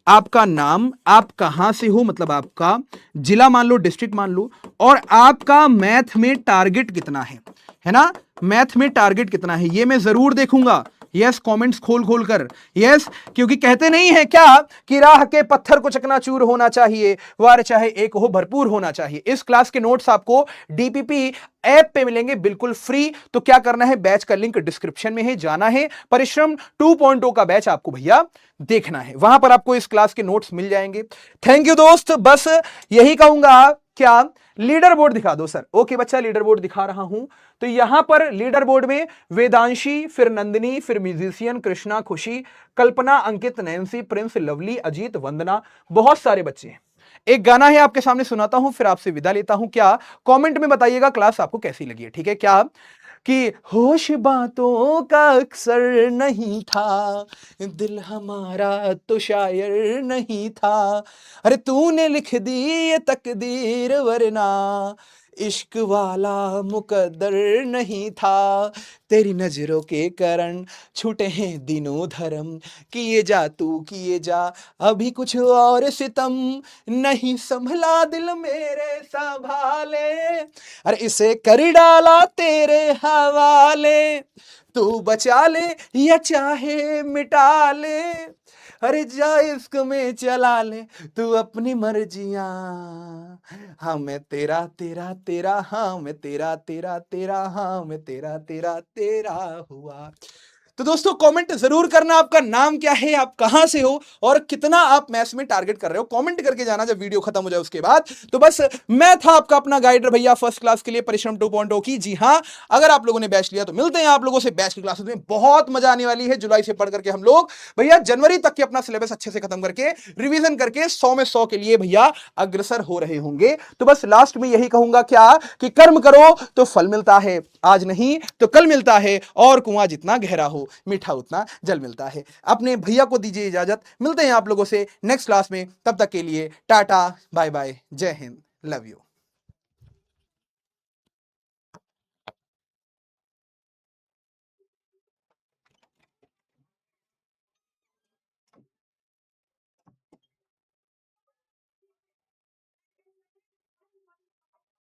आप कहां से हो, मतलब आपका जिला मान लो, डिस्ट्रिक्ट मान लो, और आपका मैथ में टारगेट कितना है ना, मैथ में टारगेट कितना है, ये मैं जरूर देखूंगा। यस, कमेंट्स खोल खोल कर। यस, क्योंकि कहते नहीं है क्या कि राह के पत्थर को चकनाचूर होना चाहिए, वार चाहे एक हो भरपूर होना चाहिए। इस क्लास के नोट्स आपको डीपीपी ऐप पे मिलेंगे बिल्कुल फ्री। तो क्या करना है, बैच का लिंक डिस्क्रिप्शन में है, जाना है, परिश्रम 2.0 का बैच आपको भैया देखना है, वहां पर आपको इस क्लास के नोट्स मिल जाएंगे। थैंक यू दोस्त, बस यही कहूंगा, क्या लीडर बोर्ड दिखा दो सर। ओके बच्चा, लीडर बोर्ड दिखा रहा हूं। तो यहां पर लीडर बोर्ड में वेदांशी, फिर नंदिनी, फिर म्यूजिशियन, कृष्णा, खुशी, कल्पना, अंकित, नैन्सी, प्रिंस, लवली, अजीत, वंदना, बहुत सारे बच्चे हैं। एक गाना है आपके सामने सुनाता हूं, फिर आपसे विदा लेता हूं। क्या कमेंट में बताइएगा क्लास आपको कैसी लगी है, ठीक है? क्या कि होश बातों का अक्सर नहीं था, दिल हमारा तो शायर नहीं था, अरे तूने लिख दी ये तकदीर, वरना इश्क वाला मुकद्दर नहीं था, तेरी नजरों के कारण छूटे हैं दिनों धर्म, किए जा तू किए जा अभी कुछ और सितम, नहीं संभला दिल मेरे संभाले, अरे इसे कर डाला तेरे हवाले, तू बचा ले या चाहे मिटा ले, अरे जा इश्क में चला ले तू अपनी मर्जियां, हाँ मैं तेरा तेरा तेरा, हाँ मैं तेरा तेरा तेरा, हाँ मैं तेरा तेरा तेरा हुआ। तो दोस्तों कमेंट जरूर करना, आपका नाम क्या है, आप कहां से हो, और कितना आप मैथ्स में टारगेट कर रहे हो, कमेंट करके जाना जब वीडियो खत्म हो जाए उसके बाद। तो बस मैं था आपका अपना गाइडर भैया फर्स्ट क्लास के लिए परिश्रम 2.0 की। जी हां, अगर आप लोगों ने बैच लिया तो मिलते हैं आप लोगों से बैच की क्लासेस में, बहुत मजा आने वाली है। जुलाई से पढ़ करके हम लोग भैया जनवरी तक के अपना सिलेबस अच्छे से खत्म करके रिवीजन करके 100 में 100 के लिए भैया अग्रसर हो रहे होंगे। तो बस लास्ट में यही कहूंगा क्या कि कर्म करो तो फल मिलता है, आज नहीं तो कल मिलता है, और कुआं जितना गहरा हो मीठा उतना जल मिलता है। अपने भैया को दीजिए इजाजत, मिलते हैं आप लोगों से नेक्स्ट क्लास में, तब तक के लिए टाटा बाय बाय, जय हिंद, लव यू।